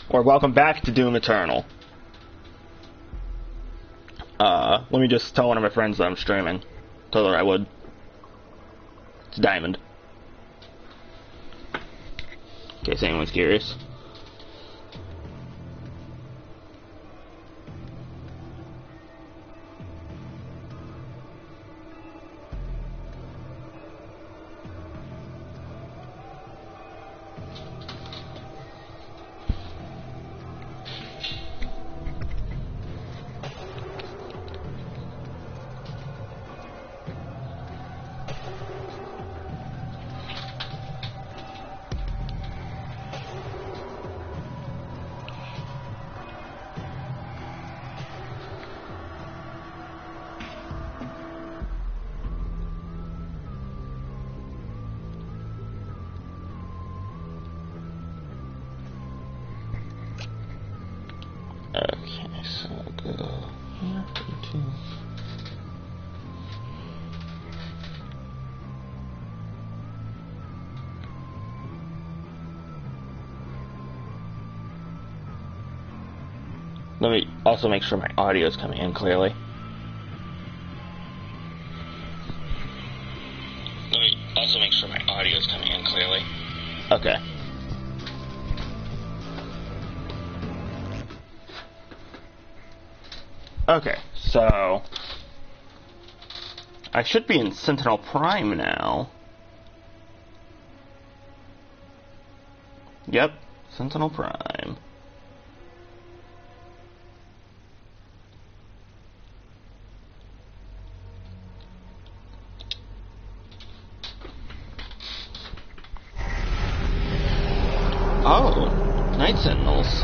Or welcome back to Doom Eternal. Let me just tell one of my friends that I'm streaming. Told her I would. It's Diamond. In case anyone's curious. Okay, so I'll go here, continue. Let me also make sure my audio is coming in clearly. Okay. Okay, so I should be in Sentinel Prime now. Yep, Sentinel Prime. Oh, Night Sentinels.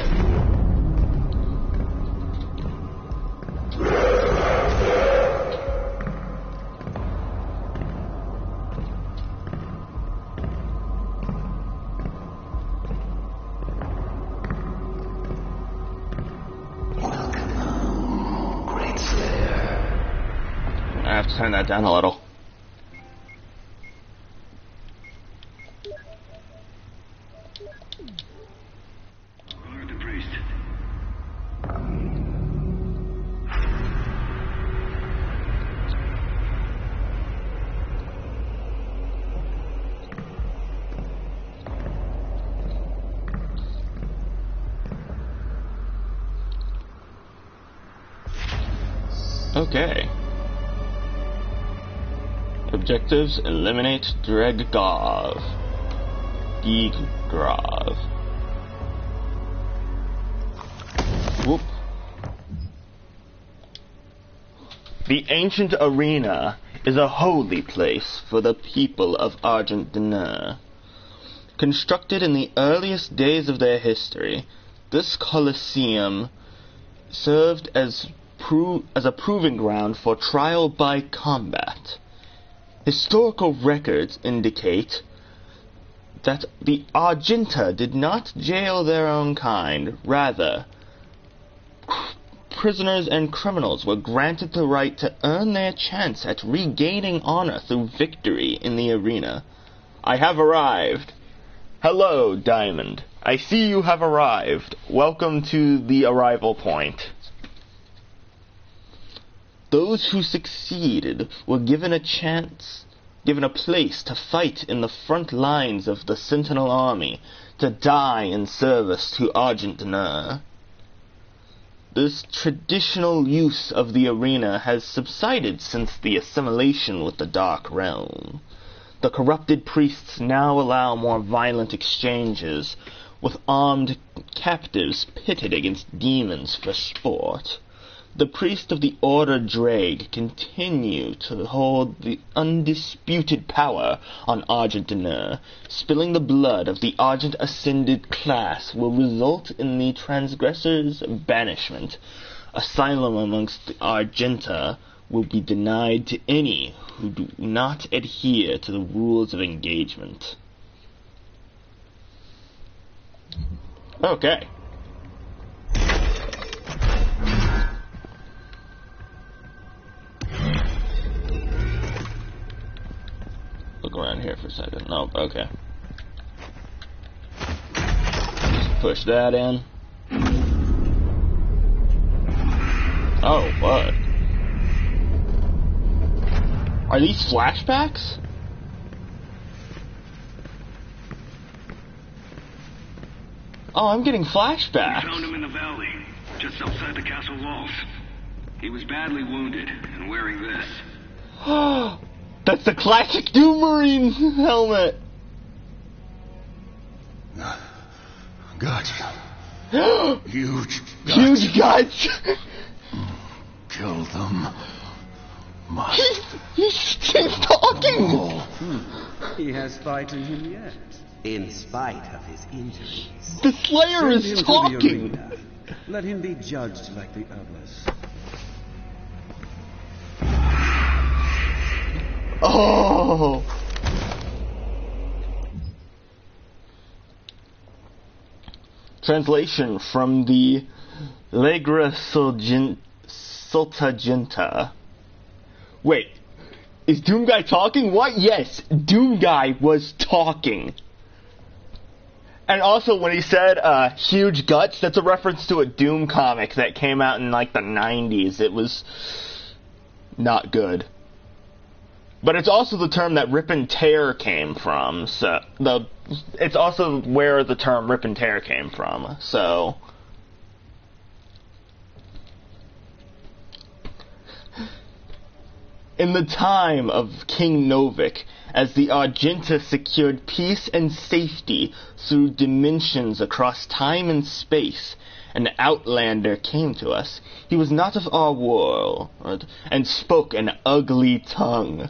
I have to turn that down a little. The priest. Okay. Objectives: eliminate Dreggov. Degrov. Whoop. The ancient arena is a holy place for the people of Argentina. Constructed in the earliest days of their history, this Colosseum served as a proving ground for trial by combat. Historical records indicate that the Argenta did not jail their own kind. Rather, prisoners and criminals were granted the right to earn their chance at regaining honor through victory in the arena. I have arrived. Hello, Diamond. I see you have arrived. Welcome to the arrival point. Those who succeeded were given a place to fight in the front lines of the Sentinel army, to die in service to Argentina. This traditional use of the arena has subsided since the assimilation with the Dark Realm. The corrupted priests now allow more violent exchanges, with armed captives pitted against demons for sport. The priests of the Order Dreg continue to hold the undisputed power on Argentina. Spilling the blood of the Argent Ascended class will result in the transgressor's banishment. Asylum amongst the Argenta will be denied to any who do not adhere to the rules of engagement. Okay. Look around here for a second. Nope, okay. Just push that in. Oh, what? Are these flashbacks? Oh, I'm getting flashbacks. We found him in the valley, just outside the castle walls. He was badly wounded and wearing this. That's the classic Doom Marine helmet. Guts. Huge guts. Huge guts. Kill them. He's talking. He has fight in him yet, in spite of his injuries. The Slayer Send is him to the talking. arena. Let him be judged like the others. Oh. Translation from the Legra Sultagenta. Wait, is Doom Guy talking? What? Yes, Doom Guy was talking. And also, when he said huge guts, that's a reference to a Doom comic that came out in like the 90s. It was not good. But it's also the term that rip and tear came from. So it's also where the term rip and tear came from. So in the time of King Novik, as the Argenta secured peace and safety through dimensions across time and space, an Outlander came to us. He was not of our world, and spoke an ugly tongue.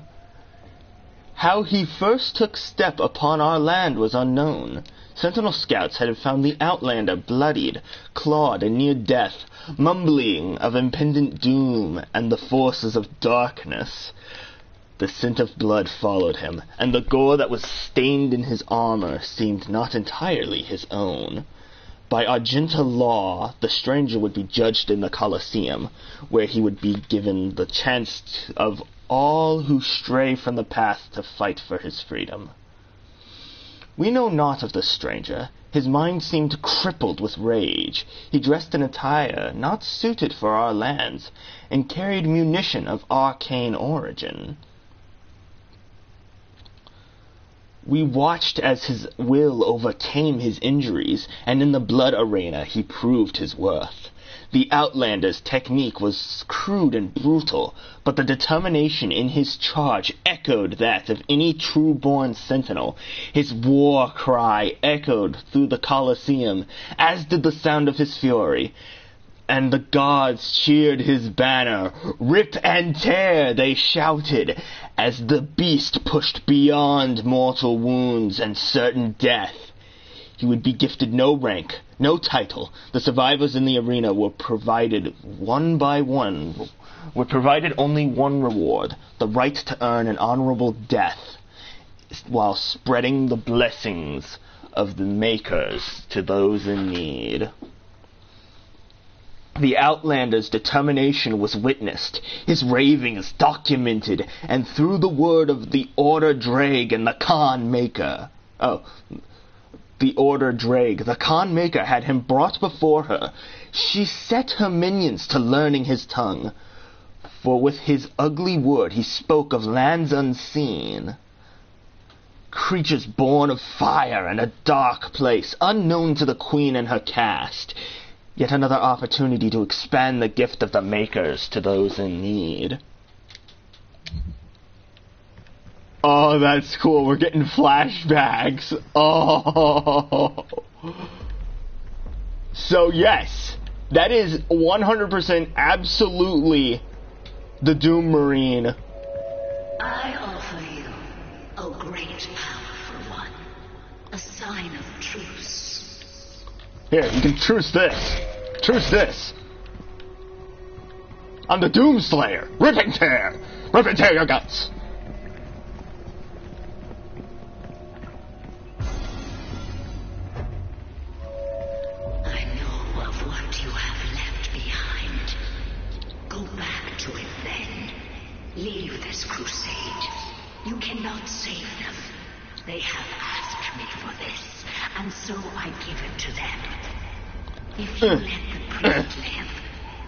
How he first took step upon our land was unknown. Sentinel scouts had found the Outlander bloodied, clawed, and near death, mumbling of impending doom and the forces of darkness. The scent of blood followed him, and the gore that was stained in his armor seemed not entirely his own. By Argenta law, the stranger would be judged in the Colosseum, where he would be given the chance of all who stray from the path to fight for his freedom. We know naught of the stranger. His mind seemed crippled with rage. He dressed in attire not suited for our lands, and carried munition of arcane origin. We watched as his will overcame his injuries, and in the blood arena he proved his worth. The Outlander's technique was crude and brutal, but the determination in his charge echoed that of any true-born Sentinel. His war cry echoed through the Colosseum, as did the sound of his fury. And the gods cheered his banner. Rip and tear, they shouted, as the beast pushed beyond mortal wounds and certain death. He would be gifted no rank, no title. The survivors in the arena were provided only one reward, the right to earn an honorable death, while spreading the blessings of the Makers to those in need. The Outlander's determination was witnessed, his ravings documented, and through the word of the Order Drag and the Khan Maker. The Order Drag, the Khan Maker, had him brought before her. She set her minions to learning his tongue, for with his ugly word he spoke of lands unseen, creatures born of fire and a dark place, unknown to the Queen and her caste. Yet another opportunity to expand the gift of the Makers to those in need. Oh, that's cool. We're getting flashbacks. Oh. So, yes, that is 100% absolutely the Doom Marine. I offer you a great powerful one, a sign of truce. Here, you can truce this. Truce this. I'm the Doomslayer. Rip and tear. Rip and tear your guts. I know of what you have left behind. Go back to it then. Leave this crusade. You cannot save them. They have asked me for this, and so I give it to them. If you let the priest live,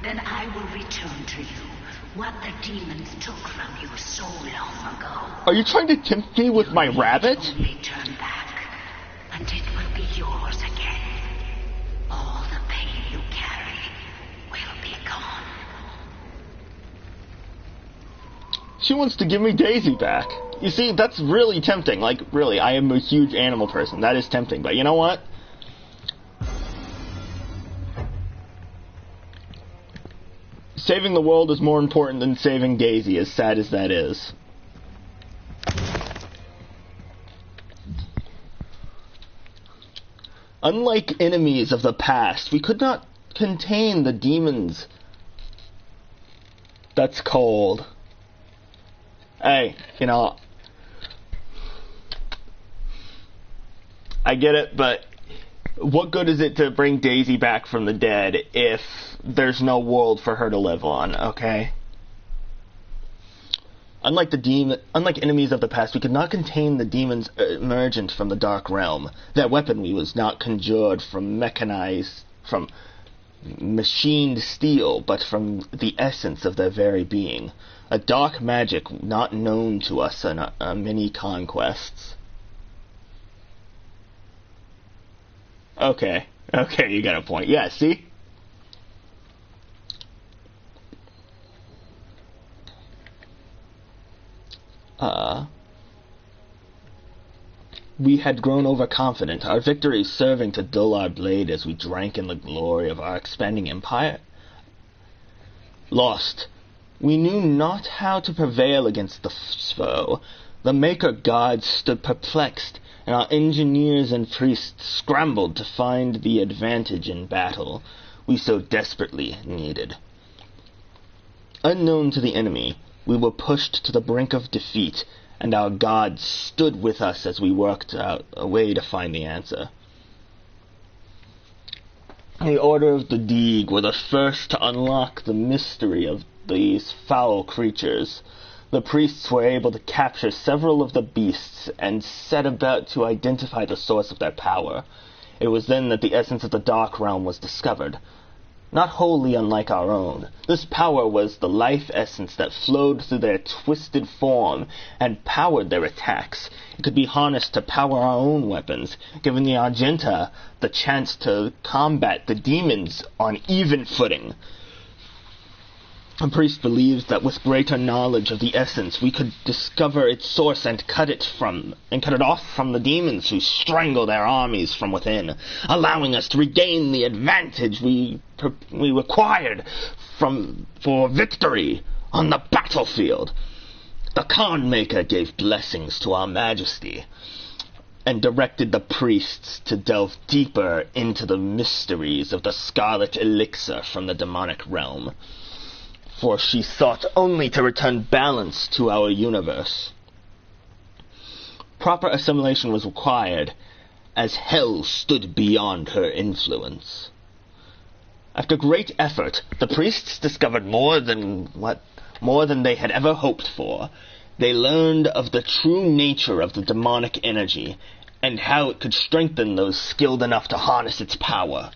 Then I will return to you what the demons took from you so long ago. Are you trying to tempt me with my rabbit? Only turn back, and it will be yours again. All the pain you carry will be gone. She wants to give me Daisy back. You see, that's really tempting. Like, really, I am a huge animal person. That is tempting. But you know what? Saving the world is more important than saving Daisy, as sad as that is. Unlike enemies of the past, we could not contain the demons. That's cold. Hey, you know, I get it, but what good is it to bring Daisy back from the dead if there's no world for her to live on, okay? Unlike enemies of the past, we could not contain the demons emergent from the dark realm. Their weaponry was not conjured from machined steel, but from the essence of their very being. A dark magic not known to us in many conquests. Okay, you got a point. Yeah, see? We had grown overconfident, our victories serving to dull our blade as we drank in the glory of our expanding empire. Lost. We knew not how to prevail against the foe. The Maker gods stood perplexed, and our engineers and priests scrambled to find the advantage in battle we so desperately needed. Unknown to the enemy, we were pushed to the brink of defeat, and our gods stood with us as we worked out a way to find the answer. The Order of the Deeg were the first to unlock the mystery of these foul creatures. The priests were able to capture several of the beasts and set about to identify the source of their power. It was then that the essence of the Dark Realm was discovered. Not wholly unlike our own, this power was the life essence that flowed through their twisted form and powered their attacks. It could be harnessed to power our own weapons, giving the Argenta the chance to combat the demons on even footing. A priest believes that with greater knowledge of the essence, we could discover its source and cut it off from the demons who strangle their armies from within, allowing us to regain the advantage we required for victory on the battlefield. The Khan Maker gave blessings to our majesty and directed the priests to delve deeper into the mysteries of the scarlet elixir from the demonic realm, for she sought only to return balance to our universe. Proper assimilation was required, as hell stood beyond her influence. After great effort, the priests discovered more than they had ever hoped for. They learned of the true nature of the demonic energy, and how it could strengthen those skilled enough to harness its power.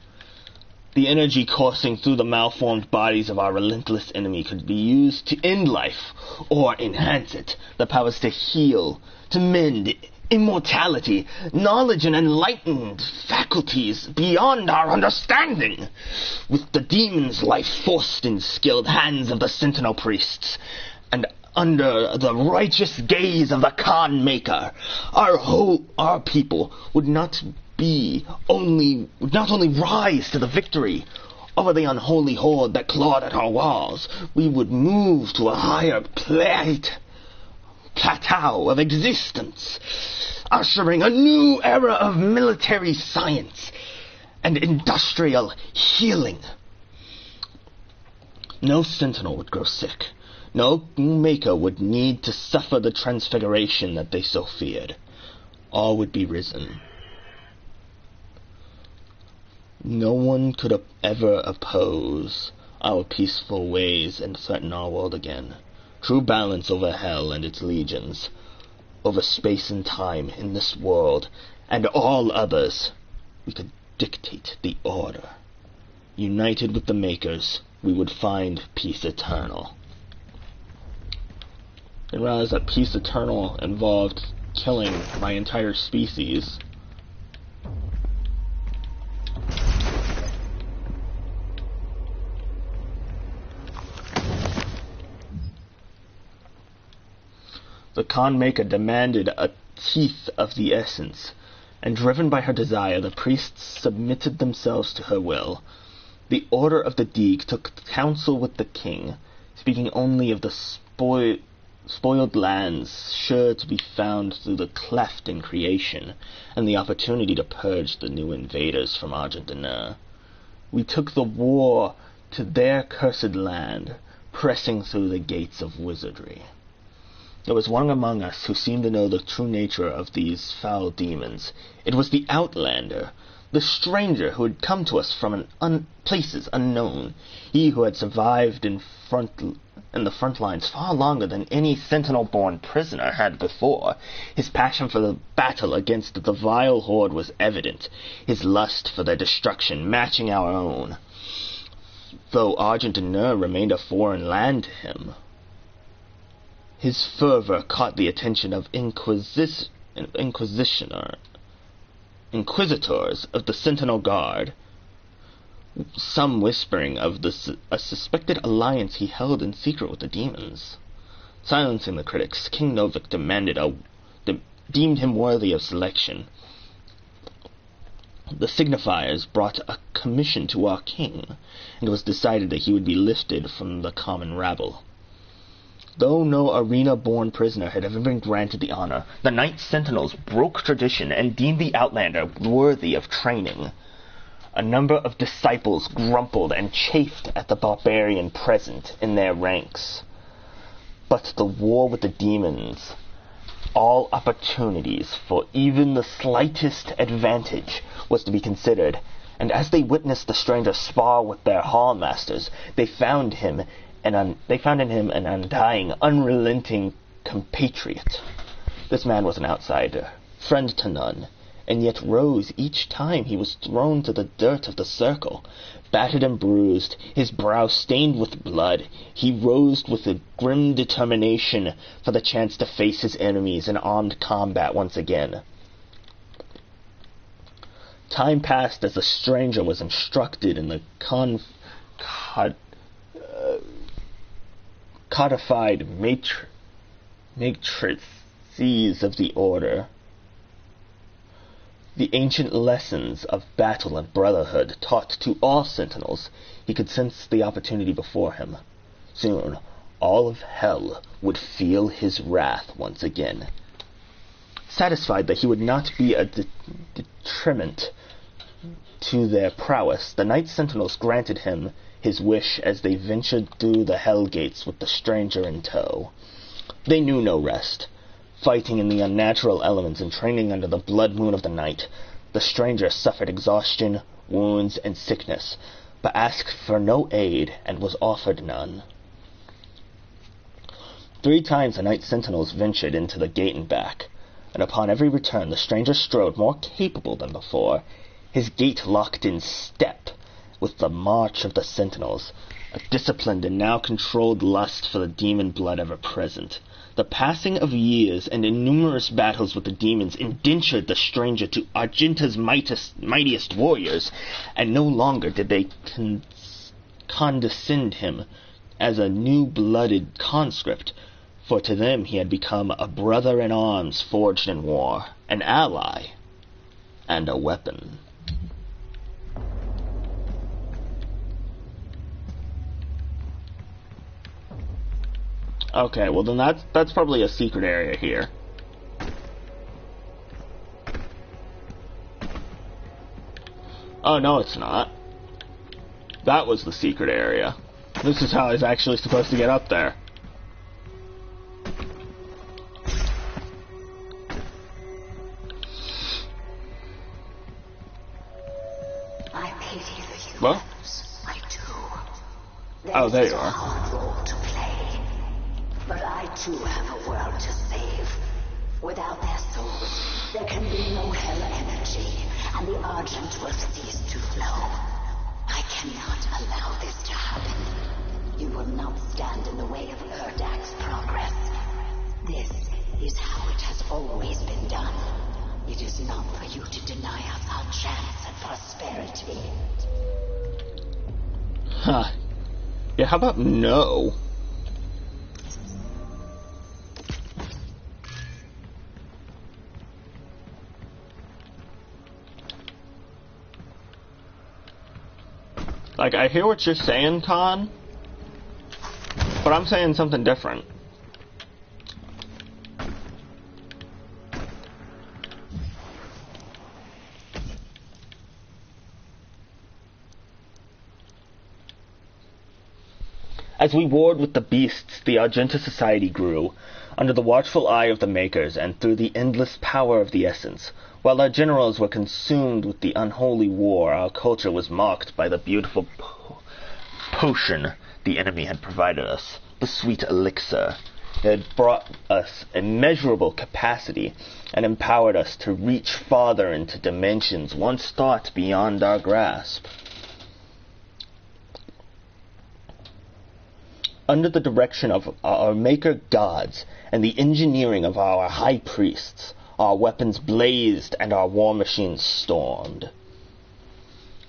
The energy coursing through the malformed bodies of our relentless enemy could be used to end life, or enhance it. The powers to heal, to mend, immortality, knowledge and enlightened faculties beyond our understanding. With the demon's life forced in skilled hands of the Sentinel priests, and under the righteous gaze of the Khan Maker, our people would not only rise to the victory over the unholy horde that clawed at our walls. We would move to a higher plateau of existence, ushering a new era of military science and industrial healing. No Sentinel would grow sick. No Maker would need to suffer the transfiguration that they so feared. All would be risen. No one could ever oppose our peaceful ways and threaten our world again. True balance over hell and its legions, over space and time in this world and all others. We could dictate the order. United with the Makers, we would find peace eternal. I didn't realize that peace eternal involved killing my entire species. The Khan Maker demanded a teeth of the essence, and driven by her desire, the priests submitted themselves to her will. The Order of the Deeg took counsel with the king, speaking only of the spoiled lands sure to be found through the cleft in creation, and the opportunity to purge the new invaders from Argentina. We took the war to their cursed land, pressing through the gates of wizardry. There was one among us who seemed to know the true nature of these foul demons. It was the Outlander, the stranger who had come to us from places unknown, he who had survived in the front lines far longer than any Sentinel-born prisoner had before. His passion for the battle against the vile horde was evident, his lust for their destruction matching our own, though Argentina remained a foreign land to him. His fervor caught the attention of inquisitors of the Sentinel Guard, some whispering of a suspected alliance he held in secret with the demons. Silencing the critics, King Novik deemed him worthy of selection. The signifiers brought a commission to our king, and it was decided that he would be lifted from the common rabble. Though no arena-born prisoner had ever been granted the honor, the Knight Sentinels broke tradition and deemed the Outlander worthy of training. A number of disciples grumbled and chafed at the barbarian present in their ranks. But the war with the demons, all opportunities for even the slightest advantage was to be considered, and as they witnessed the stranger spar with their hall masters, they found in him an undying, unrelenting compatriot. This man was an outsider, friend to none, and yet rose each time he was thrown to the dirt of the circle. Battered and bruised, his brow stained with blood, he rose with a grim determination for the chance to face his enemies in armed combat once again. Time passed as the stranger was instructed in the codified matrices of the Order. The ancient lessons of battle and brotherhood taught to all Sentinels. He could sense the opportunity before him. Soon, all of hell would feel his wrath once again. Satisfied that he would not be a detriment to their prowess, the Knight Sentinels granted him his wish as they ventured through the hell gates with the stranger in tow. They knew no rest. Fighting in the unnatural elements and training under the blood moon of the night, the stranger suffered exhaustion, wounds, and sickness, but asked for no aid and was offered none. 3 times the Knight Sentinels ventured into the gate and back, and upon every return the stranger strode more capable than before, his gait locked in step with the march of the Sentinels, a disciplined and now controlled lust for the demon blood ever present. The passing of years and innumerous battles with the demons indentured the stranger to Argenta's mightiest warriors, and no longer did they condescend him as a new-blooded conscript, for to them he had become a brother in arms forged in war, an ally, and a weapon. Okay, well then that's probably a secret area here. Oh, no, it's not. That was the secret area. This is how I was actually supposed to get up there. I pity the humans. What? I do. Oh, there you are. Hard role to play. But I too have a world to save. Without their souls, there can be no hell energy, and the Argent will cease to flow. I cannot allow this to happen. will not stand in the way of Erdak's progress. This is how it has always been done. It is not for you to deny us our chance at prosperity. Huh. Yeah, how about no? Like, I hear what you're saying, Khan, but I'm saying something different. As we warred with the beasts, the Argenta society grew, under the watchful eye of the Makers and through the endless power of the Essence. While our generals were consumed with the unholy war, our culture was marked by the beautiful potion the enemy had provided us, the sweet elixir. It had brought us immeasurable capacity and empowered us to reach farther into dimensions once thought beyond our grasp. Under the direction of our Maker gods and the engineering of our high priests, our weapons blazed and our war machines stormed.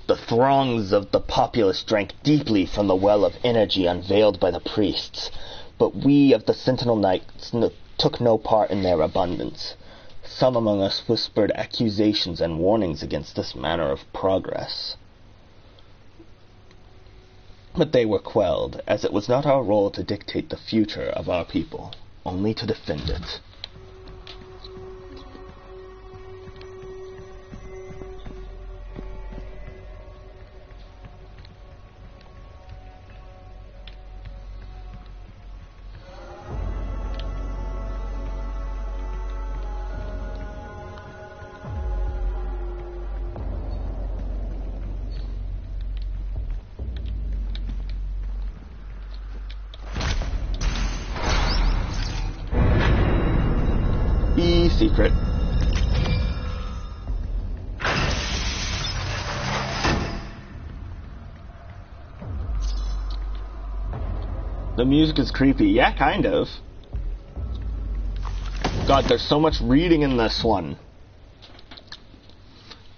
The throngs of the populace drank deeply from the well of energy unveiled by the priests, but we of the Sentinel Knights took no part in their abundance. Some among us whispered accusations and warnings against this manner of progress. But they were quelled, as it was not our role to dictate the future of our people, only to defend it. Secret. The music is creepy. Yeah, kind of. God, there's so much reading in this one.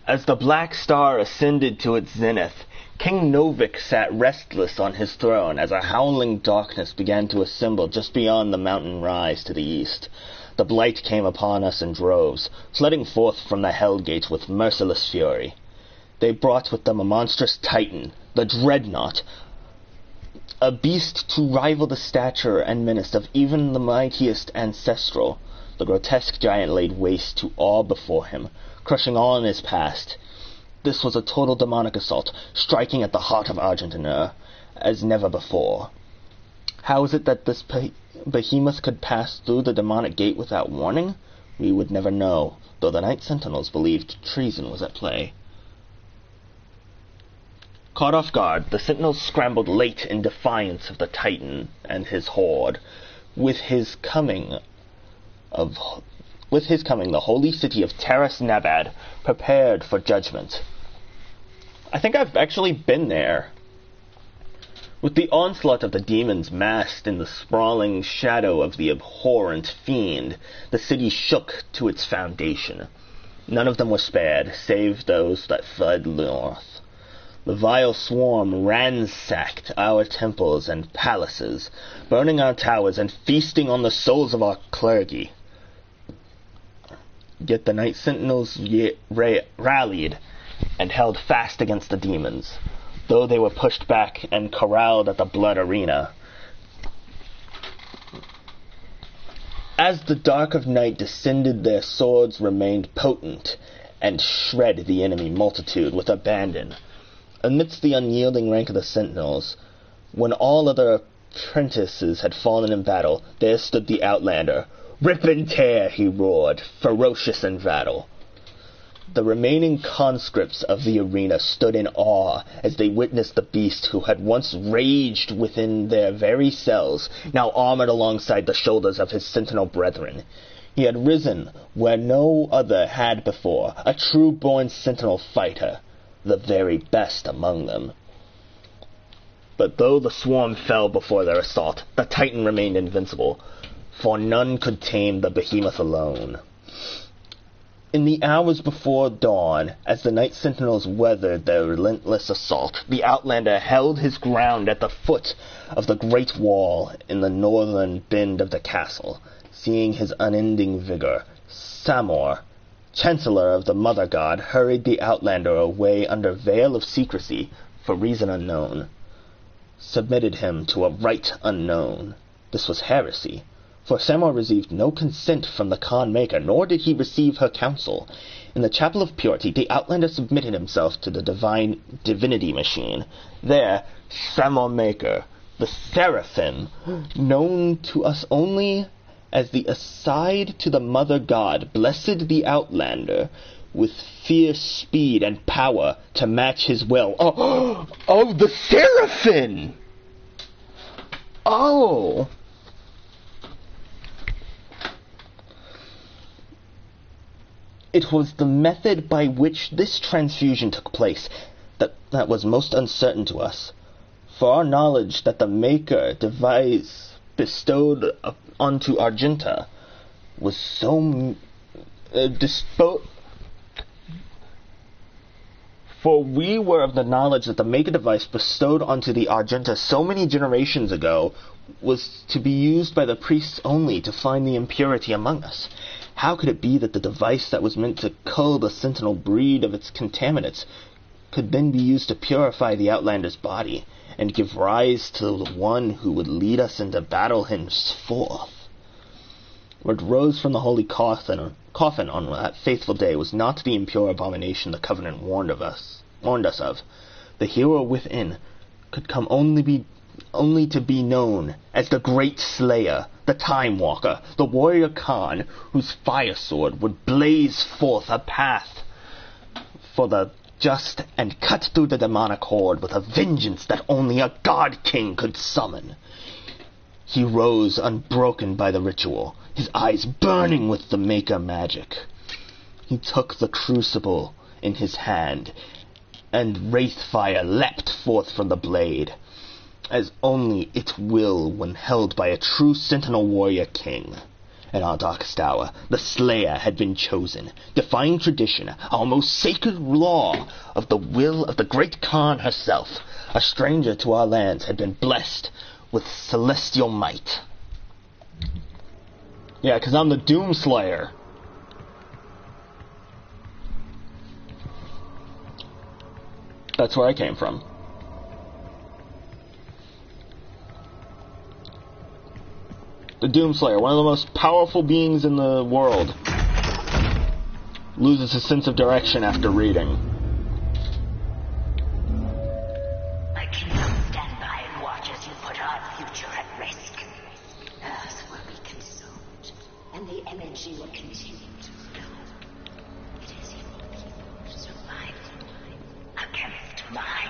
As the black star ascended to its zenith, King Novik sat restless on his throne as a howling darkness began to assemble just beyond the mountain rise to the east. The blight came upon us in droves, flooding forth from the hell gates with merciless fury. They brought with them a monstrous titan, the Dreadnought, a beast to rival the stature and menace of even the mightiest ancestral. The grotesque giant laid waste to all before him, crushing all in his path. This was a total demonic assault, striking at the heart of Argentina as never before. How is it that this behemoth could pass through the demonic gate without warning? We would never know, though the Night Sentinels believed treason was at play. Caught off guard, the Sentinels scrambled late in defiance of the Titan and his horde. With his coming, the holy city of Terras Nabad prepared for judgment. I think I've actually been there. With the onslaught of the demons massed in the sprawling shadow of the abhorrent fiend, the city shook to its foundation. None of them were spared, save those that fled north. The vile swarm ransacked our temples and palaces, burning our towers and feasting on the souls of our clergy. Yet the Night Sentinels rallied and held fast against the demons, though they were pushed back and corralled at the blood arena. As the dark of night descended, their swords remained potent and shred the enemy multitude with abandon. Amidst the unyielding rank of the Sentinels, when all other apprentices had fallen in battle, there stood the Outlander. "Rip and tear," he roared, ferocious in battle. The remaining conscripts of the arena stood in awe as they witnessed the beast who had once raged within their very cells, now armored alongside the shoulders of his Sentinel brethren. He had risen where no other had before, a true-born Sentinel fighter, the very best among them. But though the swarm fell before their assault, the Titan remained invincible, for none could tame the behemoth alone. In the hours before dawn, as the night sentinels weathered their relentless assault, the Outlander held his ground at the foot of the great wall in the northern bend of the castle. Seeing his unending vigor, Samor, Chancellor of the Mother God, hurried the Outlander away under veil of secrecy for reason unknown. Submitted him to a rite unknown. This was heresy, for Samor received no consent from the Khan Maker, nor did he receive her counsel. In the Chapel of Purity, the Outlander submitted himself to the divinity machine. There, Samor Maker, the Seraphim, known to us only as the aside to the Mother God, blessed the Outlander with fierce speed and power to match his will. Oh, the Seraphim! Oh! It was the method by which this transfusion took place that was most uncertain to us. For our knowledge that the Maker device bestowed onto Argenta was so For we were of the knowledge that the Maker device bestowed onto the Argenta so many generations ago was to be used by the priests only to find the impurity among us. How could it be that the device that was meant to cull the Sentinel breed of its contaminants could then be used to purify the Outlander's body and give rise to the one who would lead us into battle henceforth? What rose from the holy coffin on that faithful day was not the impure abomination the Covenant warned us of. The hero within could come only to be known as the Great Slayer, the Time Walker, the Warrior Khan, whose fire sword would blaze forth a path for the just and cut through the demonic horde with a vengeance that only a God King could summon. He rose unbroken by the ritual, his eyes burning with the Maker magic. He took the crucible in his hand, and wraith fire leapt forth from the blade, as only it will when held by a true Sentinel warrior king. In our darkest hour, the Slayer had been chosen, defying tradition, our most sacred law of the will of the great Khan herself. A stranger to our lands had been blessed with celestial might. Yeah, 'cause I'm the Doomslayer. That's where I came from. The Doomslayer, one of the most powerful beings in the world, loses his sense of direction after reading. I cannot stand by and watch as you put our future at risk. Earth will be consumed, and the energy will continue to flow. It is your people who survive against mine.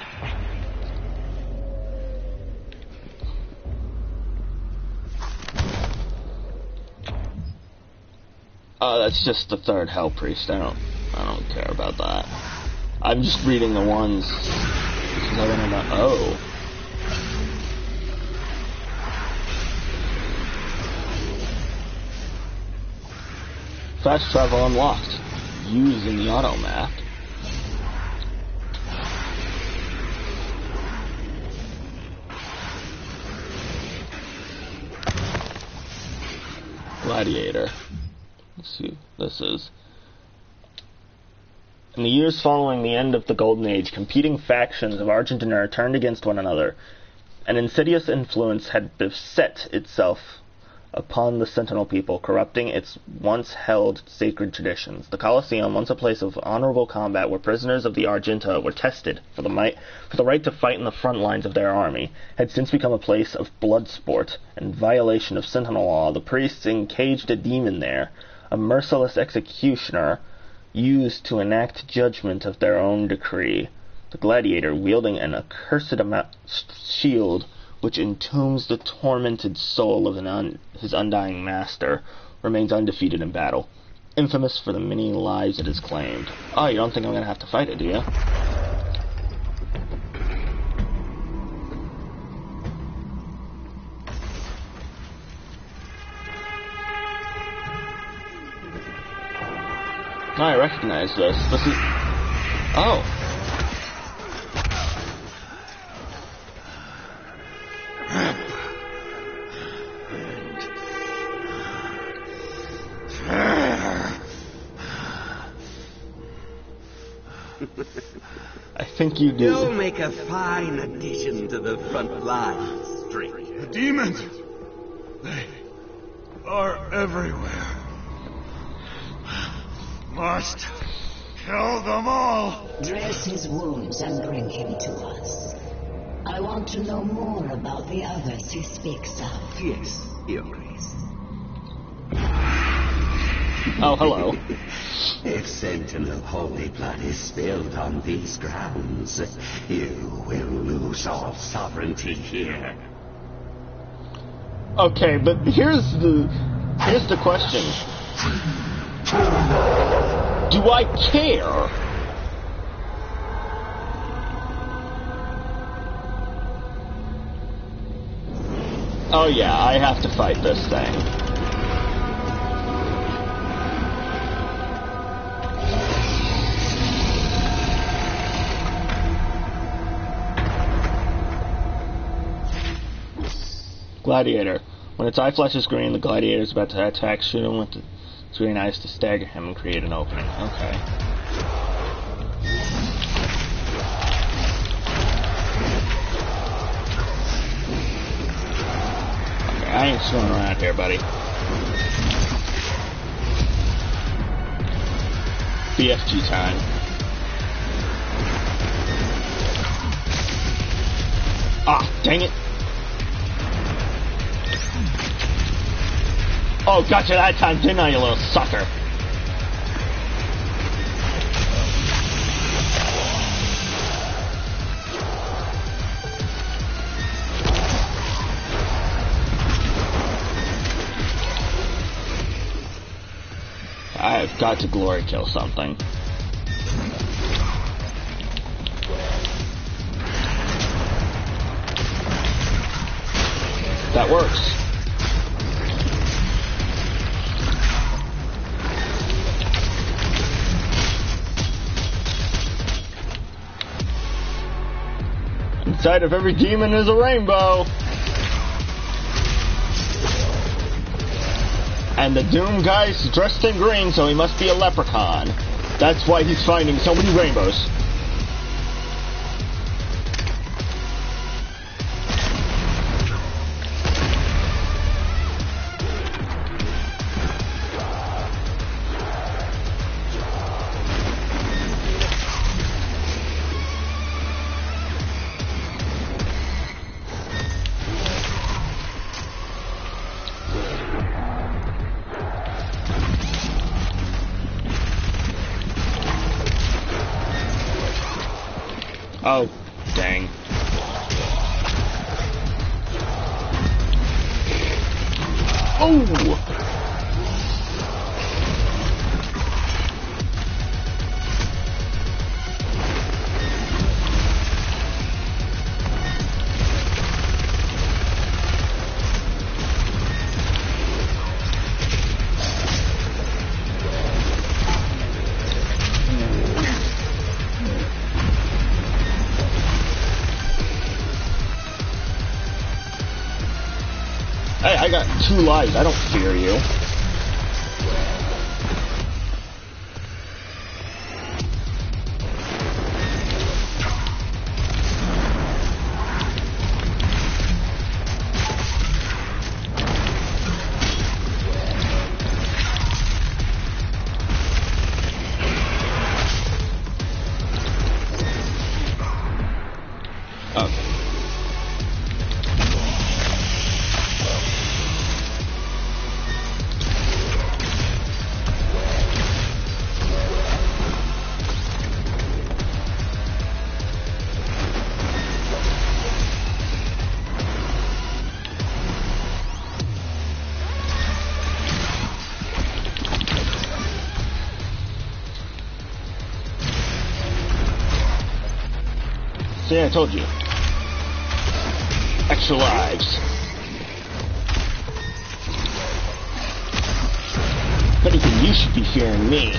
That's just the third Hell Priest. I don't care about that. I'm just reading the ones because I want to know. Oh. Fast travel unlocked. Using the auto map. Gladiator. Let's see what this is. In the years following the end of the Golden Age, competing factions of Argentina turned against one another. An insidious influence had beset itself upon the Sentinel people, corrupting its once-held sacred traditions. The Colosseum, once a place of honorable combat where prisoners of the Argenta were tested for the right to fight in the front lines of their army, had since become a place of blood sport and violation of Sentinel law. The priests encaged a demon there, a merciless executioner used to enact judgment of their own decree. The gladiator, wielding an accursed shield which entombs the tormented soul of his undying master, remains undefeated in battle, infamous for the many lives it has claimed. Oh, you don't think I'm going to have to fight it, do you? I recognize this. This is... Oh. I think you do. You'll make a fine addition to the front lines, stranger. The demons! They are everywhere. Must kill them all! Dress his wounds and bring him to us. I want to know more about the others he speaks of. Yes, Your Grace. Oh, hello. If Sentinel holy blood is spilled on these grounds, you will lose all sovereignty here. Okay, but here's the question. Do I care? Oh yeah, I have to fight this thing. Gladiator. When its eye flashes green, the gladiator is about to attack. Shoot him with its green eyes to stagger him and create an opening. Okay. Okay, I ain't screwing around here, buddy. BFG time. Ah, dang it. Oh, gotcha that time, didn't I, you little sucker? I've got to glory kill something. That works. Inside of every demon is a rainbow. And the Doom guy's dressed in green, so he must be a leprechaun. That's why he's finding so many rainbows. Oh, dang. Oh! Hey, I got 2 lives. I don't fear you. Okay. See, I told you. Extra lives. If anything, you should be fearing me.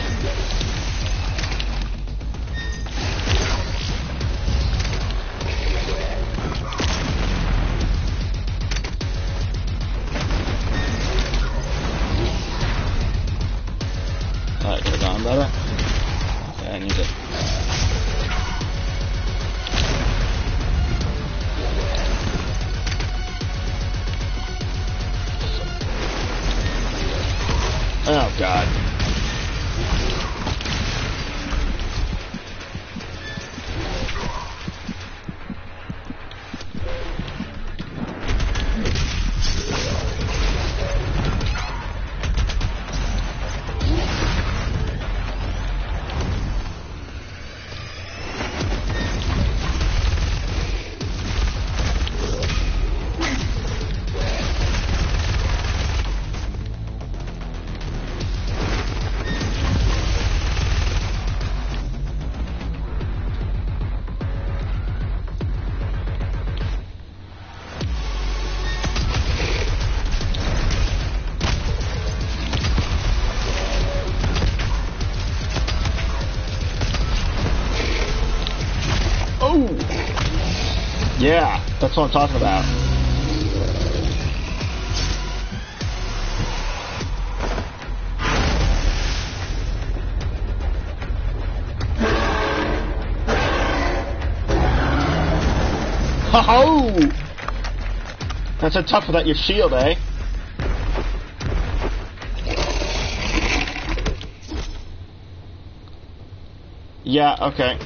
Yeah, that's what I'm talking about. Ho-ho! That's so tough without your shield, eh? Yeah, okay.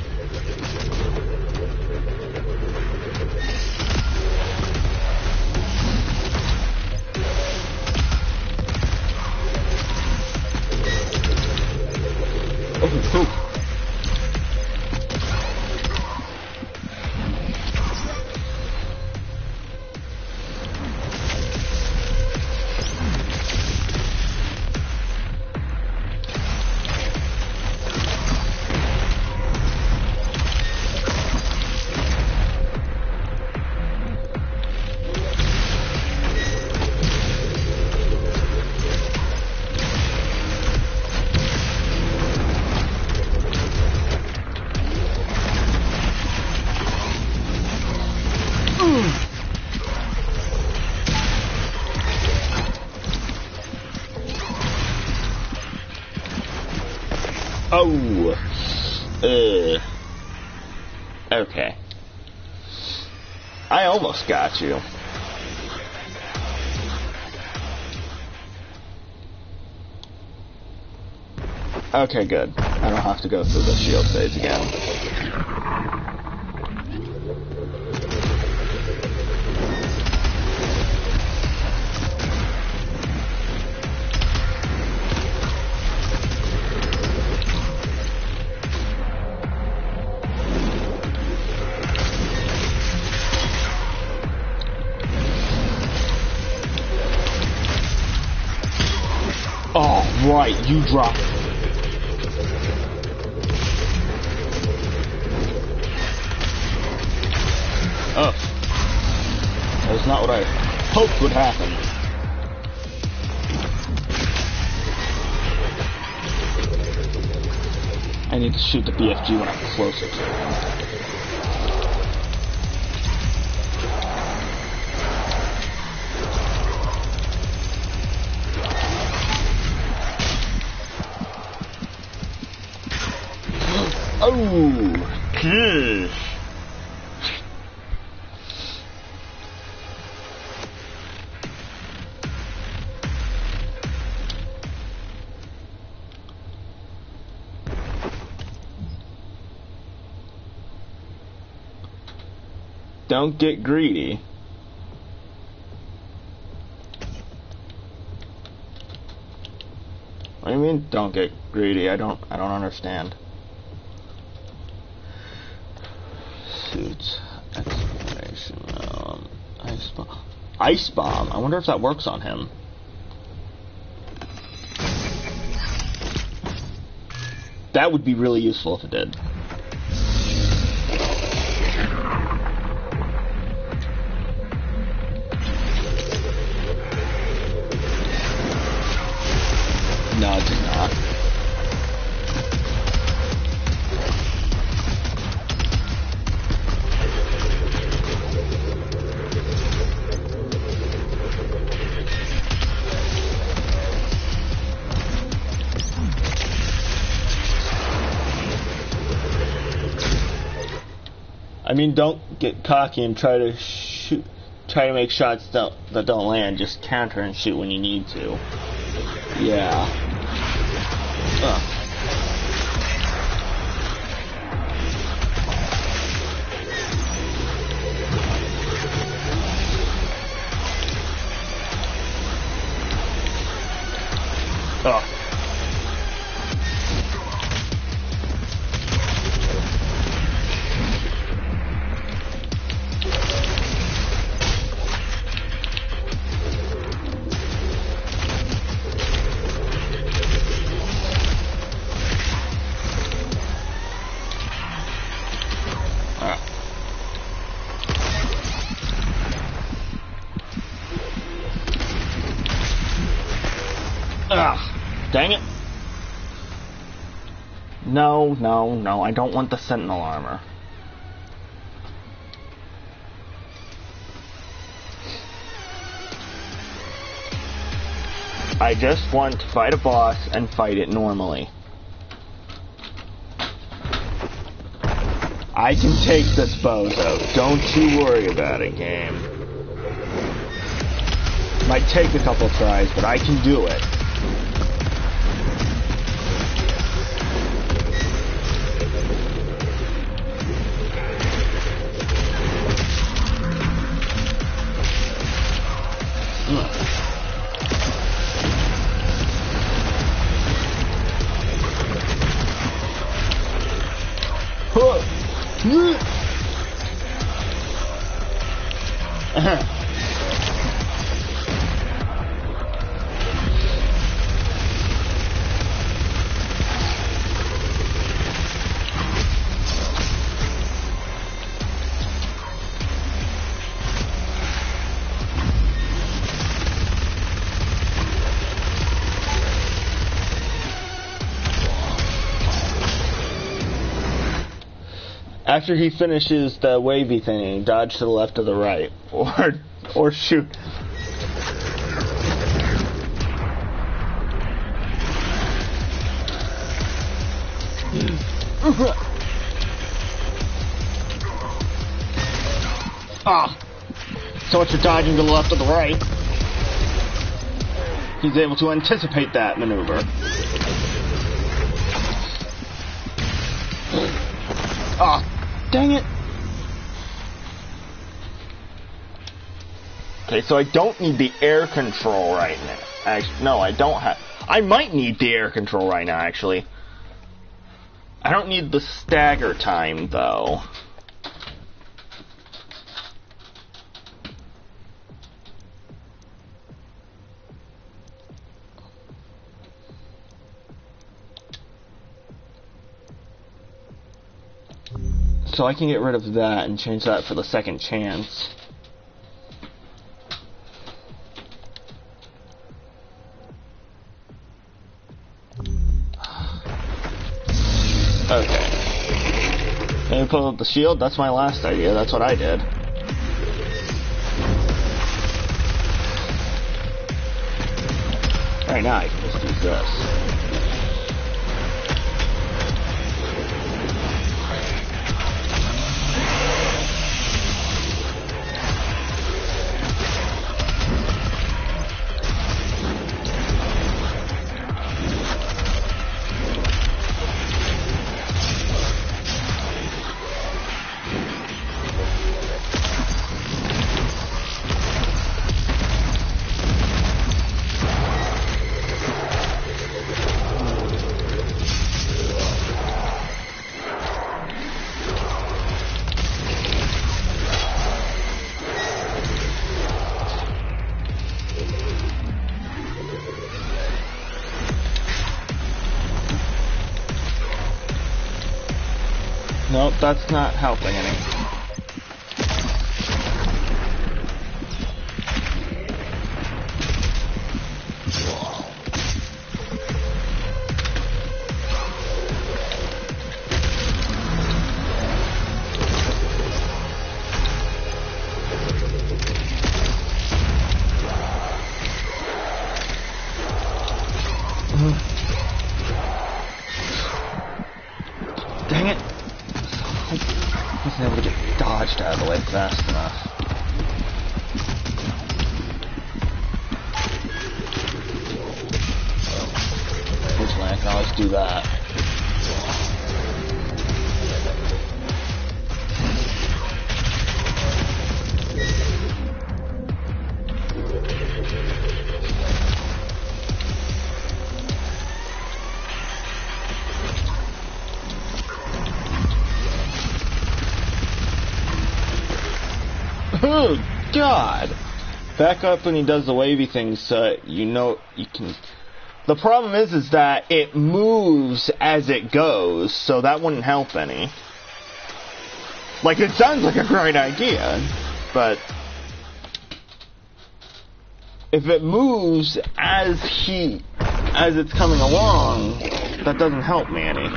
Oh, Oh. Okay. I almost got you. Okay, good. I don't have to go through the shield phase again. Oh, right, you dropped. Oh. That was not what I hoped would happen. I need to shoot the BFG when I'm closer to it. Oh, good. Don't get greedy. What do you mean, don't get greedy? I don't understand. Suits, exploration, ice bomb. Ice bomb? I wonder if that works on him. That would be really useful if it did. No, it did not. I mean, don't get cocky and try to shoot. Try to make shots that don't land. Just counter and shoot when you need to. Yeah. Dang it. No, I don't want the Sentinel armor. I just want to fight a boss and fight it normally. I can take this bozo. Don't you worry about it, game. Might take a couple tries, but I can do it. After he finishes the wavy thing, dodge to the left or the right, or shoot. Ah, so much for dodging to the left or the right. He's able to anticipate that maneuver. Ah. Dang it. Okay, so I don't need the air control right now. Actually, no, I don't have... I might need the air control right now, actually. I don't need the stagger time, though. So I can get rid of that and change that for the second chance. Okay. Maybe pull up the shield? That's my last idea. That's what I did. Right now I can just use this. Nope, that's not helping any. Dang it! I wasn't able to get dodged out of the way fast enough. Fortunately, I can always do that. Oh, God! Back up when he does the wavy thing so you know you can... The problem is that it moves as it goes, so that wouldn't help any. Like, it sounds like a great idea, but... if it moves as it's coming along, that doesn't help me any.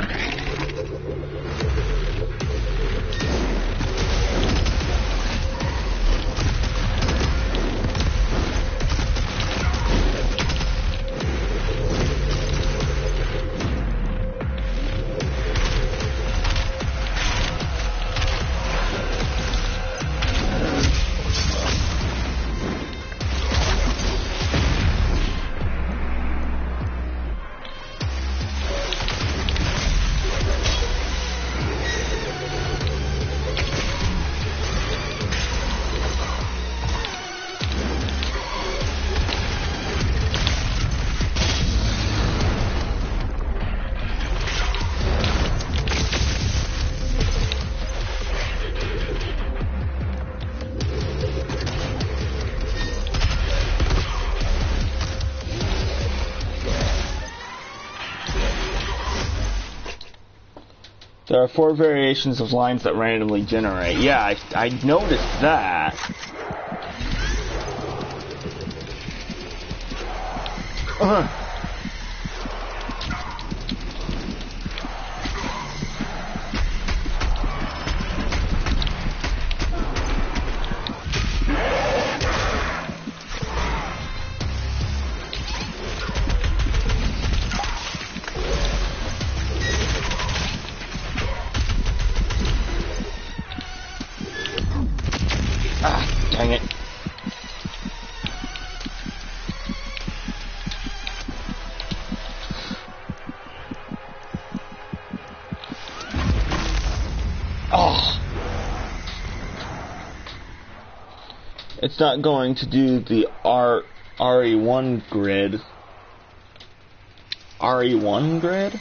There are 4 variations of lines that randomly generate. Yeah, I noticed that. Dang it. Oh. It's not going to do the RE1 grid. RE1 grid?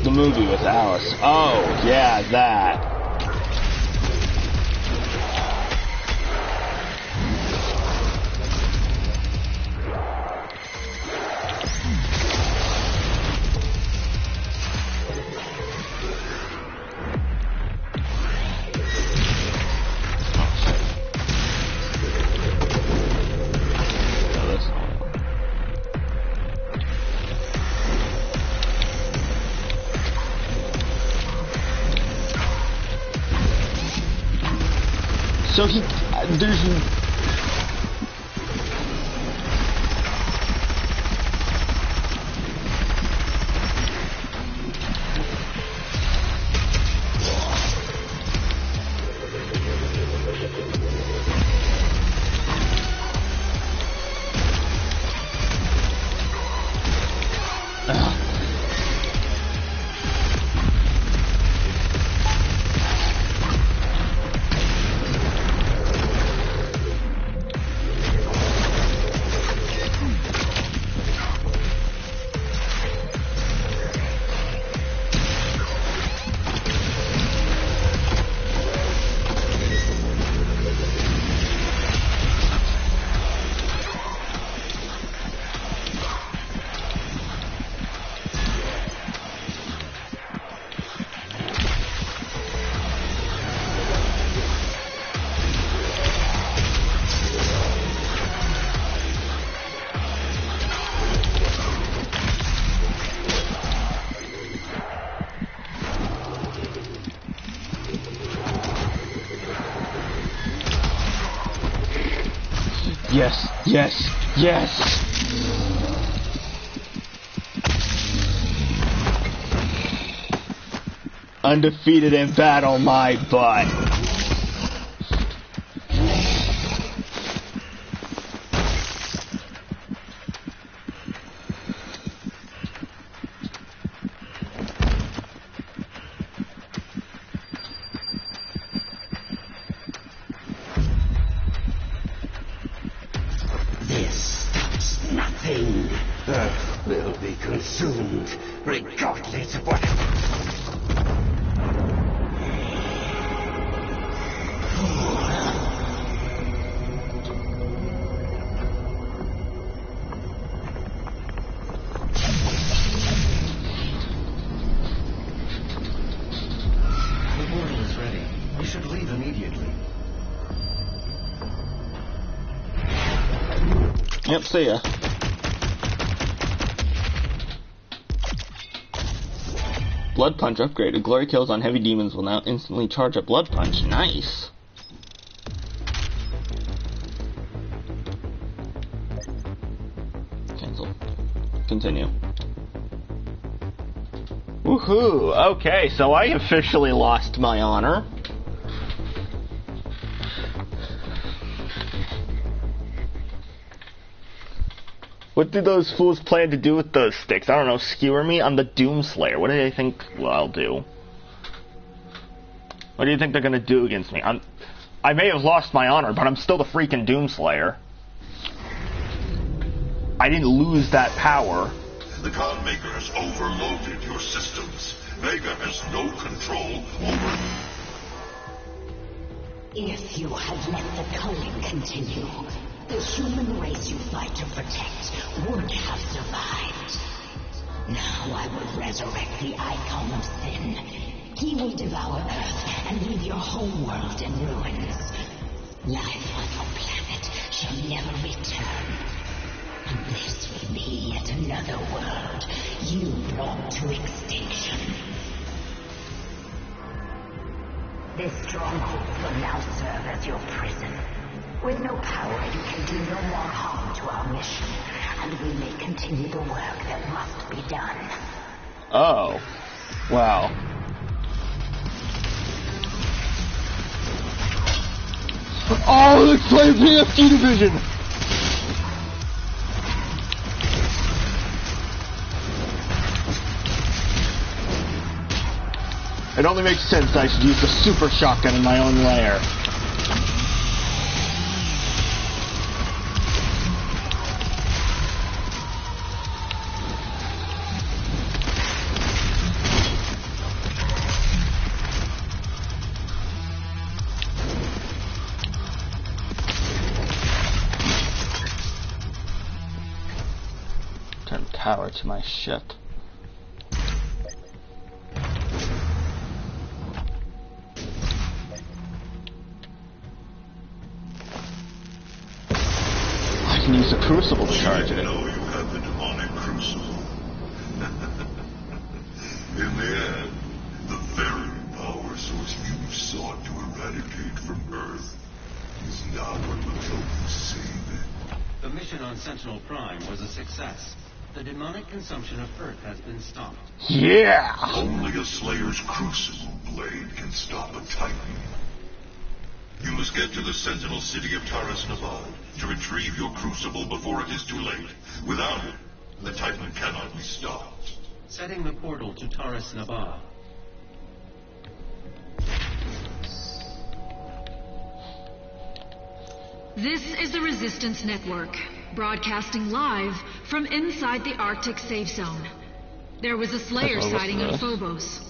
The movie with Alice. Oh, yeah, that. So there's... Yes, yes, yes! Undefeated in battle, my butt. This stops nothing. Earth will be consumed, regardless of what... The portal is ready. We should leave immediately. Yep, see ya. Blood Punch upgraded. Glory kills on heavy demons will now instantly charge a Blood Punch. Nice. Cancel. Continue. Woohoo! Okay, so I officially lost my honor. What did those fools plan to do with those sticks? I don't know, skewer me? I'm the Doomslayer. What do they think I'll do? What do you think they're gonna do against me? I may have lost my honor, but I'm still the freaking Doomslayer. I didn't lose that power. The Godmaker has overloaded your systems. Vega has no control over... If you had let the culling continue, the human race you fight to protect would have survived. Now I will resurrect the icon of sin. He will devour Earth and leave your home world in ruins. Life on your planet shall never return. And this will be yet another world you brought to extinction. This stronghold will now serve as your prison. With no power, you can do no more harm to our mission, and we may continue the work that must be done. Oh. Wow. Oh, it's my PFG division! It only makes sense I should use the super shotgun in my own lair. Turn power to my ship. I can use the crucible to charge it. You know you have the demonic crucible. In the end, the very power source you sought to eradicate from Earth is now what will help you save it. The mission on Sentinel Prime was a success. The demonic consumption of Earth has been stopped. Yeah! Only a Slayer's crucible blade can stop a Titan. You must get to the Sentinel city of Taras Navad to retrieve your crucible before it is too late. Without it, the Titan cannot be stopped. Setting the portal to Taras Navad. This is the Resistance Network, broadcasting live from inside the Arctic safe zone. There was a Slayer sighting on Phobos.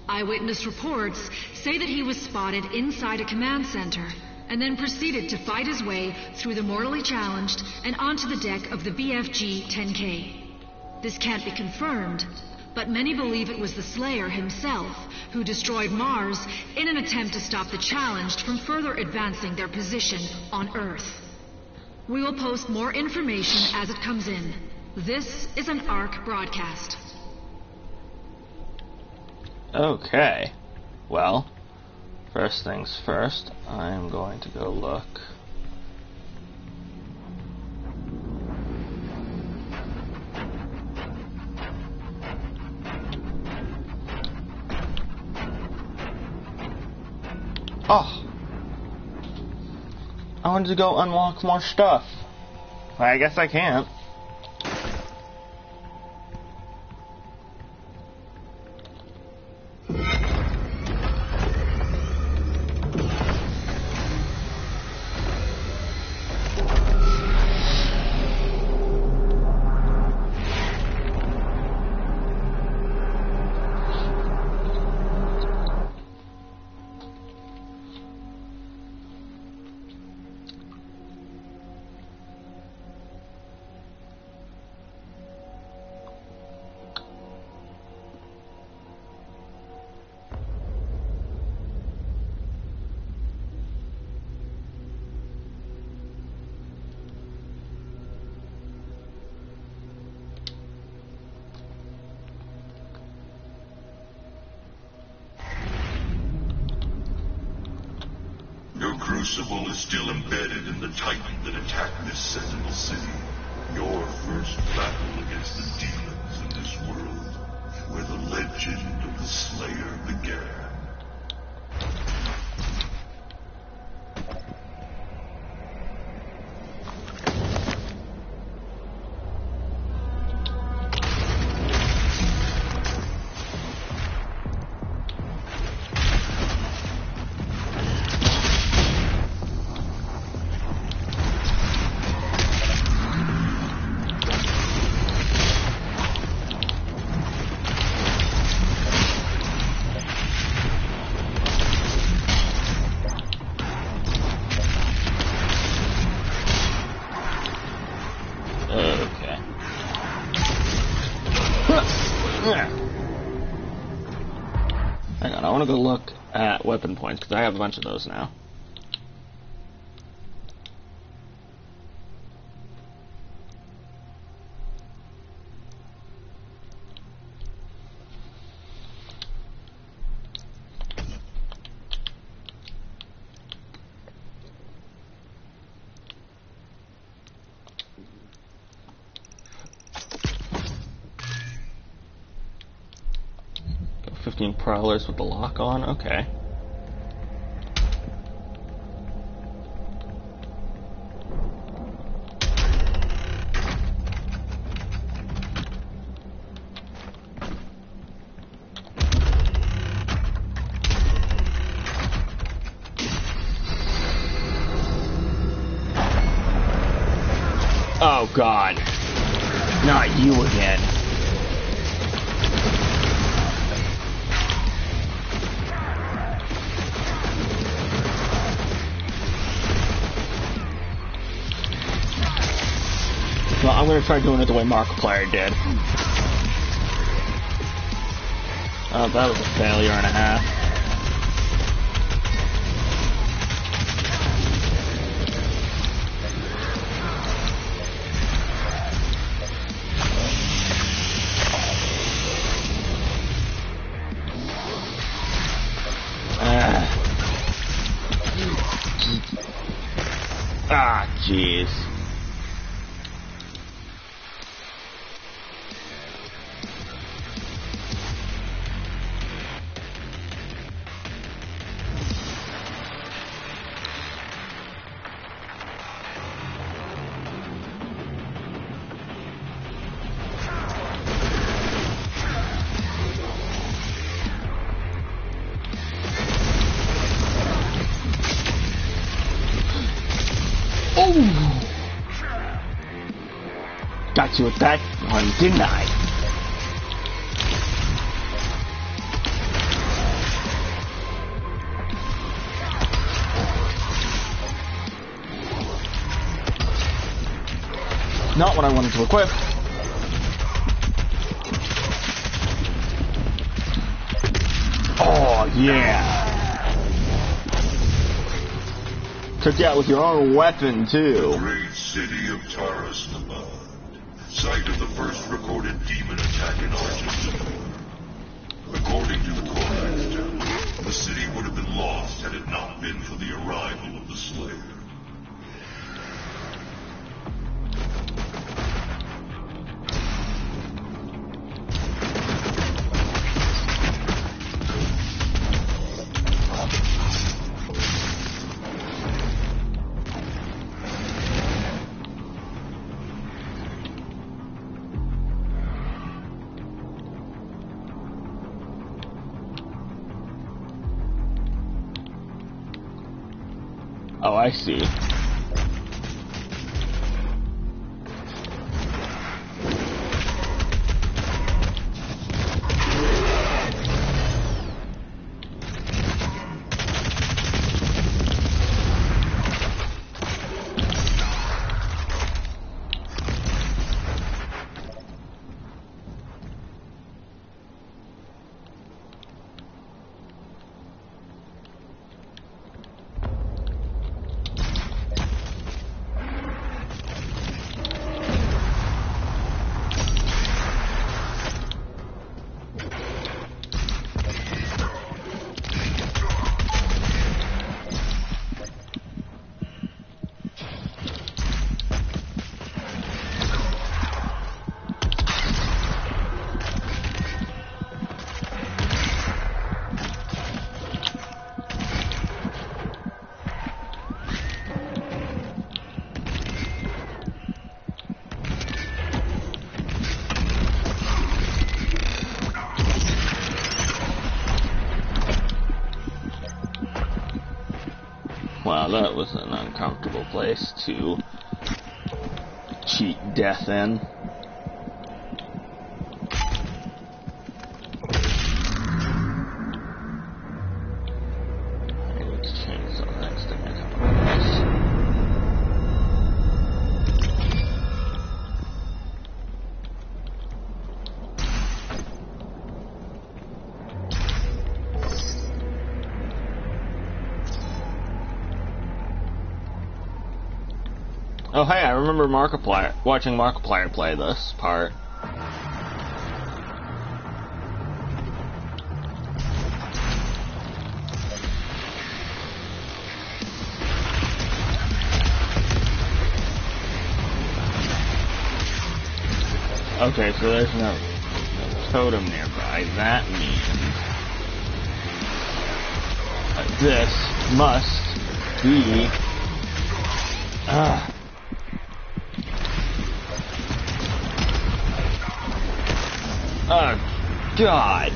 Eyewitness reports say that he was spotted inside a command center and then proceeded to fight his way through the mortally challenged and onto the deck of the BFG 10K. This can't be confirmed, but many believe it was the Slayer himself who destroyed Mars in an attempt to stop the challenged from further advancing their position on Earth. We will post more information as it comes in. This is an ARC broadcast. Okay. Well, first things first, I'm going to go look. Oh! I wanted to go unlock more stuff. I guess I can't. Your crucible is still embedded in the Titan that attacked this Sentinel city. Your first battle against the demons in this world, where the legend of the Slayer began. want to go look at weapon points, because I have a bunch of those now. Prowlers with the lock on, okay. Oh God, not you again. Well, I'm going to try doing it the way Markiplier did. Oh, that was a failure and a half. Jeez. Got you with that one, didn't I? Not what I wanted to equip. Oh, yeah. Took you out with your own weapon, too. Great city of Taras-Nabad. Site of the first recorded demon attack in Argentina. According to the Codex Temple, the city would have been lost had it not been for the arrival of the Slayer. Oh, I see. Wow, that was an uncomfortable place to cheat death in. I need to change the next thing I come across. Oh hey, I remember watching Markiplier play this part. Okay, so there's no totem nearby. That means this must be... Oh, God.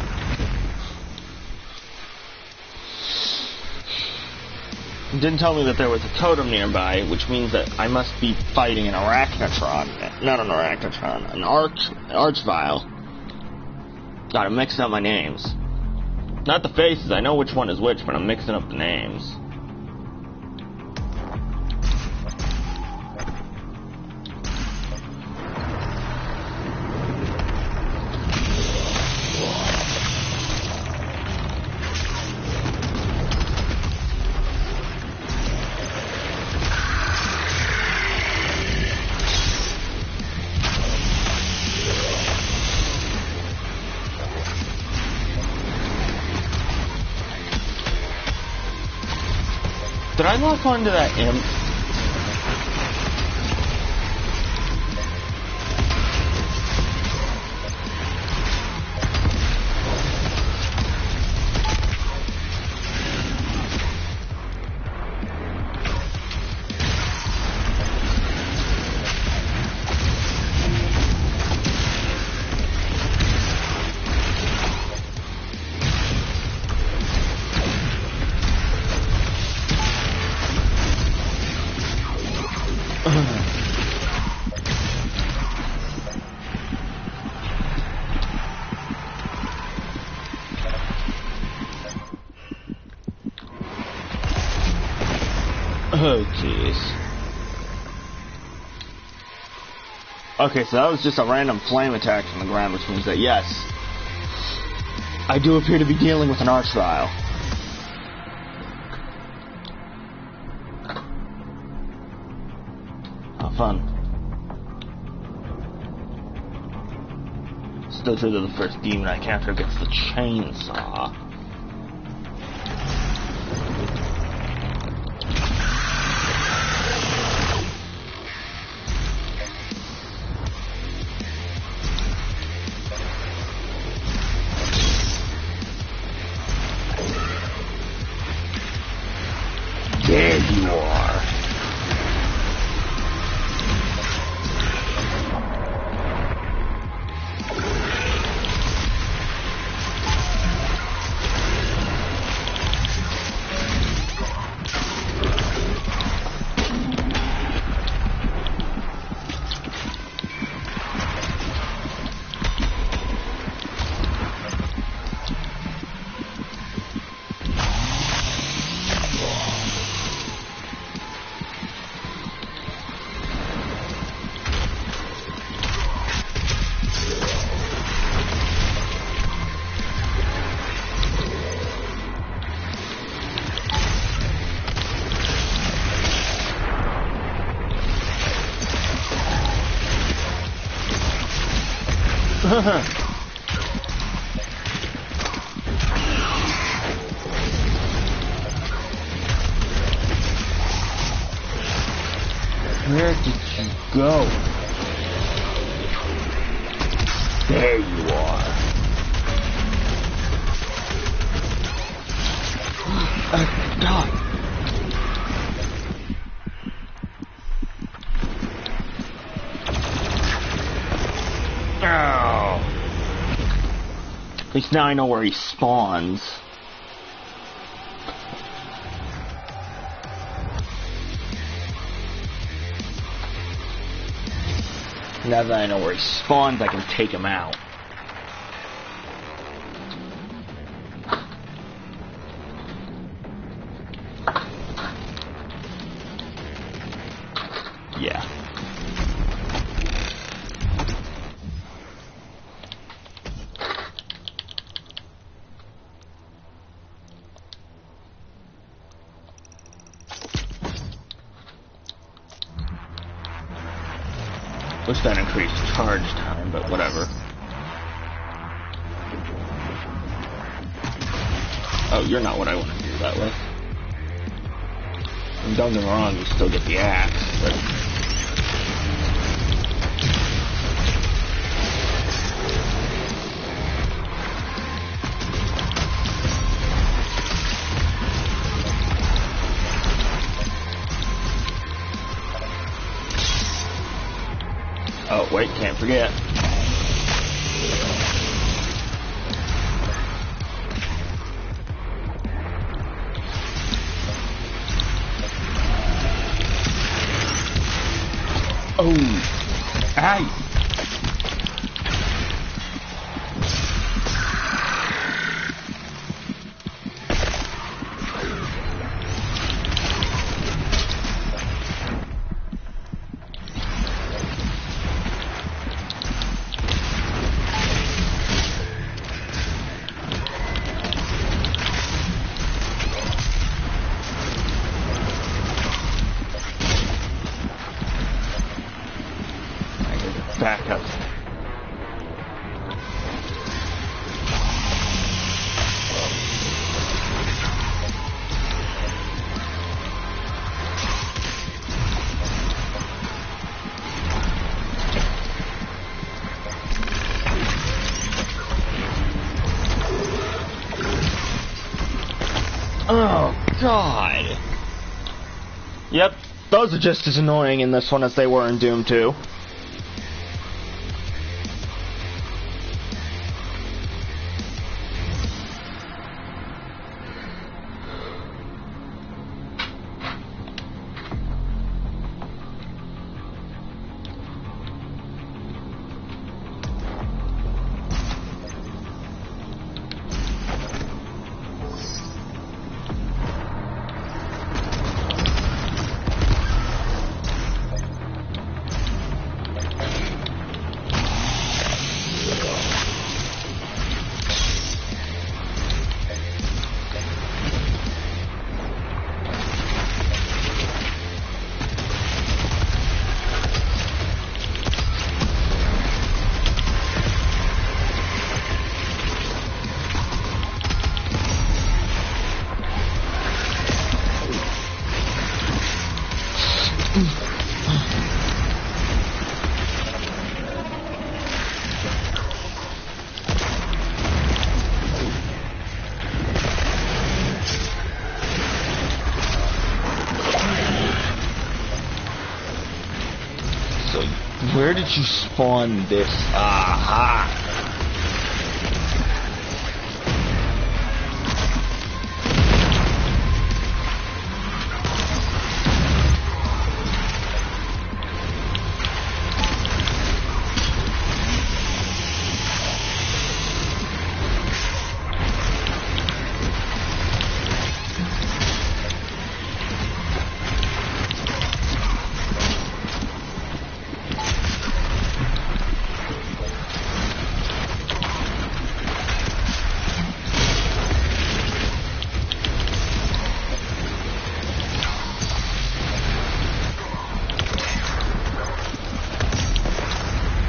It didn't tell me that there was a totem nearby, which means that I must be fighting an arachnotron. Not an arachnotron, an archvile. God, I'm mixing up my names. Not the faces, I know which one is which, but I'm mixing up the names. Did I lock onto that imp? Oh, jeez. Okay, so that was just a random flame attack from the ground, which means that, yes, I do appear to be dealing with an archvile. Oh, fun. Still true that the first demon I capture gets the chainsaw. There you are. Where did you go? There you are. God. Ow. At least now I know where he spawns. Now that I know where he spawns, I can take him out. Yeah. Wish that increased charge time, but whatever. Oh, you're not what I want to do that with. And don't get me wrong, you still get the axe, but... Oh, wait, can't forget. Oh, aye. Back up. Oh, God. Yep, those are just as annoying in this one as they were in Doom 2. Where did you spawn this? Aha!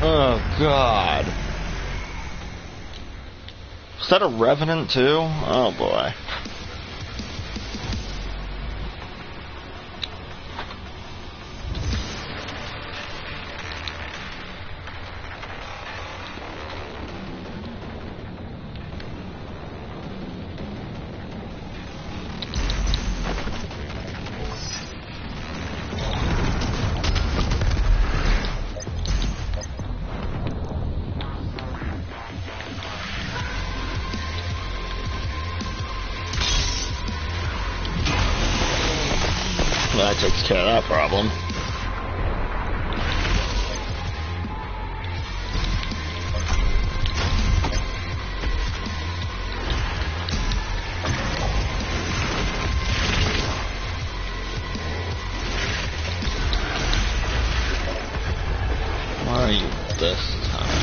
Oh, God. Is that a Revenant, too? Oh, boy. Well, that takes care of that problem. Where are you this time?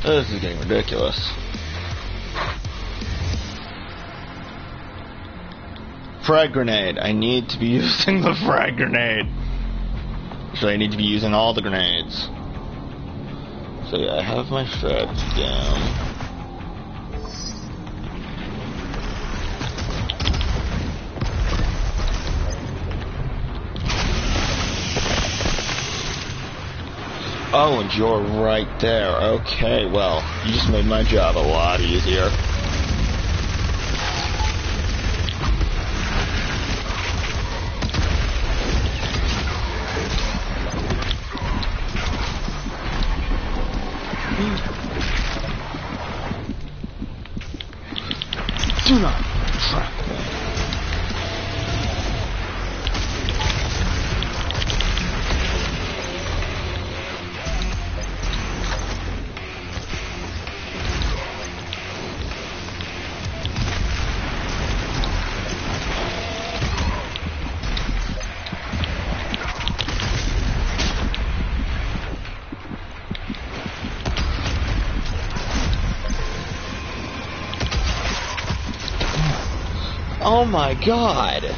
This is getting ridiculous. Frag grenade. I need to be using the frag grenade. Actually, I need to be using all the grenades. So yeah, I have my frags down. Oh, and you're right there. Okay, well, you just made my job a lot easier. Do not trap me. Oh my god!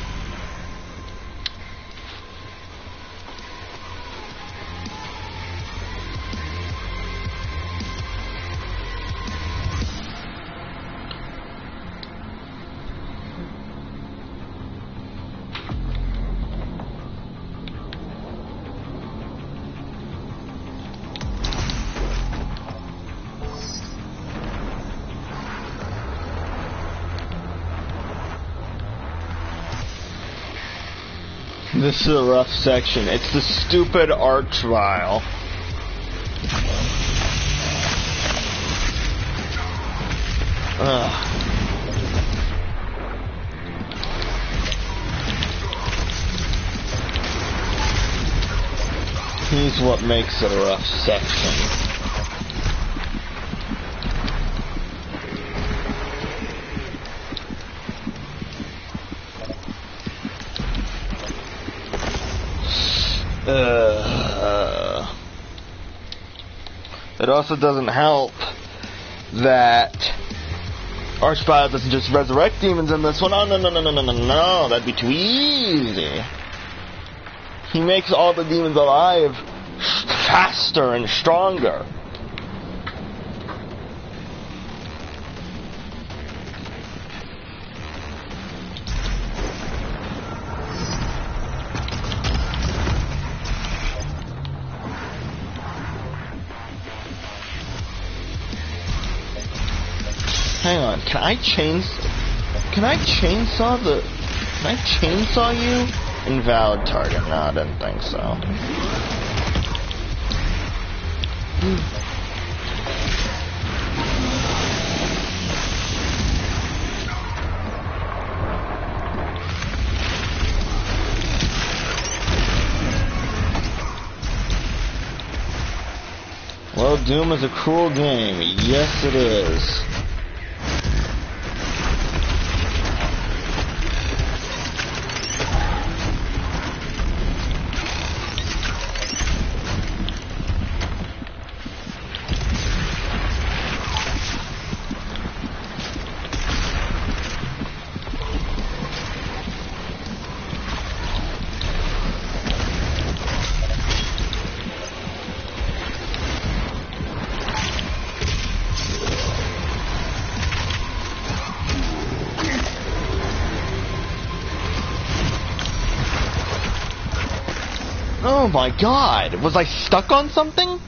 This is a rough section. It's the stupid art trial. Ugh. Here's what makes it a rough section. It also doesn't help that Archvile doesn't just resurrect demons in this one. Oh, no, that'd be too easy. He makes all the demons alive faster and stronger. Hang on, can I chainsaw you? Invalid target. No, I didn't think so. Well, Doom is a cruel game. Yes, it is. Oh my god, was I stuck on something?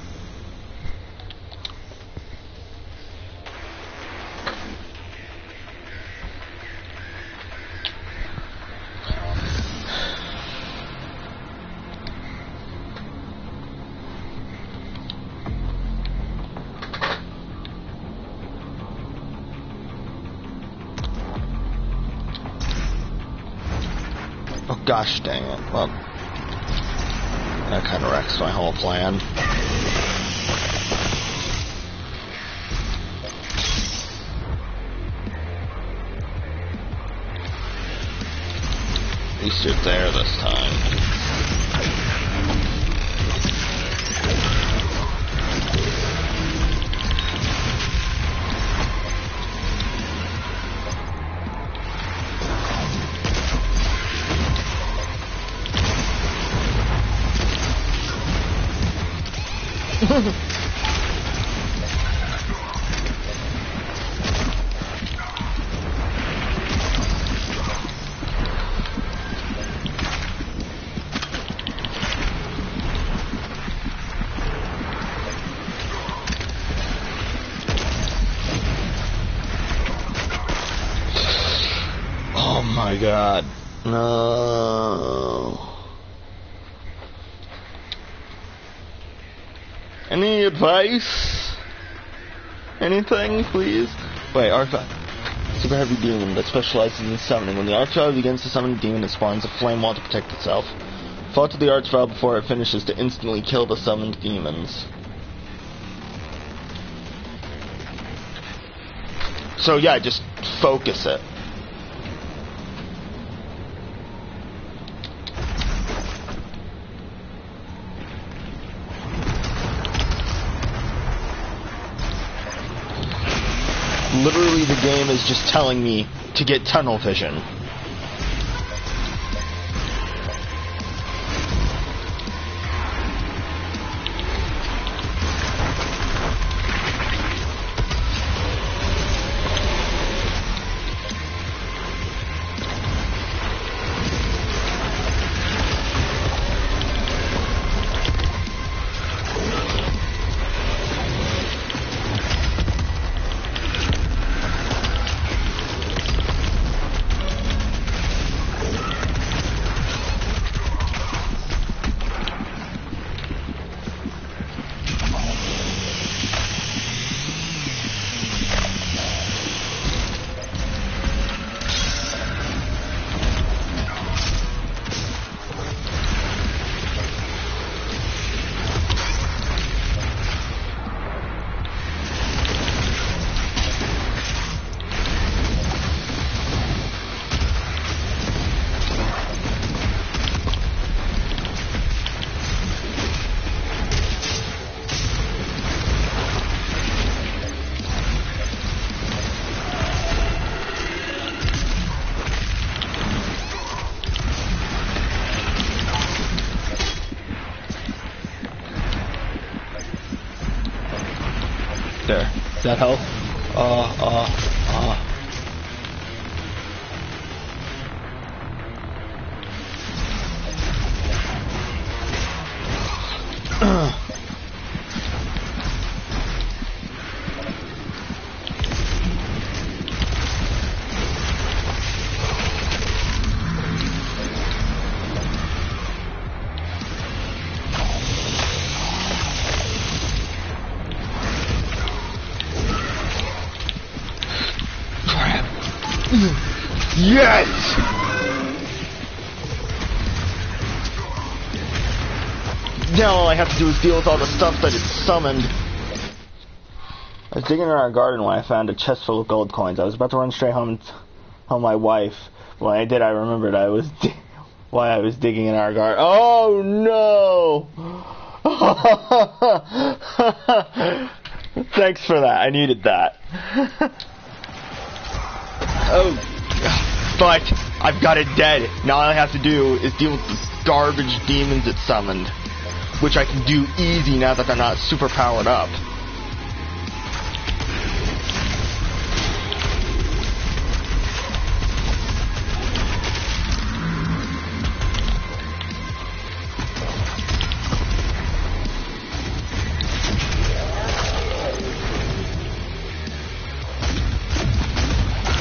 Oh gosh dang it, well. That kind of wrecks my whole plan. least you're there this time. Oh my god. No. Any advice? Anything, please? Wait, Archive. Super heavy demon that specializes in summoning. When the Archive begins to summon a demon, it spawns a flame wall to protect itself. Fall to the Archvile before it finishes to instantly kill the summoned demons. So yeah, just focus it. Literally, the game is just telling me to get tunnel vision. There. Does that help? Yes! Now all I have to do is deal with all the stuff that it's summoned. I was digging in our garden when I found a chest full of gold coins. I was about to run straight home and tell my wife. When I did, I remembered why I was digging in our garden. Oh no! Thanks for that. I needed that. Oh. But I've got it dead. Now all I have to do is deal with the garbage demons it summoned, which I can do easy now that they're not super powered up.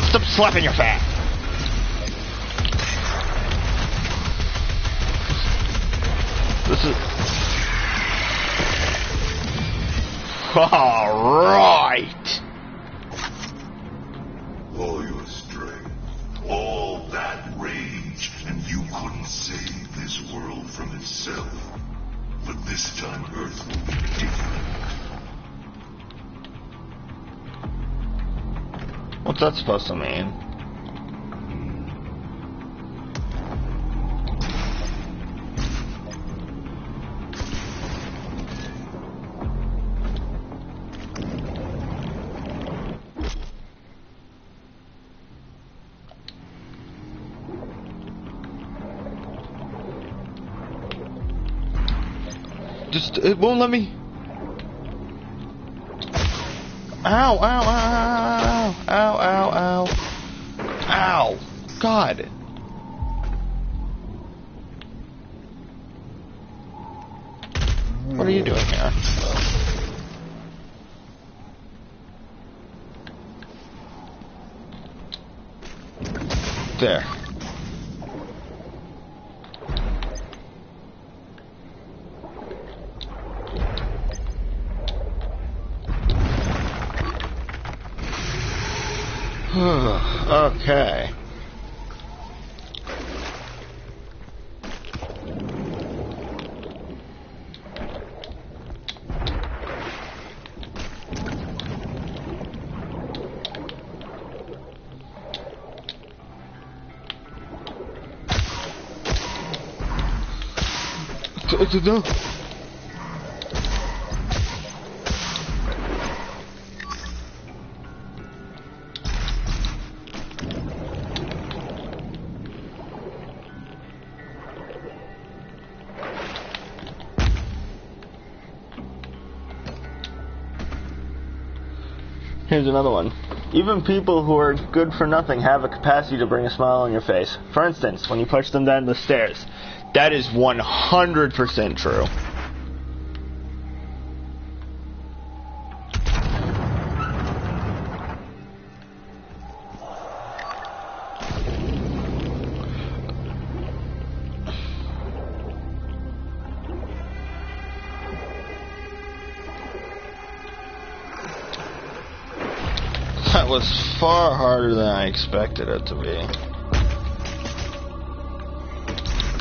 Stop slapping your fat. This is... Alright! All your strength, all that rage, and you couldn't save this world from itself. But this time Earth will be different. What's that supposed to mean? it won't let me. Ow, ow, ow, ow, ow, ow, ow. God. What are you doing here? There. Okay. No. Here's another one. Even people who are good for nothing have a capacity to bring a smile on your face. For instance, when you push them down the stairs. That is 100% true. That was far harder than I expected it to be.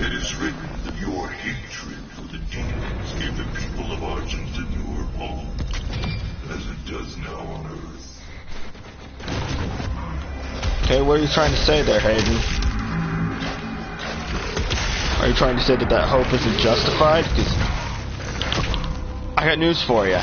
It is written that your hatred for the demons gave the people of Argent a newer home, as it does now on Earth. Okay, what are you trying to say there, Hayden? Are you trying to say that that hope isn't justified? Because I got news for you.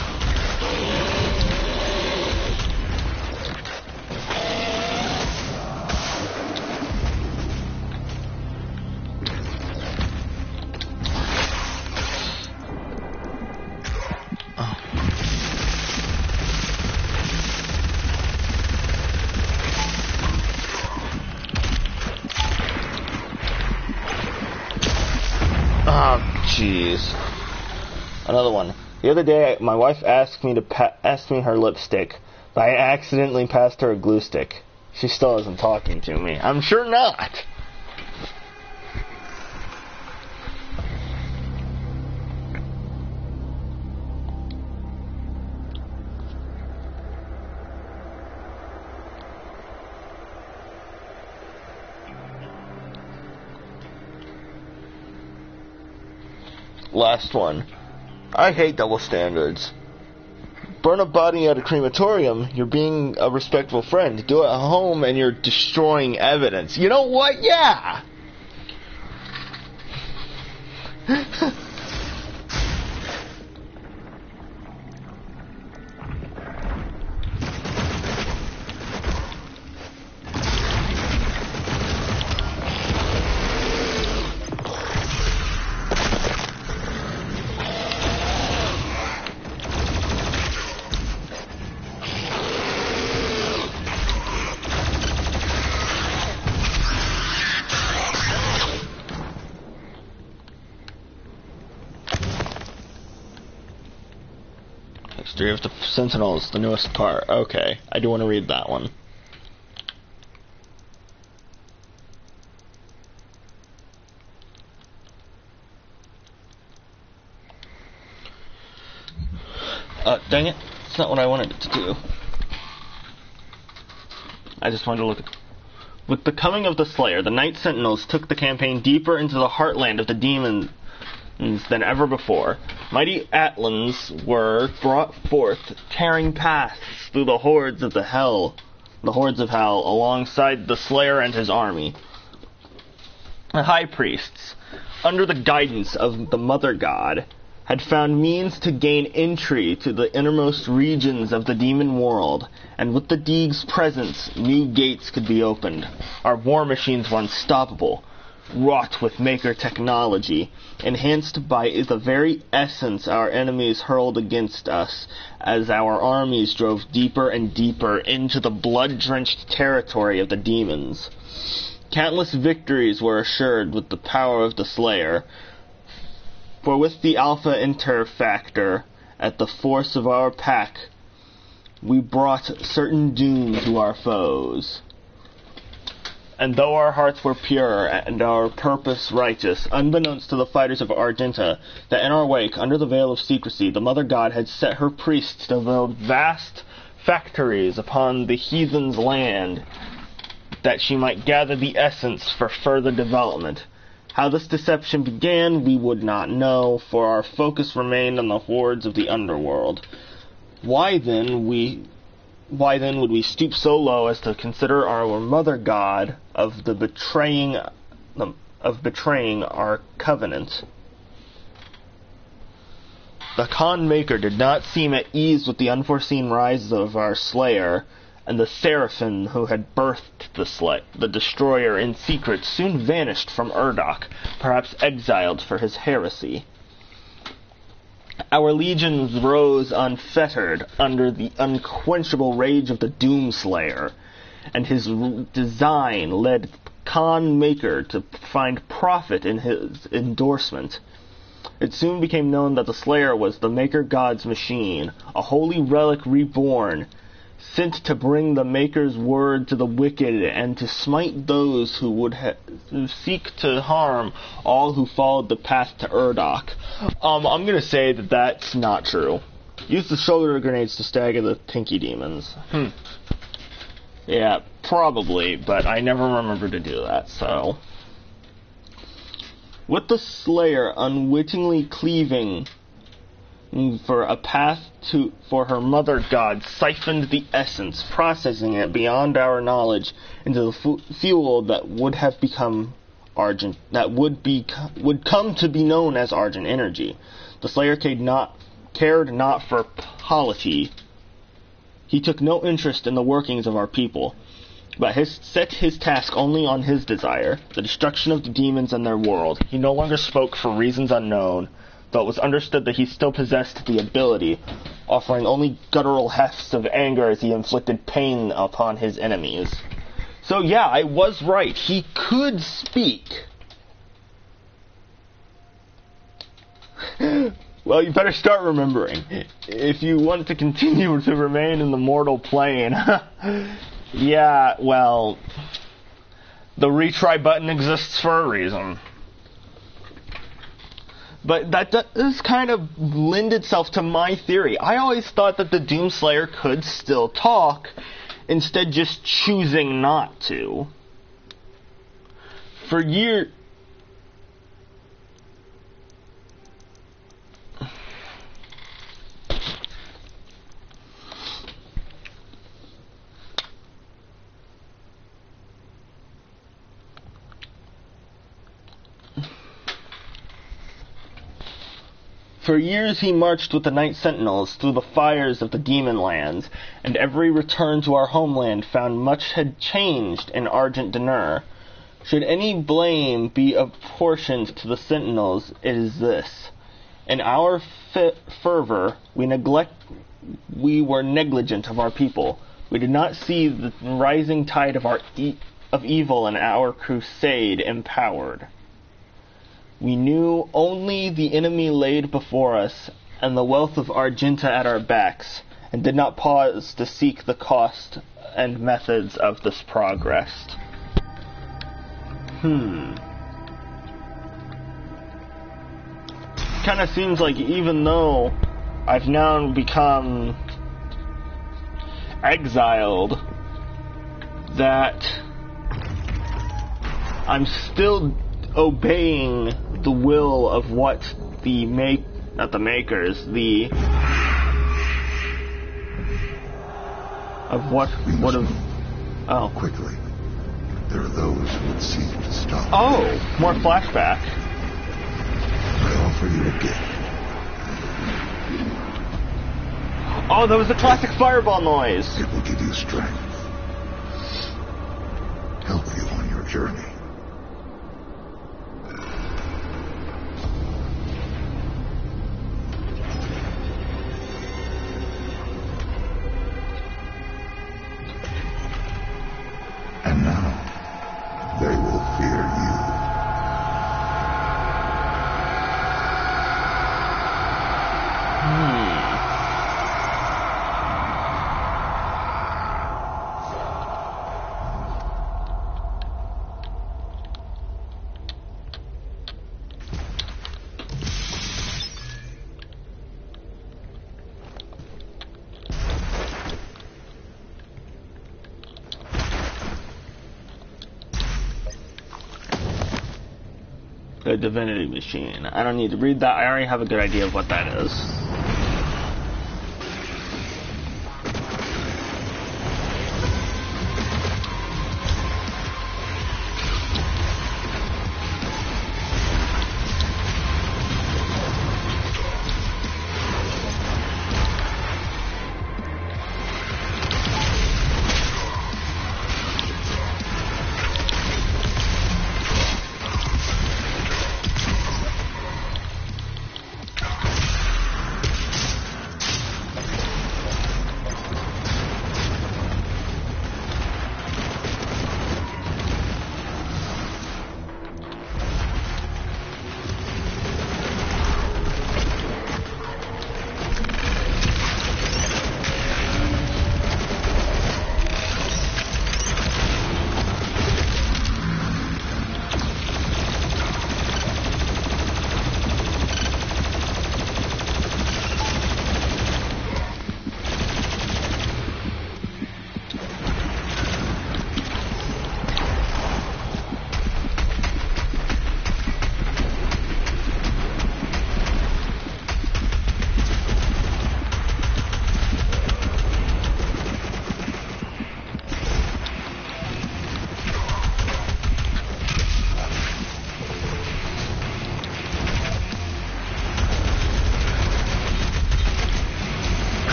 Jeez. Another one. The other day, my wife asked me her lipstick, but I accidentally passed her a glue stick. She still isn't talking to me. I'm sure not. Last one. I hate double standards. Burn a body at a crematorium, you're being a respectful friend. Do it at home and you're destroying evidence. You know what? Yeah! History of the Sentinels, the newest part. Okay, I do want to read that one. Dang it. It's not what I wanted it to do. I just wanted to look at... With the coming of the Slayer, the Night Sentinels took the campaign deeper into the heartland of the demons than ever before. Mighty Atlands were brought forth, tearing paths through the hordes of hell, alongside the Slayer and his army. The high priests, under the guidance of the Mother God, had found means to gain entry to the innermost regions of the demon world, and with the Deeg's presence, new gates could be opened. Our war machines were unstoppable. wrought with Maker technology, enhanced by the very essence our enemies hurled against us as our armies drove deeper and deeper into the blood-drenched territory of the demons. Countless victories were assured with the power of the Slayer, for with the Alpha Interfactor at the force of our pack, we brought certain doom to our foes. And though our hearts were pure and our purpose righteous, unbeknownst to the fighters of Argenta, that in our wake, under the veil of secrecy, the Mother God had set her priests to build vast factories upon the heathen's land, that she might gather the essence for further development. How this deception began, we would not know, for our focus remained on the hordes of the underworld. Why then would we stoop so low as to consider our Mother God of betraying our covenant? The Khan Maker did not seem at ease with the unforeseen rise of our Slayer, and the Seraphim who had birthed the Destroyer in secret soon vanished from Urdok, perhaps exiled for his heresy. Our legions rose unfettered under the unquenchable rage of the Doomslayer, and his design led Khan Maker to find profit in his endorsement. It soon became known that the Slayer was the Maker God's machine, a holy relic reborn, sent to bring the Maker's word to the wicked and to smite those who would seek to harm all who followed the path to Urdok. I'm going to say that that's not true. Use the shoulder grenades to stagger the pinky demons. Yeah, probably, but I never remember to do that, so. With the Slayer unwittingly cleaving for a path for her Mother God, siphoned the essence, processing it beyond our knowledge into the fuel that would have become Argent, that would come to be known as Argent Energy. The Slayer cared not for polity. He took no interest in the workings of our people, but set his task only on his desire, the destruction of the demons and their world. He no longer spoke for reasons unknown, though it was understood that he still possessed the ability, offering only guttural hefts of anger as he inflicted pain upon his enemies. So yeah, I was right. He could speak. Well, you better start remembering. If you want to continue to remain in the mortal plane. Yeah, well, the retry button exists for a reason. But that does kind of lend itself to my theory. I always thought that the Doomslayer could still talk, instead just choosing not to. For years... For years he marched with the Night Sentinels through the fires of the demon lands, and every return to our homeland found much had changed in Argent Denur. Should any blame be apportioned to the Sentinels, it is this. In our fervor, we were negligent of our people. We did not see the rising tide of evil in our crusade empowered. We knew only the enemy laid before us and the wealth of Argenta at our backs, and did not pause to seek the cost and methods of this progress. Kinda seems like even though I've now become exiled, that I'm still obeying the will of what the Quickly. There are those who would seek to stop. Oh, more flashback. I offer you a gift. Oh, that was the classic fireball noise. It will give you strength. Help you on your journey. The divinity machine. I don't need to read that. I already have a good idea of what that is.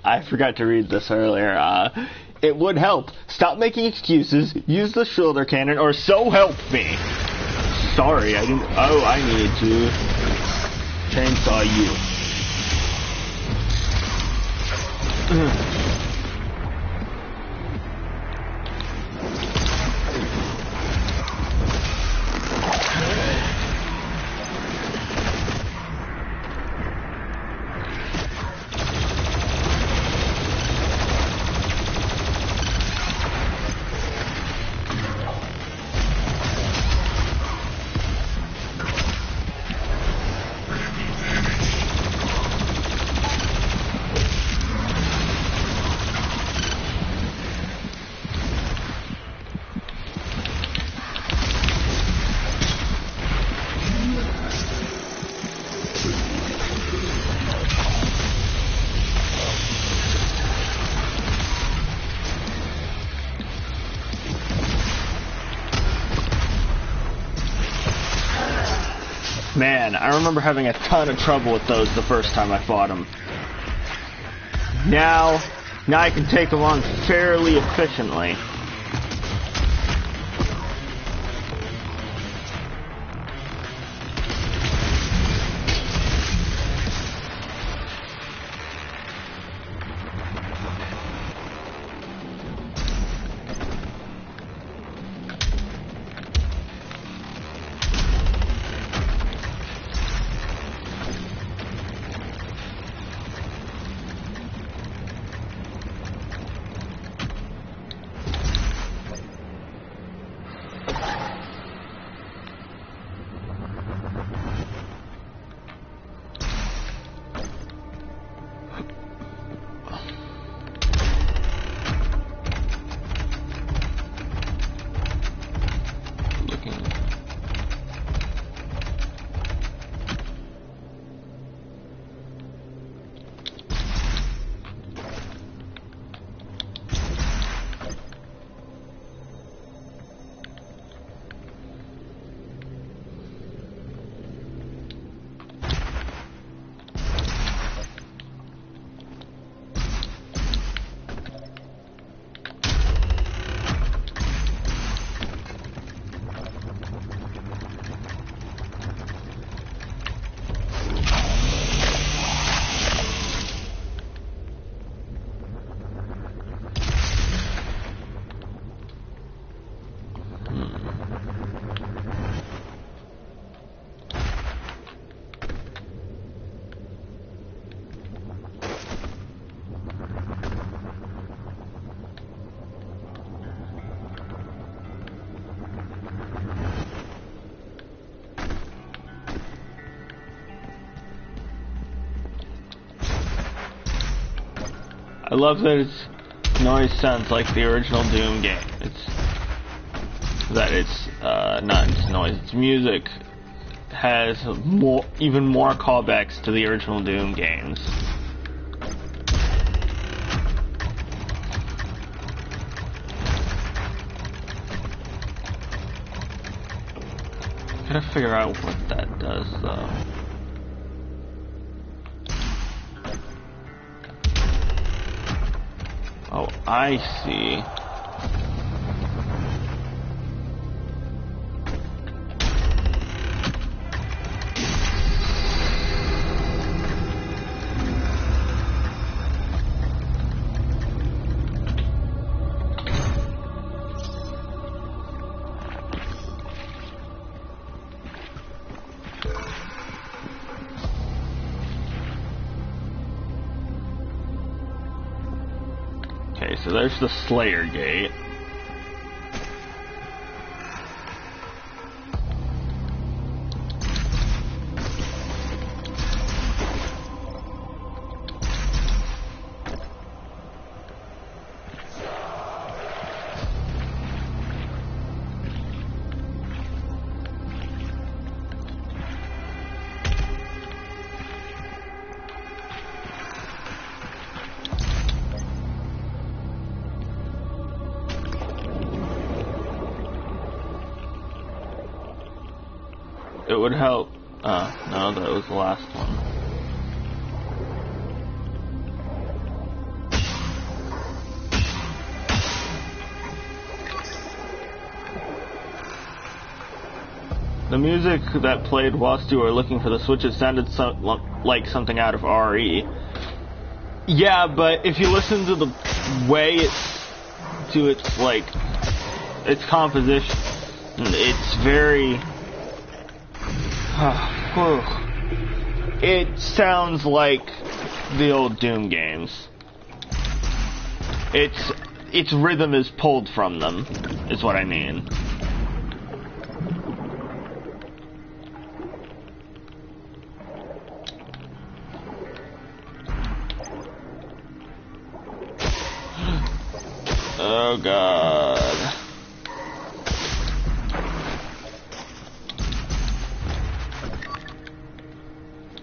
I forgot to read this earlier. It would help. Stop making excuses. Use the shoulder cannon, or so help me. Sorry, I didn't. Oh, I need to chainsaw you. Man, I remember having a ton of trouble with those the first time I fought them. Now I can take them on fairly efficiently. I love that its noise sounds like the original Doom game. Not its noise, its music has even more callbacks to the original Doom games. Gotta figure out what that does, though. Oh, I see. Okay, so there's the Slayer Gate. It would help. No, that was the last one. The music that played whilst you were looking for the switches sounded like something out of RE. Yeah, but if you listen to the way its composition, it's very... It sounds like the old Doom games. Its rhythm is pulled from them, is what I mean. Oh God.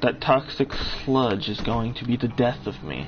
That toxic sludge is going to be the death of me.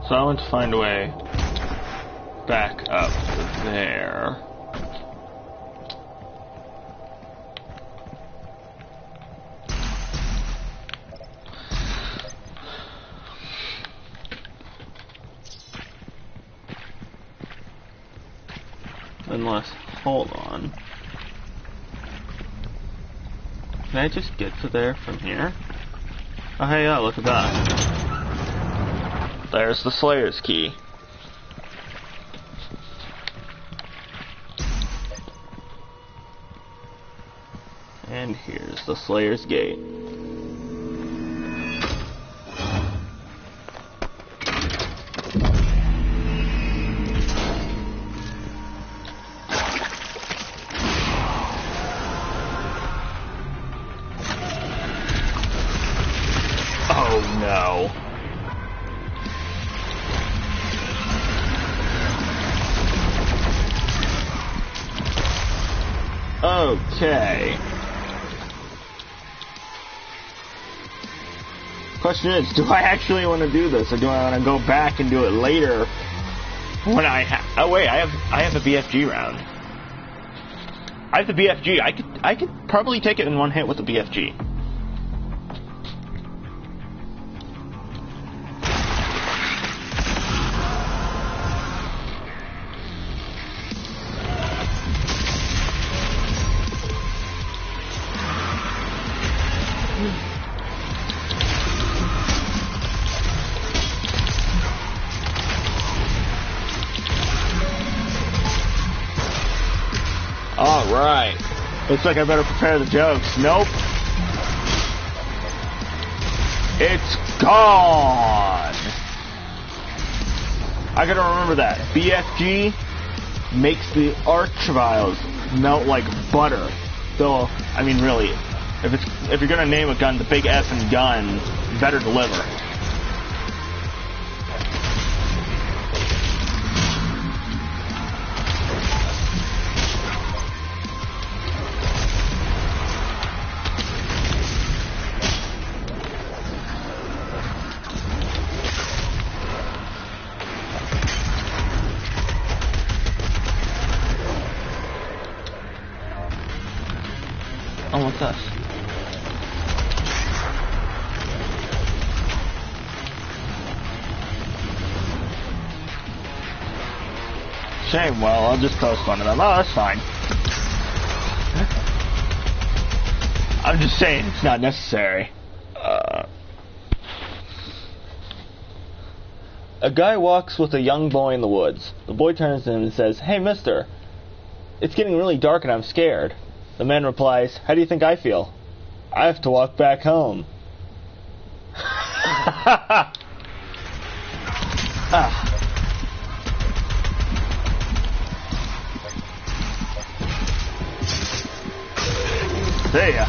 So I want to find a way back up there. Unless, hold on. Can I just get to there from here? Oh hey, yeah, look at that. There's the Slayer's key. And here's the Slayer's gate. Oh no. Okay. Question is, do I actually want to do this, or do I want to go back and do it later when I oh wait, I have a BFG round. I have the BFG. I could probably take it in one hit with the BFG. Alright. Looks like I better prepare the jokes. Nope. It's gone! I gotta remember that. BFG makes the arch vials melt like butter. Though, I mean really, if you're gonna name a gun the big F in gun, better deliver. Oh, what's this? Shame, well, I'll just post one of them. Oh, that's fine. I'm just saying, it's not necessary. A guy walks with a young boy in the woods. The boy turns to him and says, "Hey, mister, it's getting really dark and I'm scared." The man replies, "How do you think I feel? I have to walk back home." See ya.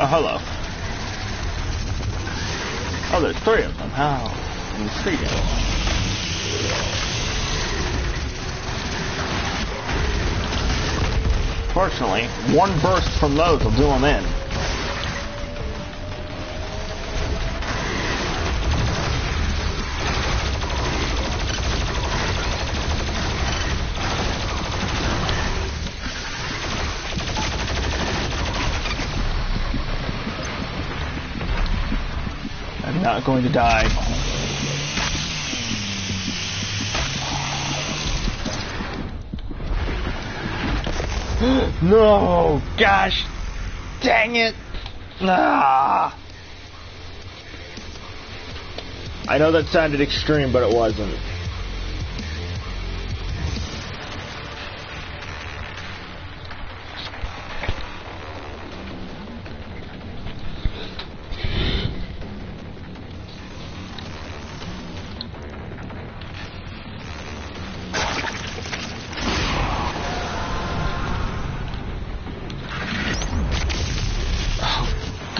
Oh, hello. Oh, there's three of them. How intriguing. Fortunately, one burst from those will do them in. Not going to die. No! Gosh! Dang it! Ah! I know that sounded extreme, but it wasn't.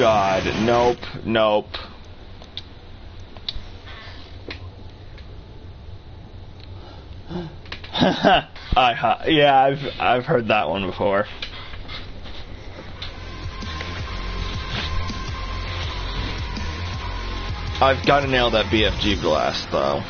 God. Nope. Nope. Yeah, I've heard that one before. I've got to nail that BFG blast, though.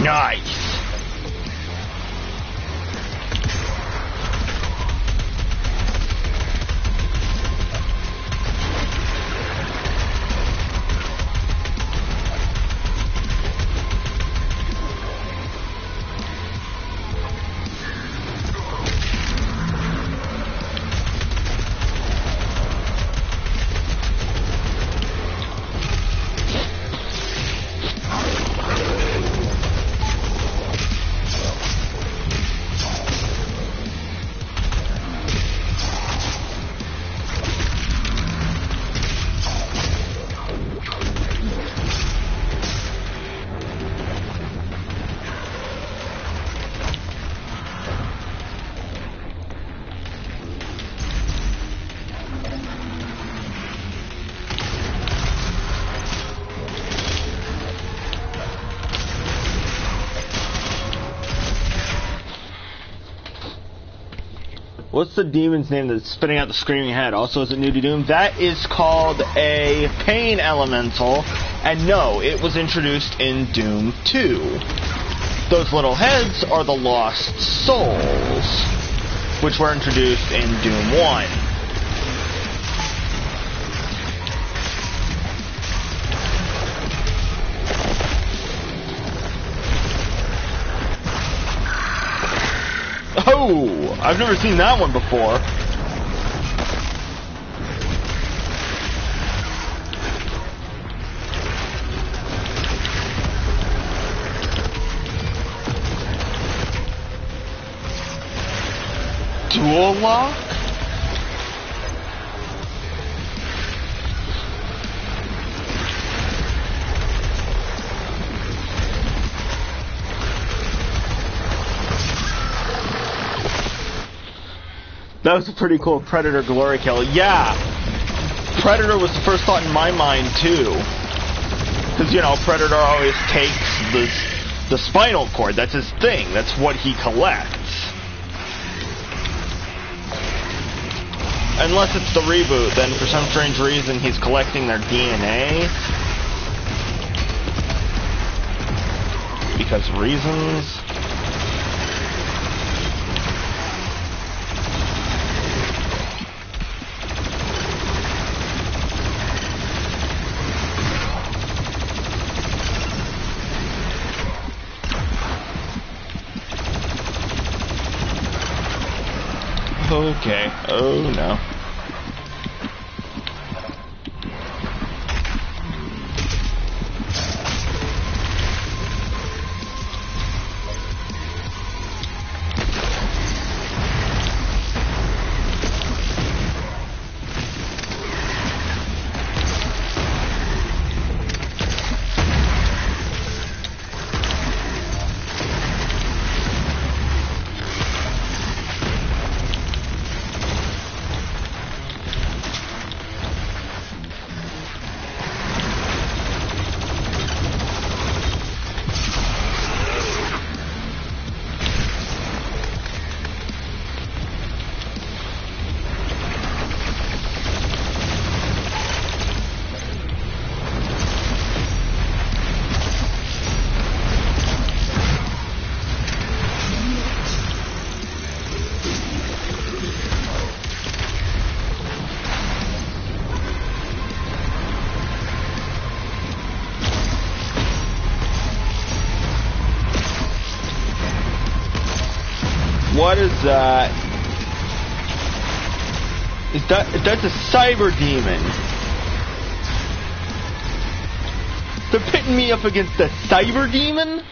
Nice. What's the demon's name that's spitting out the screaming head? Also, is it new to Doom? That is called a pain elemental, and no, it was introduced in Doom 2. Those little heads are the lost souls, which were introduced in Doom 1. Oh, I've never seen that one before. Dual lock? That was a pretty cool Predator glory kill. Yeah, Predator was the first thought in my mind too, because you know Predator always takes the spinal cord. That's his thing. That's what he collects. Unless it's the reboot, then for some strange reason he's collecting their DNA. Because reasons. Okay. Oh no. What is that? That's a cyber demon. They're pitting me up against a cyber demon?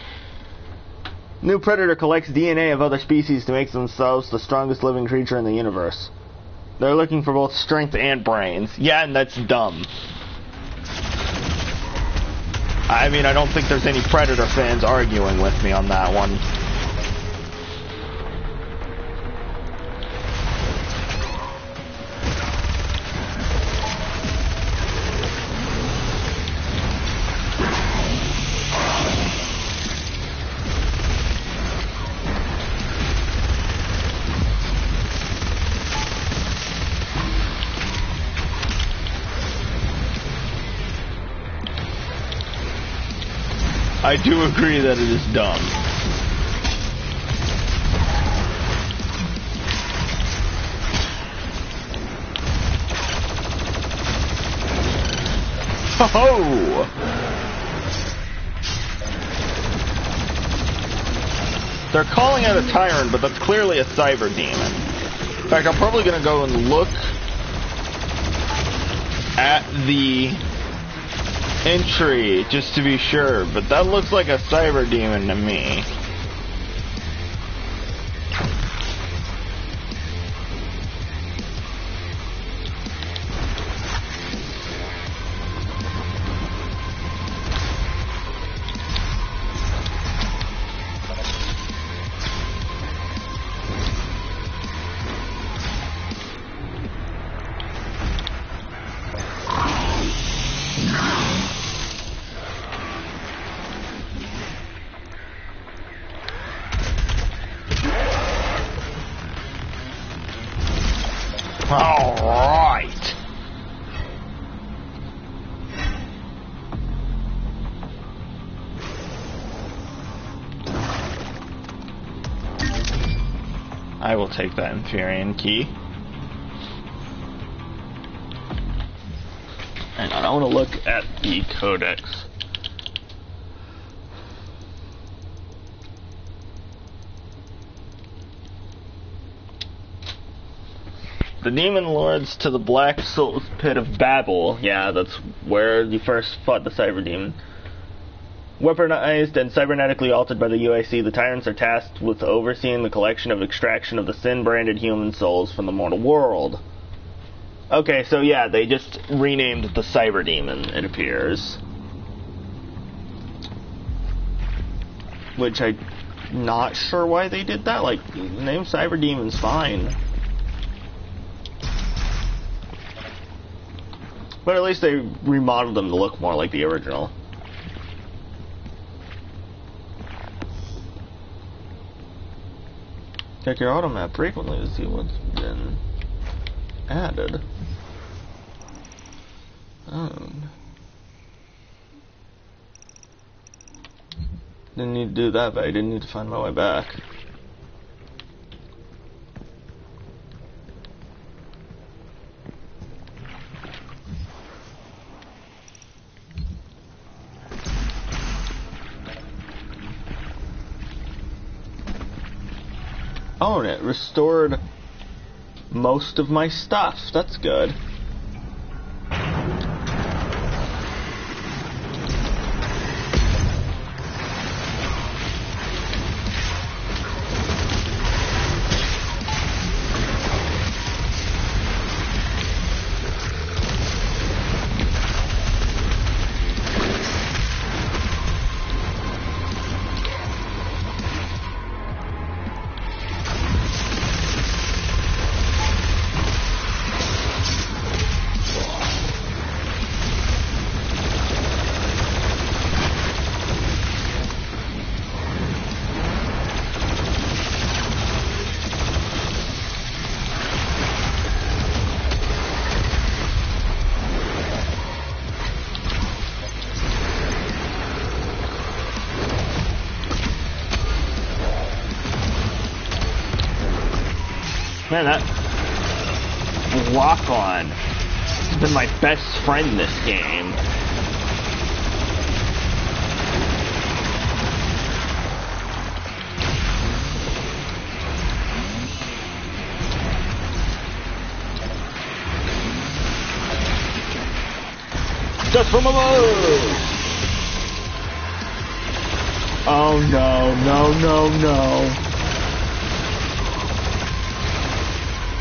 New predator collects DNA of other species to make themselves the strongest living creature in the universe. They're looking for both strength and brains. Yeah, and that's dumb. I mean, I don't think there's any Predator fans arguing with me on that one. I do agree that it is dumb. Oh! They're calling it a Tyrant, but that's clearly a Cyber Demon. In fact, I'm probably going to go and look at the entry just to be sure, but that looks like a Cyber Demon to me. Alright. I will take that Inferion key. Hang on, I want to look at the codex. The demon lords to the Black Soul's Pit of Babel. Yeah, that's where you first fought the Cyber Demon. Weaponized and cybernetically altered by the UAC, the Tyrants are tasked with overseeing the collection of extraction of the sin-branded human souls from the mortal world. Okay, so yeah, they just renamed the Cyber Demon, it appears. Which I'm not sure why they did that. Like, the name Cyber Demon's fine. But at least they remodeled them to look more like the original. Check your auto map frequently to see what's been added. Didn't need to do that, but I didn't need to find my way back. Oh, and it restored most of my stuff. That's good. Man, that lock-on has been my best friend this game. Just from above! Oh no, no, no, no.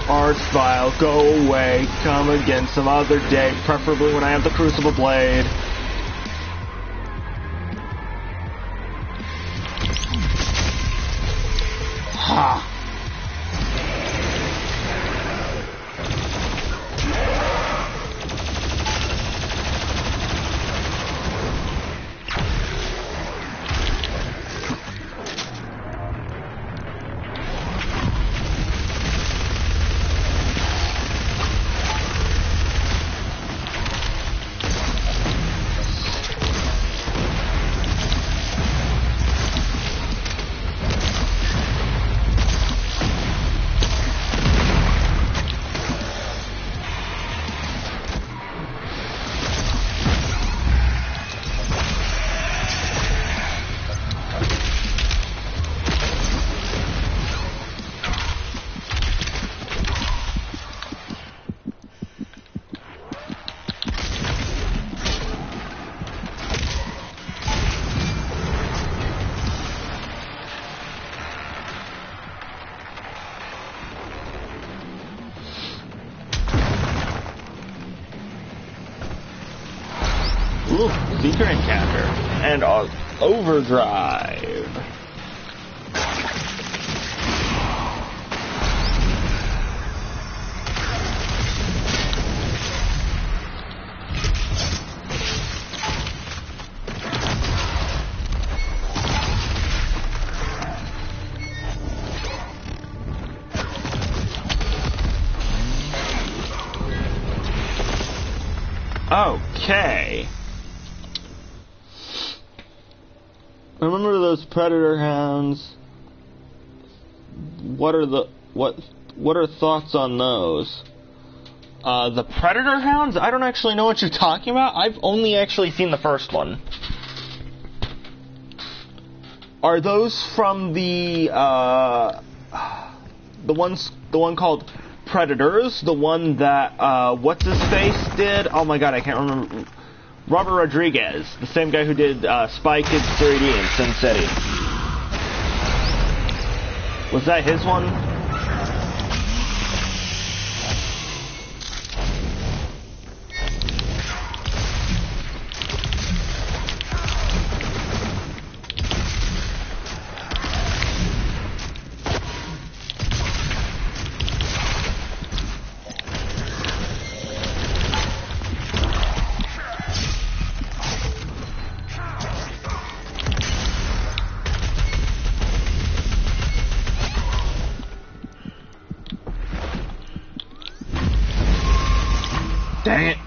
Archvile, go away. Come again some other day, preferably when I have the Crucible Blade. Ha! Ooh, Seeker encounter. And overdrive. Okay. Remember those predator hounds? What are thoughts on those? The predator hounds? I don't actually know what you're talking about. I've only actually seen the first one. Are those from the one called Predators? The one that what's his face did? Oh my god, I can't remember. Robert Rodriguez, the same guy who did Spy Kids 3D and Sin City. Was that his one? Dang it.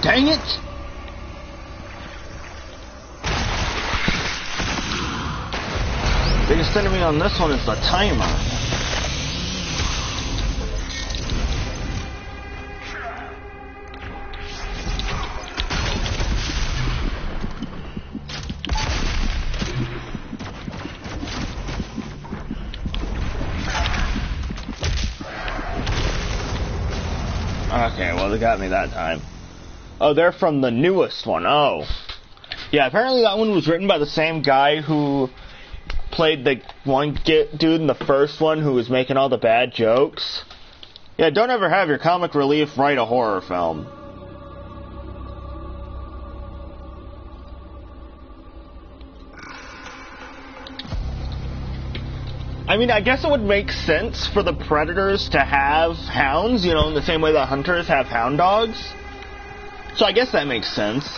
Dang it! Biggest enemy on this one is the timer. Okay, well they got me that time. Oh, they're from the newest one. Oh. Yeah, apparently that one was written by the same guy who played the one dude in the first one who was making all the bad jokes. Yeah, don't ever have your comic relief write a horror film. I mean, I guess it would make sense for the predators to have hounds, you know, in the same way that hunters have hound dogs. So I guess that makes sense.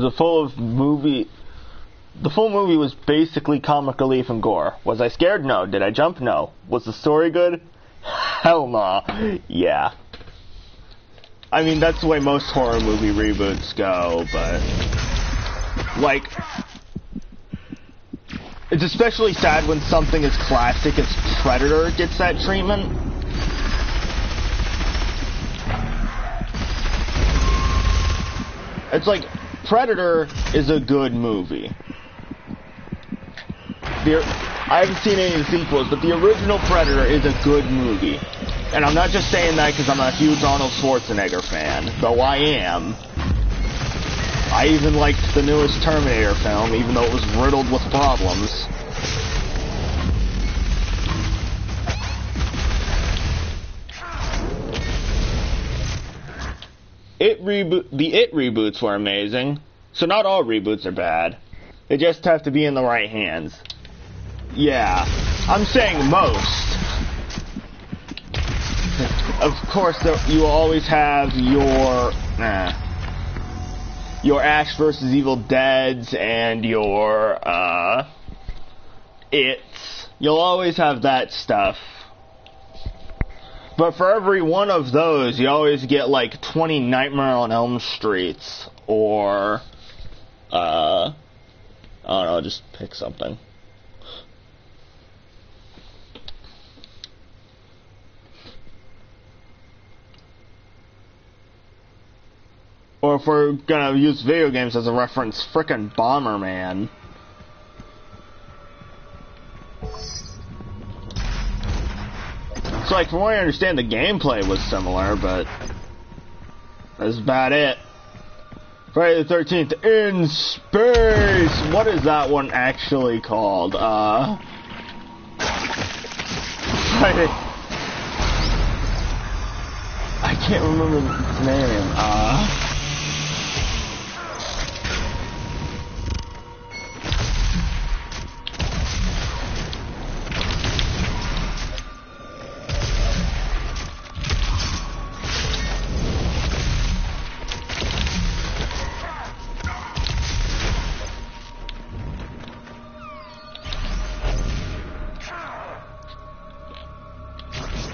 Was it full of movie? The full movie was basically comic relief and gore. Was I scared? No. Did I jump? No. Was the story good? Hell nah. Yeah. I mean, that's the way most horror movie reboots go, but... like... it's especially sad when something as classic as Predator gets that treatment. It's like, Predator is a good movie. I haven't seen any of the sequels, but the original Predator is a good movie. And I'm not just saying that because I'm a huge Arnold Schwarzenegger fan, though I am. I even liked the newest Terminator film, even though it was riddled with problems. The It reboots were amazing, so not all reboots are bad. They just have to be in the right hands. Yeah, I'm saying most. Of course, you always have your Ash vs. Evil Deads and your It's. You'll always have that stuff. But for every one of those, you always get like 20 Nightmare on Elm Streets, or I don't know, just pick something. Or if we're gonna use video games as a reference, frickin' Bomberman. So, like, from what I understand, the gameplay was similar, but that's about it. Friday the 13th in space! What is that one actually called? Friday... I can't remember the name.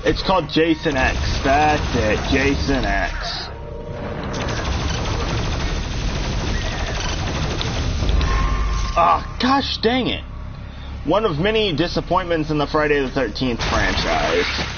It's called Jason X. That's it, Jason X. Ah, oh, gosh dang it. One of many disappointments in the Friday the 13th franchise.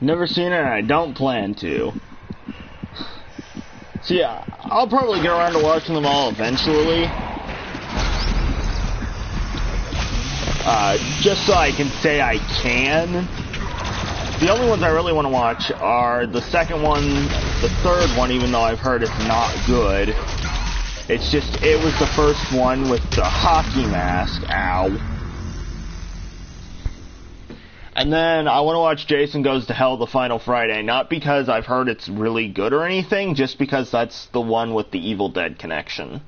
Never seen it, and I don't plan to. So yeah, I'll probably get around to watching them all eventually. Just so I can say I can. The only ones I really want to watch are the second one, the third one, even though I've heard it's not good. It's just, it was the first one with the hockey mask. Ow. And then I want to watch Jason Goes to Hell the Final Friday, not because I've heard it's really good or anything, just because that's the one with the Evil Dead connection.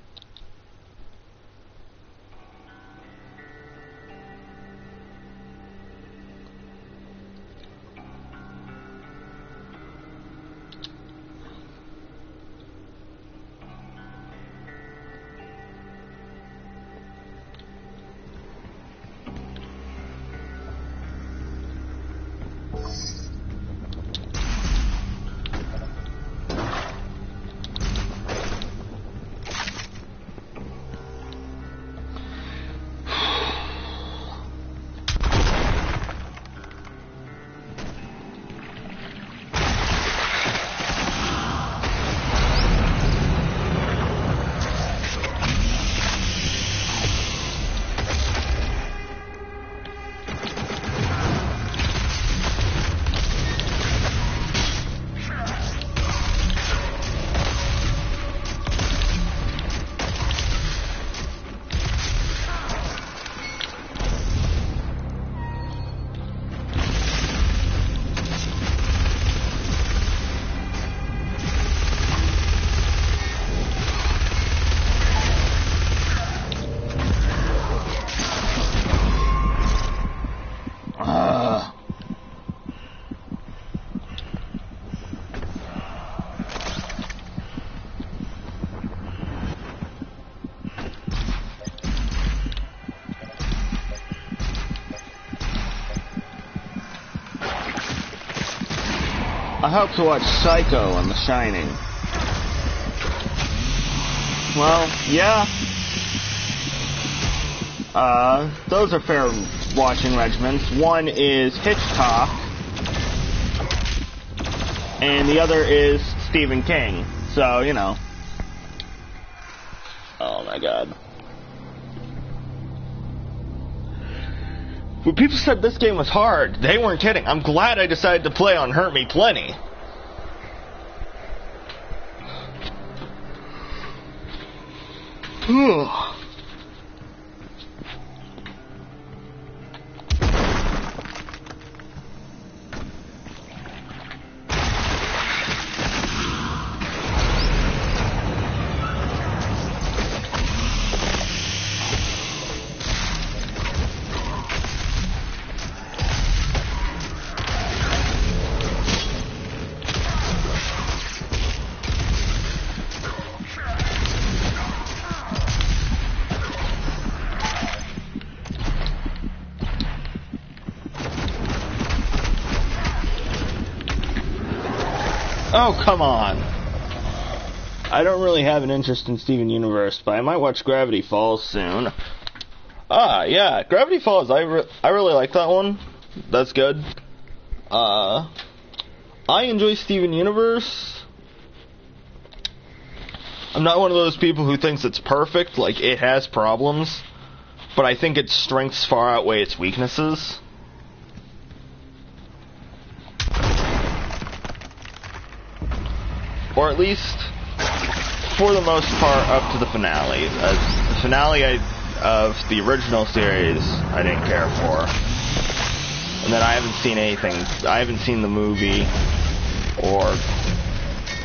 I hope to watch Psycho and The Shining. Well, yeah. Those are fair watching regimens. One is Hitchcock, and the other is Stephen King. So, you know. Oh my god. When people said this game was hard, they weren't kidding. I'm glad I decided to play on Hurt Me Plenty. Oh, come on. I don't really have an interest in Steven Universe, but I might watch Gravity Falls soon. Ah, yeah, Gravity Falls, I really like that one. That's good. I enjoy Steven Universe. I'm not one of those people who thinks it's perfect, like, it has problems, but I think its strengths far outweigh its weaknesses. Or at least, for the most part, up to the finale. The finale of the original series, I didn't care for. And then I haven't seen anything. I haven't seen the movie or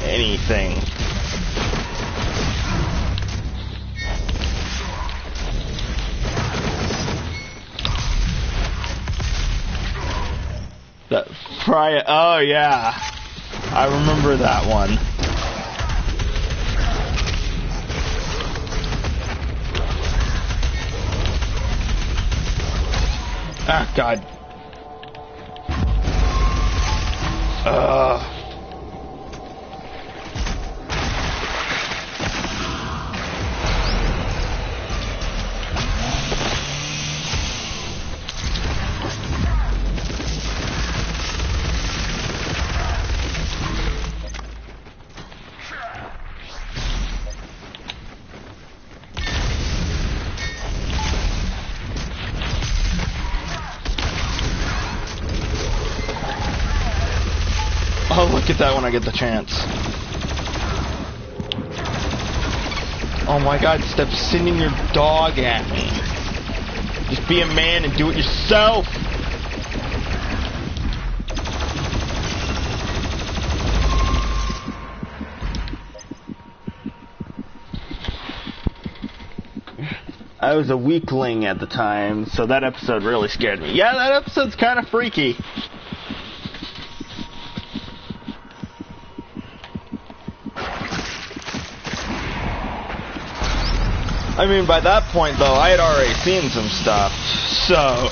anything. Oh yeah, I remember that one. Ah, God. I'll look at that when I get the chance. Oh my god, stop sending your dog at me. Just be a man and do it yourself. I was a weakling at the time, so that episode really scared me. Yeah, that episode's kind of freaky. I mean, by that point, though, I had already seen some stuff, so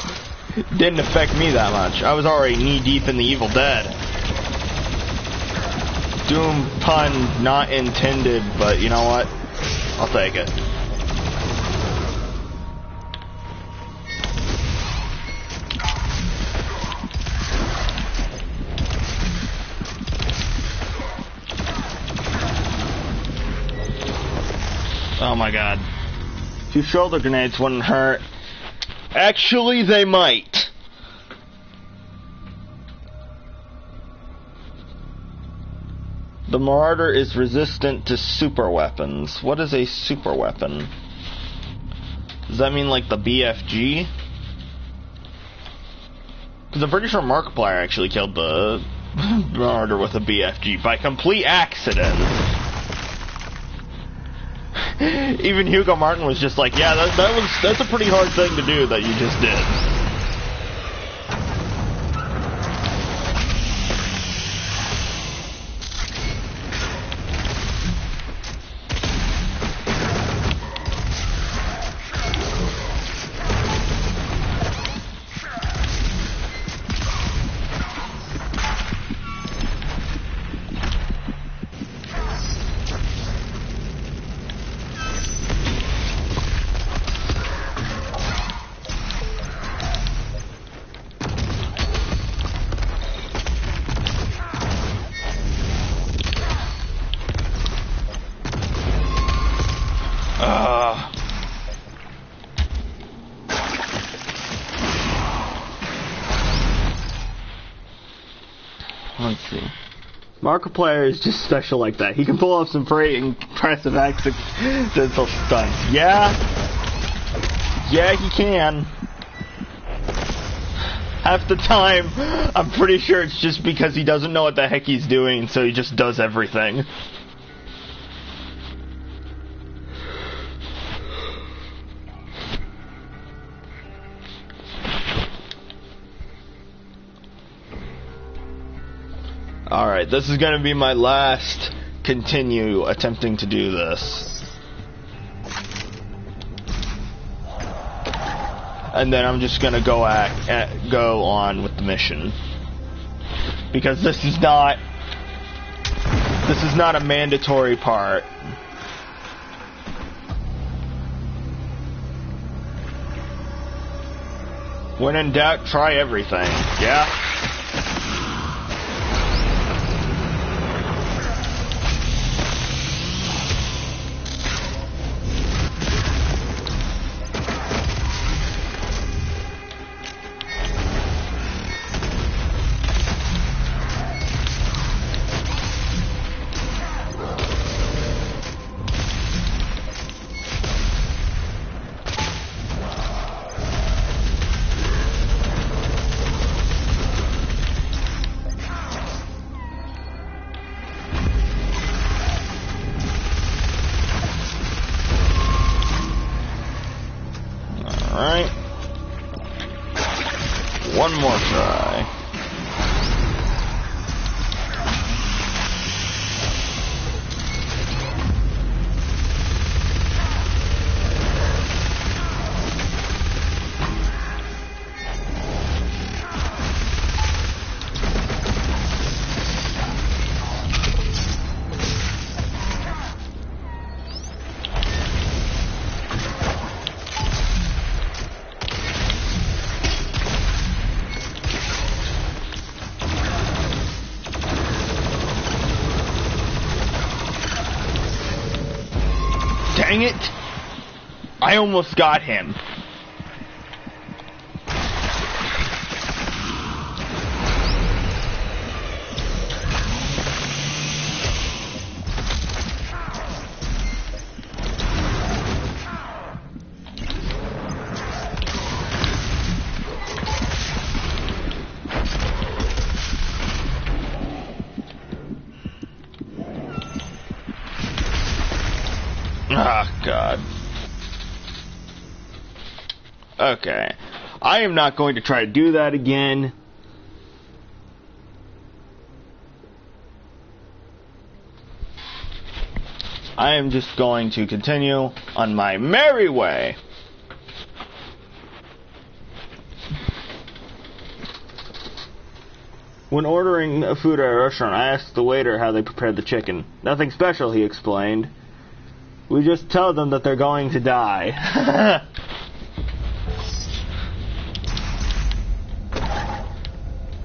it didn't affect me that much. I was already knee-deep in the Evil Dead. Doom pun not intended, but you know what? I'll take it. Oh my god. 2 shoulder grenades wouldn't hurt. Actually, they might. The Marauder is resistant to super weapons. What is a super weapon? Does that mean like the BFG? Because I'm pretty sure Markiplier actually killed the Marauder with a BFG by complete accident. Even Hugo Martin was just like, yeah, that's a pretty hard thing to do that you just did. Let's see. Markiplier is just special like that. He can pull off some pretty impressive accidental stunts. Yeah, he can. Half the time, I'm pretty sure it's just because he doesn't know what the heck he's doing, so he just does everything. Alright, this is gonna be my last continue attempting to do this. And then I'm just gonna go on with the mission. Because this is not a mandatory part. When in doubt, try everything. Yeah? Alright. One more try. Dang it! I almost got him. Ah, God. Okay. I am not going to try to do that again. I am just going to continue on my merry way. When ordering food at a restaurant, I asked the waiter how they prepared the chicken. Nothing special, he explained. We just tell them that they're going to die.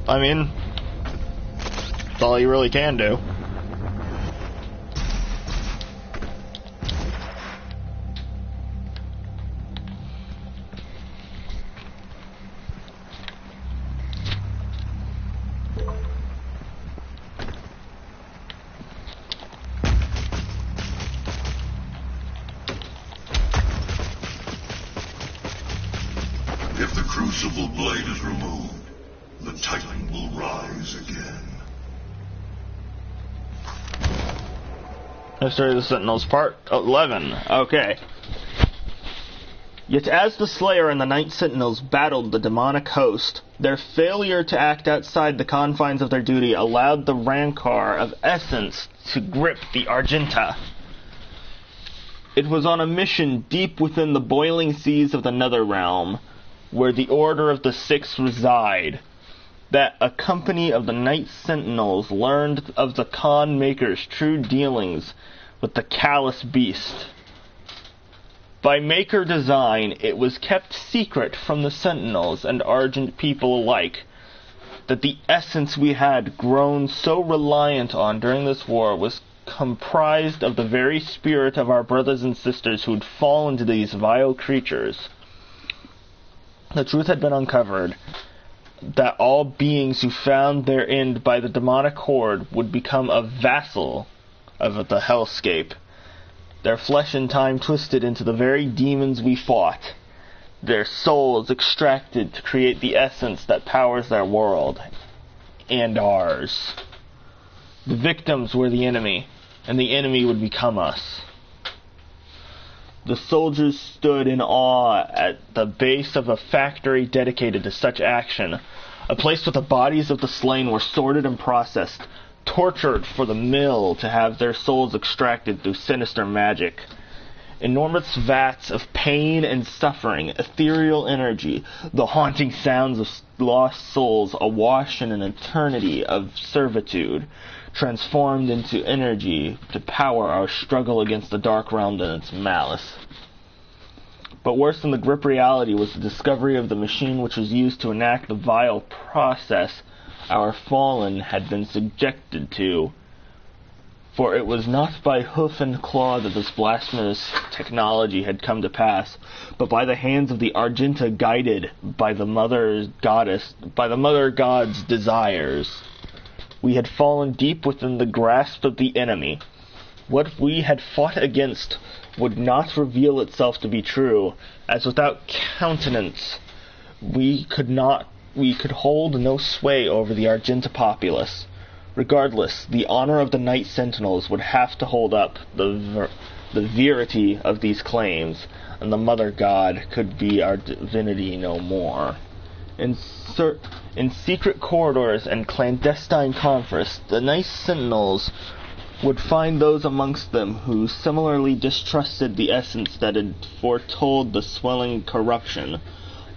I mean, that's all you really can do. If the crucible blade is removed, the Titan will rise again. History of the Sentinels, Part 11. Okay. Yet as the Slayer and the Night Sentinels battled the demonic host, their failure to act outside the confines of their duty allowed the Rancor of Essence to grip the Argenta. It was on a mission deep within the boiling seas of the Netherrealm, where the Order of the Six reside, that a company of the Night Sentinels learned of the Khan Maker's true dealings with the callous beast. By Maker design, it was kept secret from the Sentinels and Argent people alike that the essence we had grown so reliant on during this war was comprised of the very spirit of our brothers and sisters who had fallen to these vile creatures. The truth had been uncovered. that all beings who found their end by the demonic horde would become a vassal of the hellscape. Their flesh and time twisted into the very demons we fought. Their souls extracted to create the essence that powers their world. And ours. The victims were the enemy, and the enemy would become us. The soldiers stood in awe at the base of a factory dedicated to such action, a place where the bodies of the slain were sorted and processed, tortured for the mill to have their souls extracted through sinister magic. Enormous vats of pain and suffering, ethereal energy, the haunting sounds of lost souls awash in an eternity of servitude, transformed into energy to power our struggle against the dark realm and its malice. But worse than the grip reality was the discovery of the machine which was used to enact the vile process our fallen had been subjected to. For it was not by hoof and claw that this blasphemous technology had come to pass, but by the hands of the Argenta, guided by the mother god's desires. We had fallen deep within the grasp of the enemy. What we had fought against would not reveal itself to be true, as without countenance we could hold no sway over the Argenta populace. Regardless, the honor of the Night Sentinels would have to hold up the verity of these claims, and the Mother God could be our divinity no more. In secret corridors and clandestine conference, the Night Sentinels would find those amongst them who similarly distrusted the essence that had foretold the swelling corruption.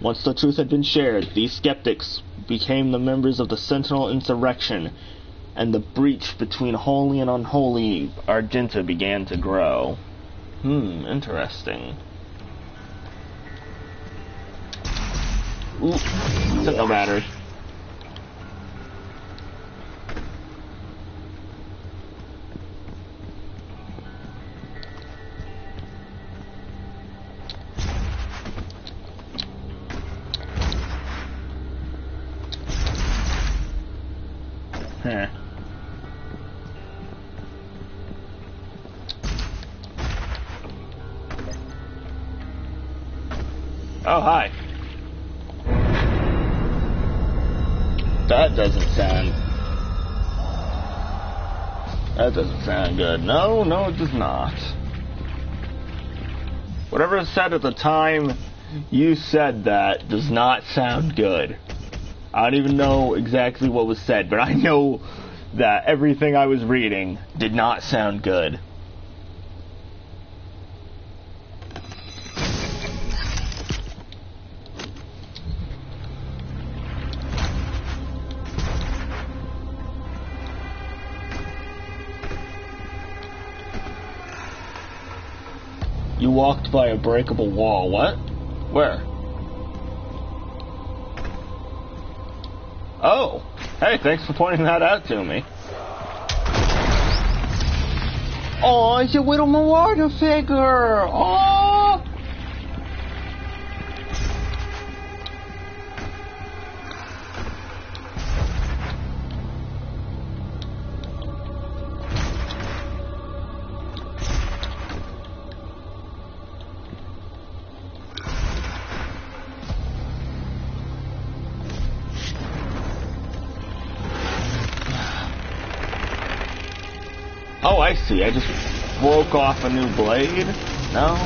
Once the truth had been shared, these skeptics became the members of the Sentinel insurrection, and the breach between holy and unholy Argenta began to grow. Interesting. Ooh, Sentinel battery. Huh. Oh, hi. That doesn't sound good. No, it does not. Whatever is said at the time you said that does not sound good. I don't even know exactly what was said, but I know that everything I was reading did not sound good. You walked by a breakable wall. What? Where? Oh! Hey, thanks for pointing that out to me. Oh, it's a little Marauder figure! Oh! Oh, I see. I just broke off a new blade? No?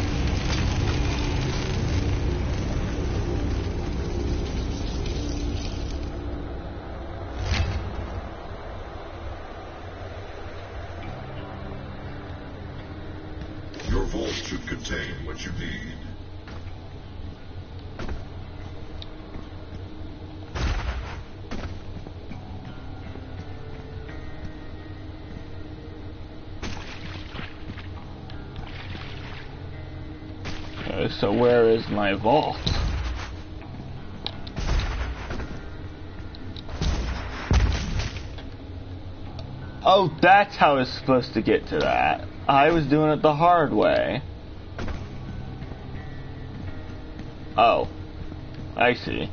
Your vault should contain what you need. So where is my vault? Oh, that's how I was supposed to get to that. I was doing it the hard way. Oh. I see.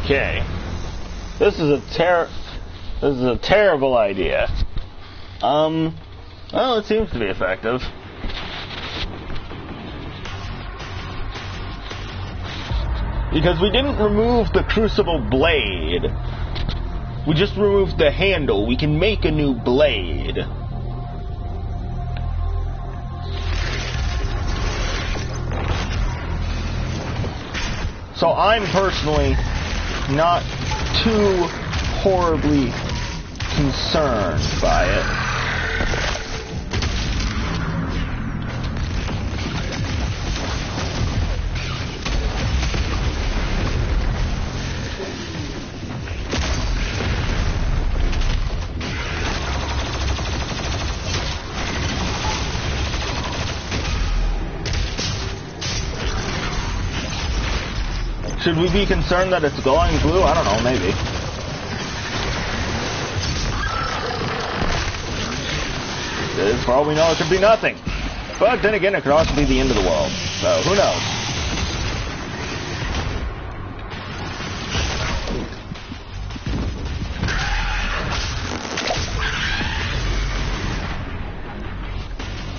Okay. This is a terrible idea. Well, it seems to be effective. Because we didn't remove the crucible blade. We just removed the handle. We can make a new blade. So I'm personally not too horribly concerned by it. Should we be concerned that it's glowing blue? I don't know, maybe. For all we know, it could be nothing. But then again, it could also be the end of the world. So, who knows?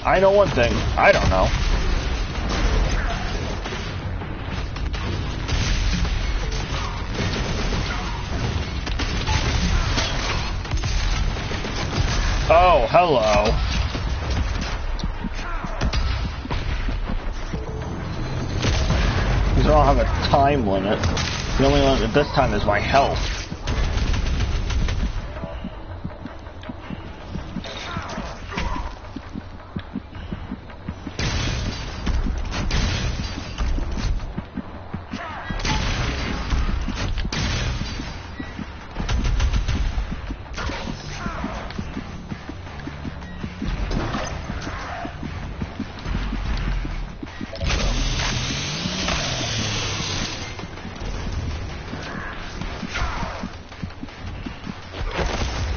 I know one thing. I don't know. Oh, hello. These all have a time limit. The only limit this time is my health.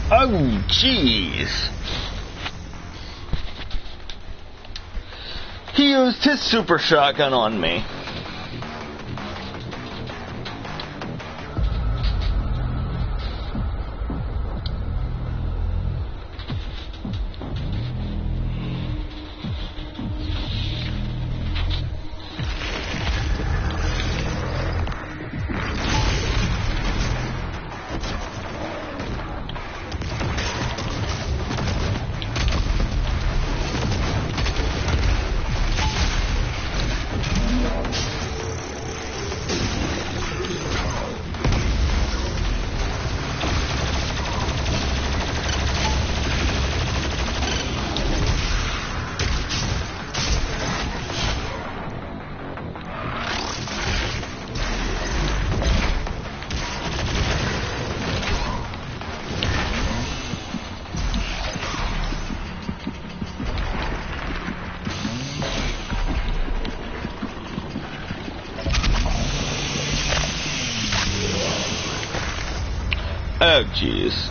Oh, jeez. He used his super shotgun on me. Oh, jeez.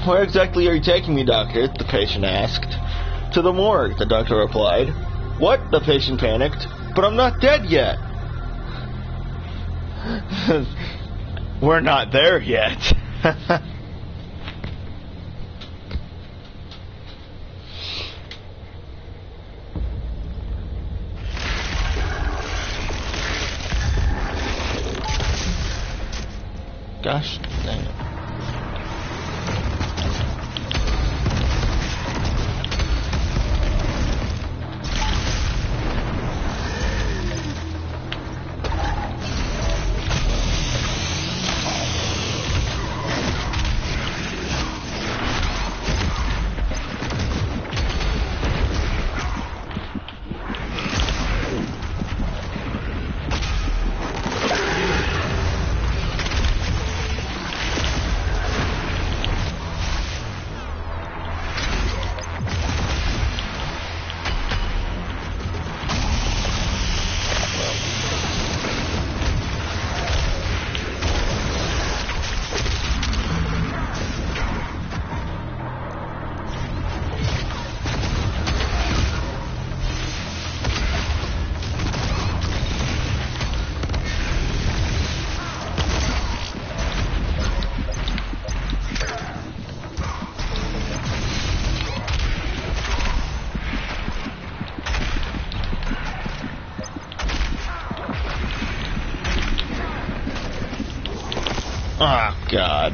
Where exactly are you taking me, doctor? The patient asked. To the morgue, the doctor replied. What? The patient panicked. But I'm not dead yet. We're not there yet. Gosh dang it. Oh, God.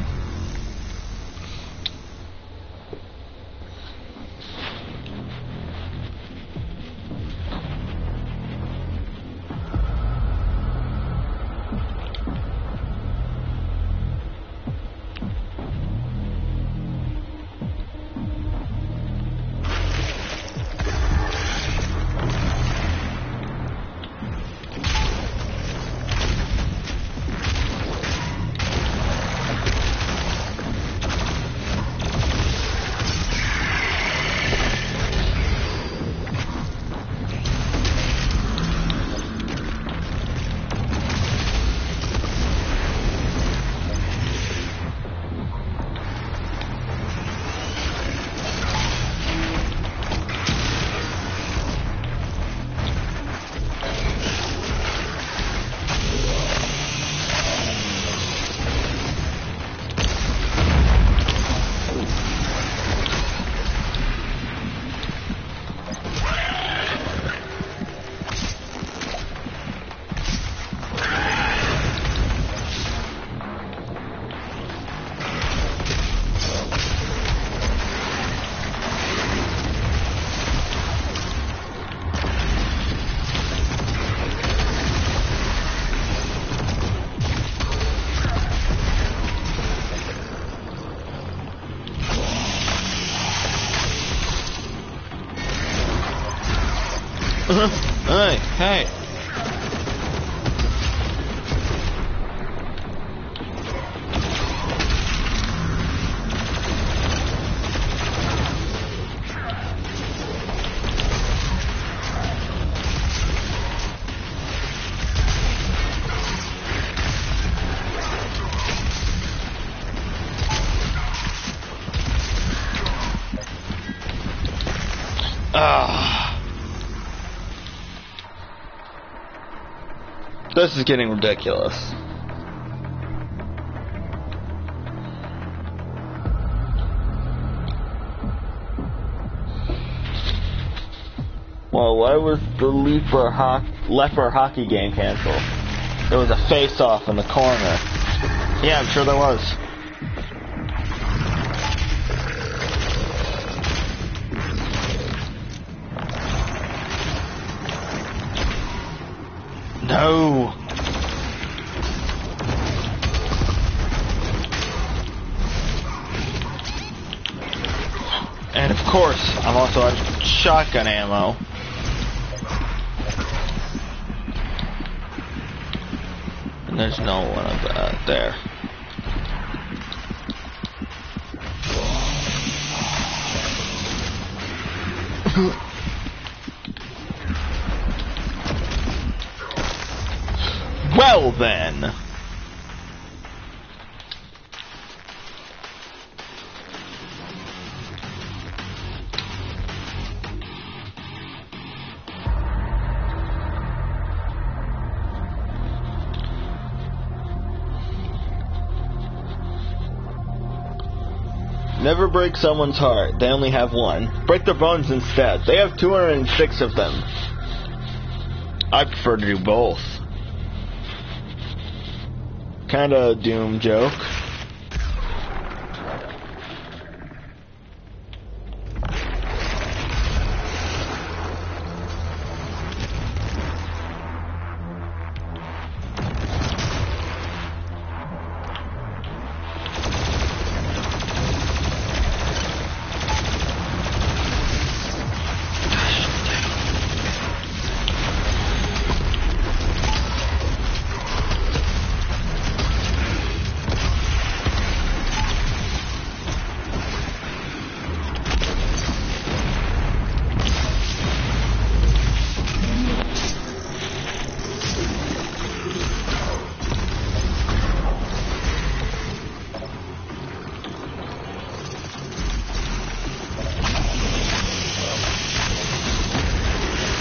Hey, hey. This is getting ridiculous. Well, why was the Leper hockey game canceled? There was a face-off in the corner. Yeah, I'm sure there was. No. And of course, I'm also out of shotgun ammo. And there's no one of that there. Well then. Never break someone's heart. They only have one. Break their bones instead. They have 206 of them. I prefer to do both. Kinda Doom joke.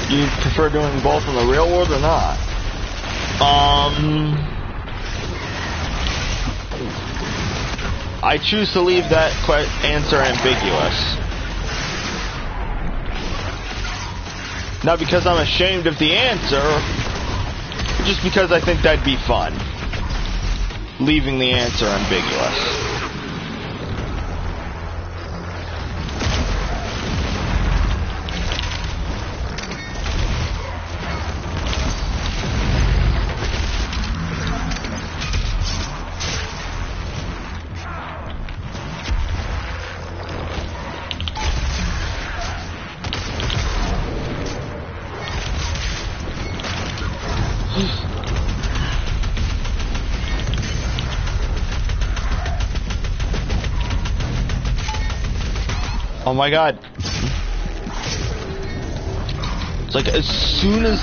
Do you prefer doing both in the real world or not? I choose to leave that answer ambiguous. Not because I'm ashamed of the answer, just because I think that'd be fun. leaving the answer ambiguous. Oh my god. It's like as soon as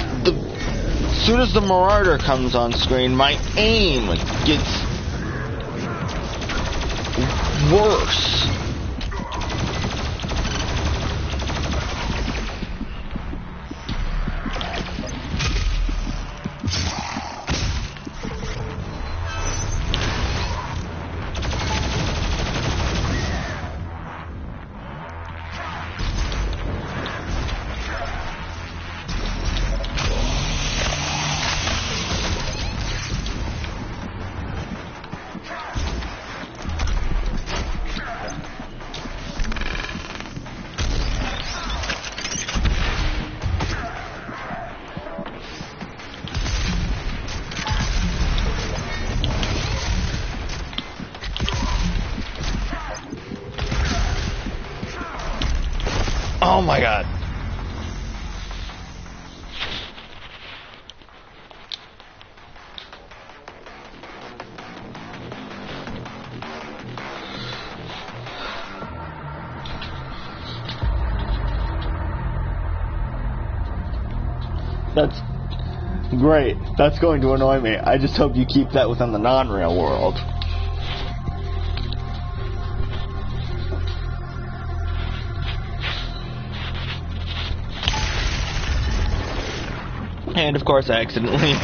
the Marauder comes on screen, my aim gets worse. Oh my god. That's great. That's going to annoy me. I just hope you keep that within the non-real world. And of course, I accidentally.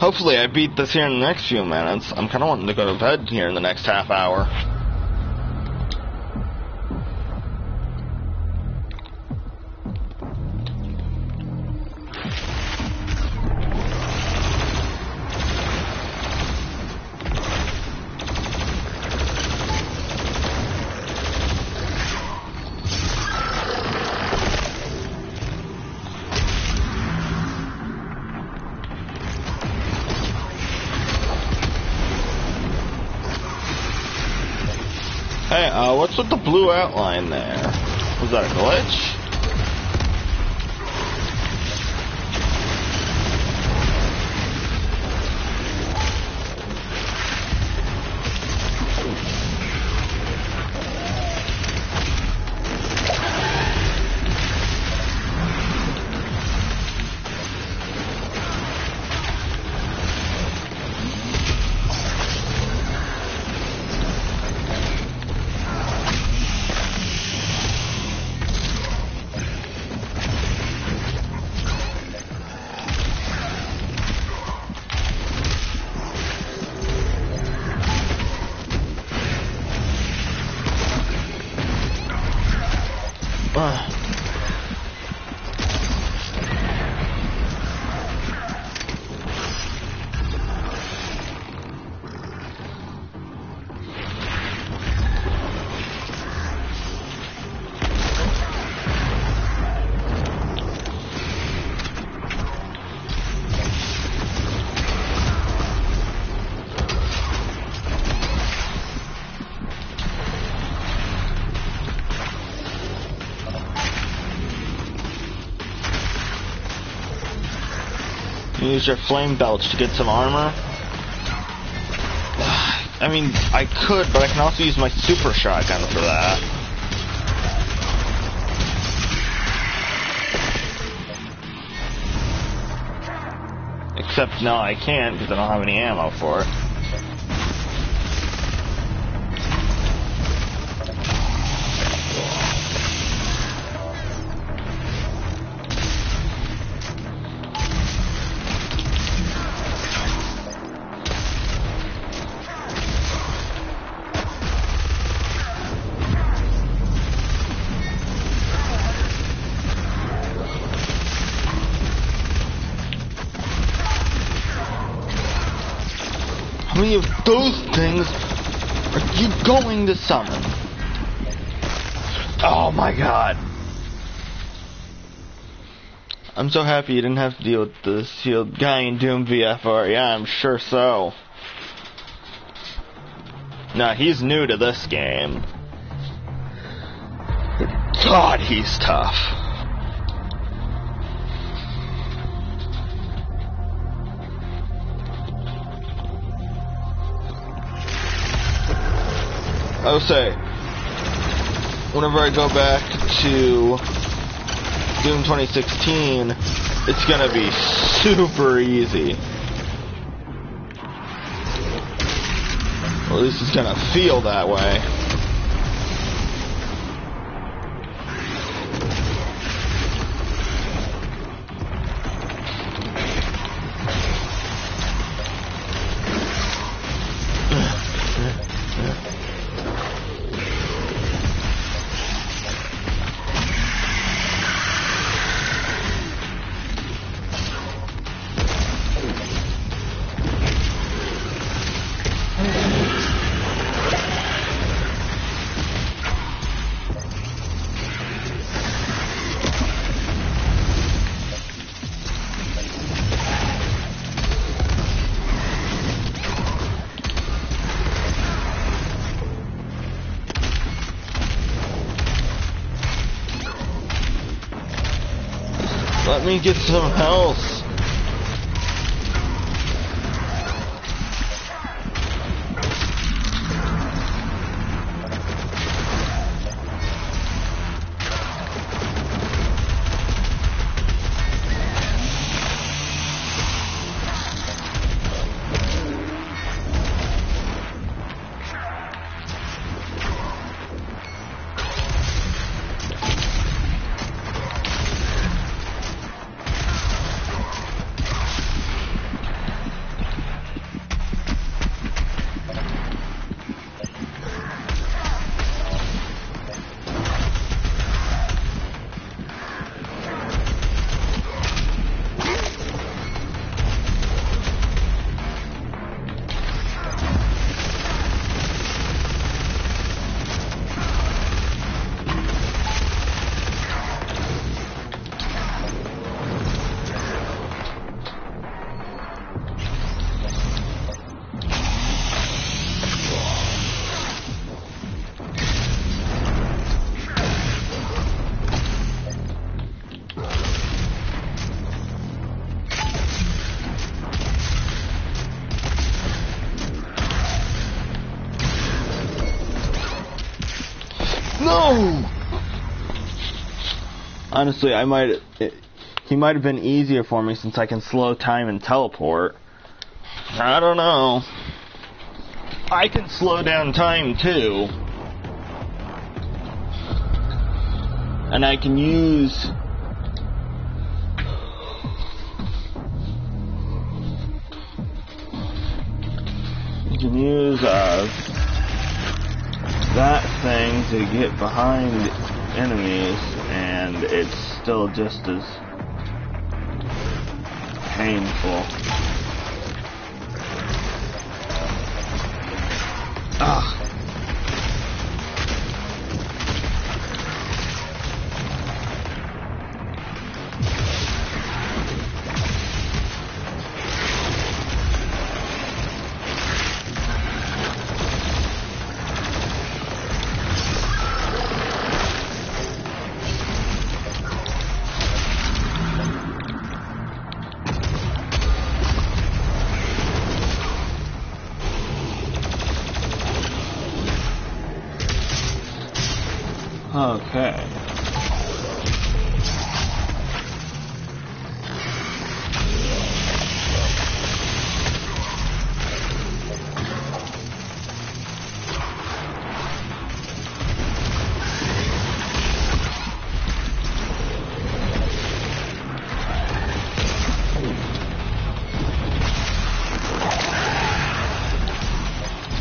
Hopefully I beat this here in the next few minutes. I'm kind of wanting to go to bed here in the next half hour. Hey, what's with the blue outline there? Was that a glitch? Use your flame belch to get some armor. I mean, I could, but I can also use my super shotgun for that. Except, no, I can't, because I don't have any ammo for it. How many of those things are you going to summon? Oh my god. I'm so happy you didn't have to deal with the sealed guy in Doom VFR. Yeah, I'm sure so. Nah, he's new to this game. God, he's tough. I would say, whenever I go back to Doom 2016, it's gonna be super easy. Or at least it's gonna feel that way. Let me get some health. No! Honestly, he might have been easier for me since I can slow time and teleport. I don't know. I can slow down time too. And I can use... You can use that thing to get behind enemies, and it's still just as painful. Ah. Okay.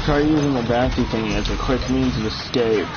Try using the bouncy thingy as a quick means of escape.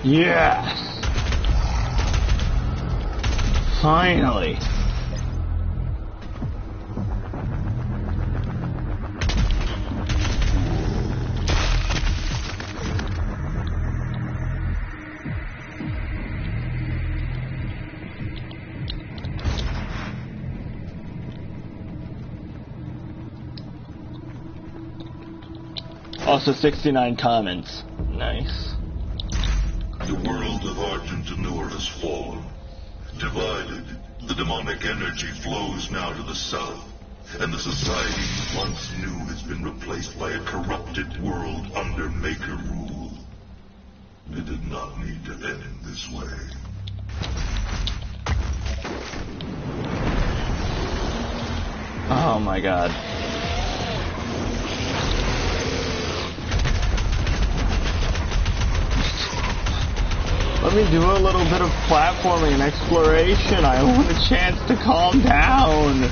Yes! Finally! Also 69 comments. Nice. The world of Argentinur has fallen. Divided, the demonic energy flows now to the south, and the society you once knew has been replaced by a corrupted world under Maker rule. It did not need to end this way. Oh my god. Let me do a little bit of platforming and exploration. I want a chance to calm down.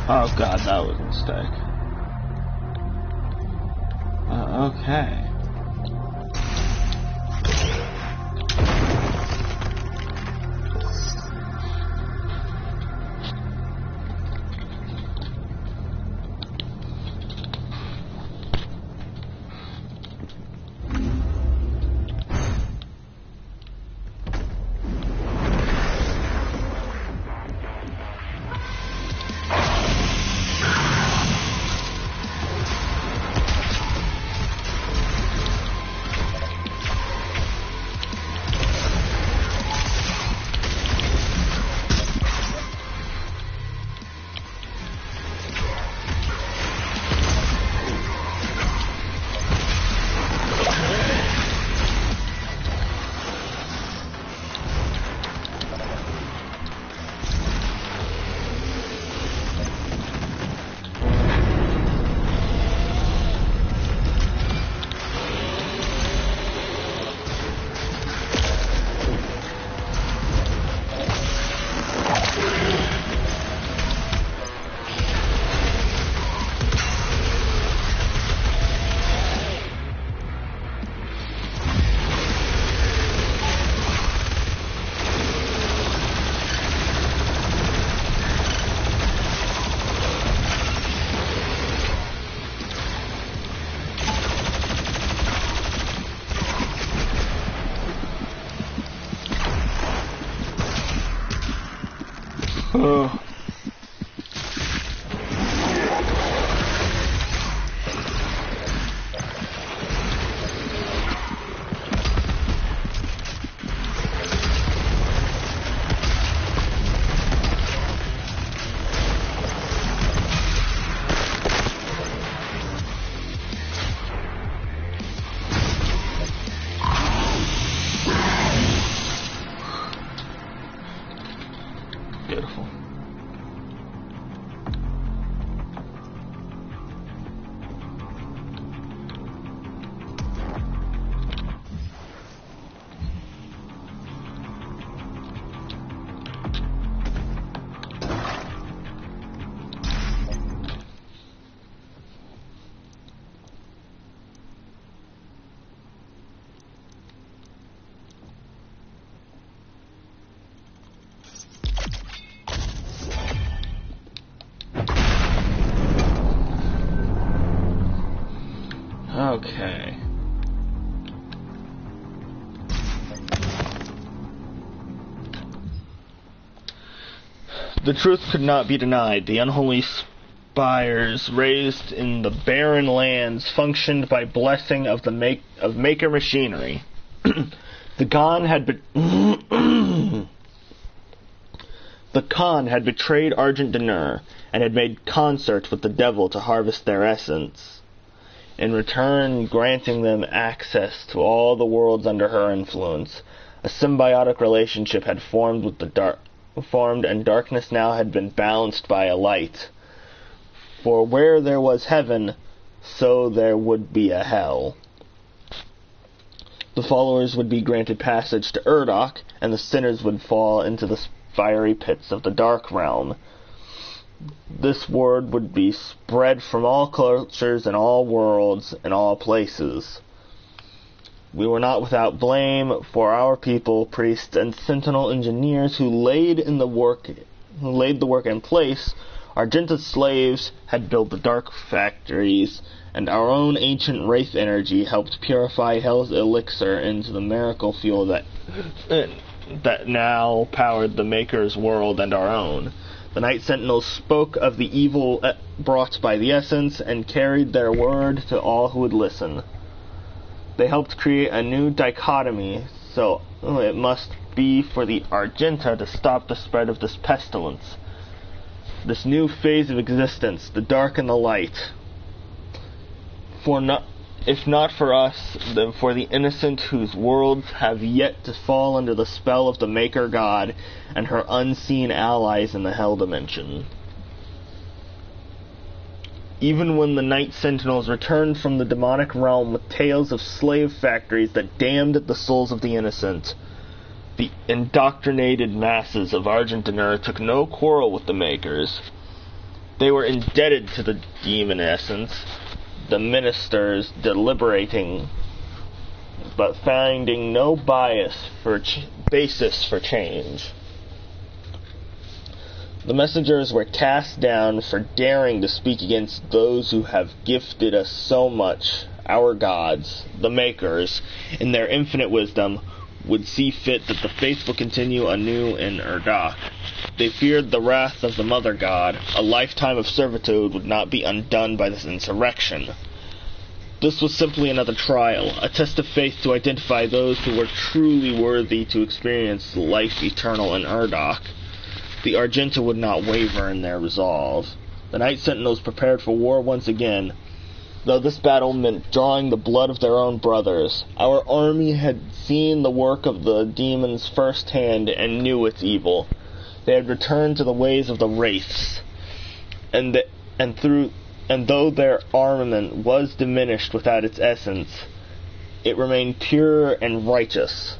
Oh god, that was a mistake. Okay. Beautiful. Okay. The truth could not be denied. The unholy spires raised in the barren lands functioned by blessing of the maker machinery. The Khan had betrayed Argent D'Nur and had made concert with the devil to harvest their essence, in return granting them access to all the worlds under her influence. A symbiotic relationship had formed and darkness now had been balanced by a light. For where there was heaven, so there would be a hell. The followers would be granted passage to Urdok, and the sinners would fall into the fiery pits of the Dark Realm. This word would be spread from all cultures and all worlds and all places. We were not without blame, for our people, priests, and Sentinel engineers who laid the work in place. Argenta's slaves had built the dark factories, and our own ancient wraith energy helped purify Hell's elixir into the miracle fuel that now powered the Maker's world and our own. The Night Sentinels spoke of the evil brought by the essence and carried their word to all who would listen. They helped create a new dichotomy, so it must be for the Argenta to stop the spread of this pestilence. This new phase of existence, the dark and the light. If not for us, then for the innocent whose worlds have yet to fall under the spell of the Maker God and her unseen allies in the Hell Dimension. Even when the Night Sentinels returned from the demonic realm with tales of slave factories that damned the souls of the innocent, the indoctrinated masses of Argent D'Nur took no quarrel with the Makers. They were indebted to the demon essence, the ministers deliberating, but finding no basis for change. The messengers were cast down for daring to speak against those who have gifted us so much. Our gods, the makers, in their infinite wisdom, would see fit that the faithful continue anew in Urdok. They feared the wrath of the Mother God. A lifetime of servitude would not be undone by this insurrection. This was simply another trial, a test of faith to identify those who were truly worthy to experience life eternal in Urdok. The Argenta would not waver in their resolve. The Night Sentinels prepared for war once again, though this battle meant drawing the blood of their own brothers. Our army had seen the work of the demons firsthand and knew its evil. They had returned to the ways of the wraiths, and though their armament was diminished without its essence, it remained pure and righteous.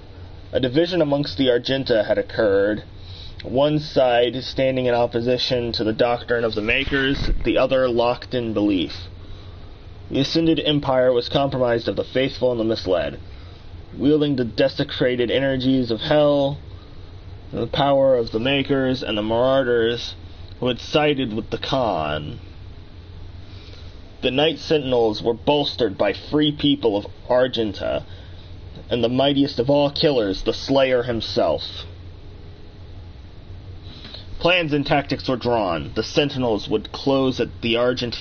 A division amongst the Argenta had occurred, one side standing in opposition to the doctrine of the Makers, the other locked in belief. The Ascended Empire was comprised of the faithful and the misled, wielding the desecrated energies of hell, the power of the Makers, and the Marauders who had sided with the Khan. The Night Sentinels were bolstered by free people of Argenta, and the mightiest of all killers, the Slayer himself. Plans and tactics were drawn. The Sentinels would close at the Argent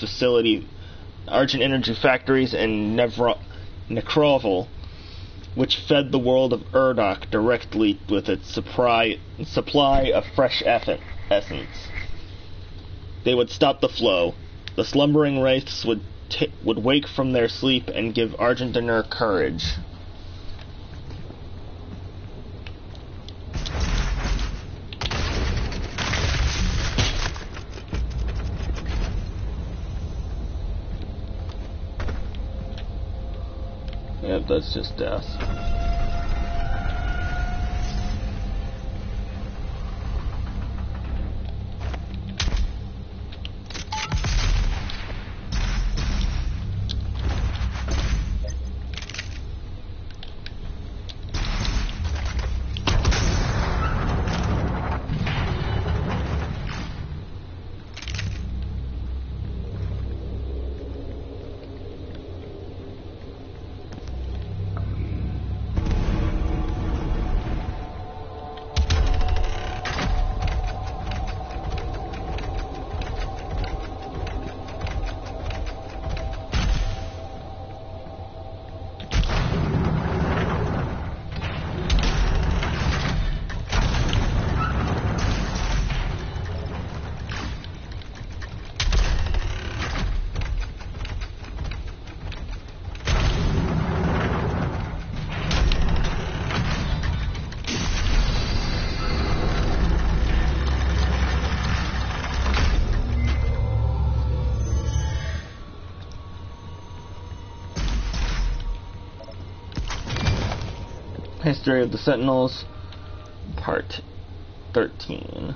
energy factories in Necroval, which fed the world of Urdok directly with its supply of fresh essence. They would stop the flow. The slumbering wraiths would wake from their sleep and give Argentaner courage. Yep, that's just death. History of the Sentinels, Part 13.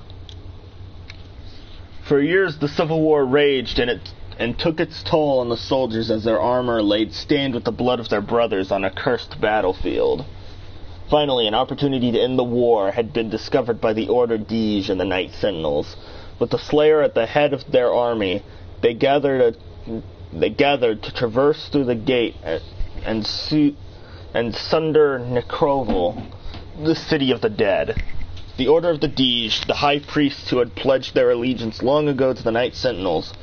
For years the Civil War raged and took its toll on the soldiers as their armor laid stained with the blood of their brothers on a cursed battlefield. Finally, an opportunity to end the war had been discovered by the Order Dige and the Night Sentinels. With the Slayer at the head of their army, they gathered to traverse through the gate and sunder Necroval, the city of the dead. The Order of the Dige, the high priests who had pledged their allegiance long ago to the Night Sentinels,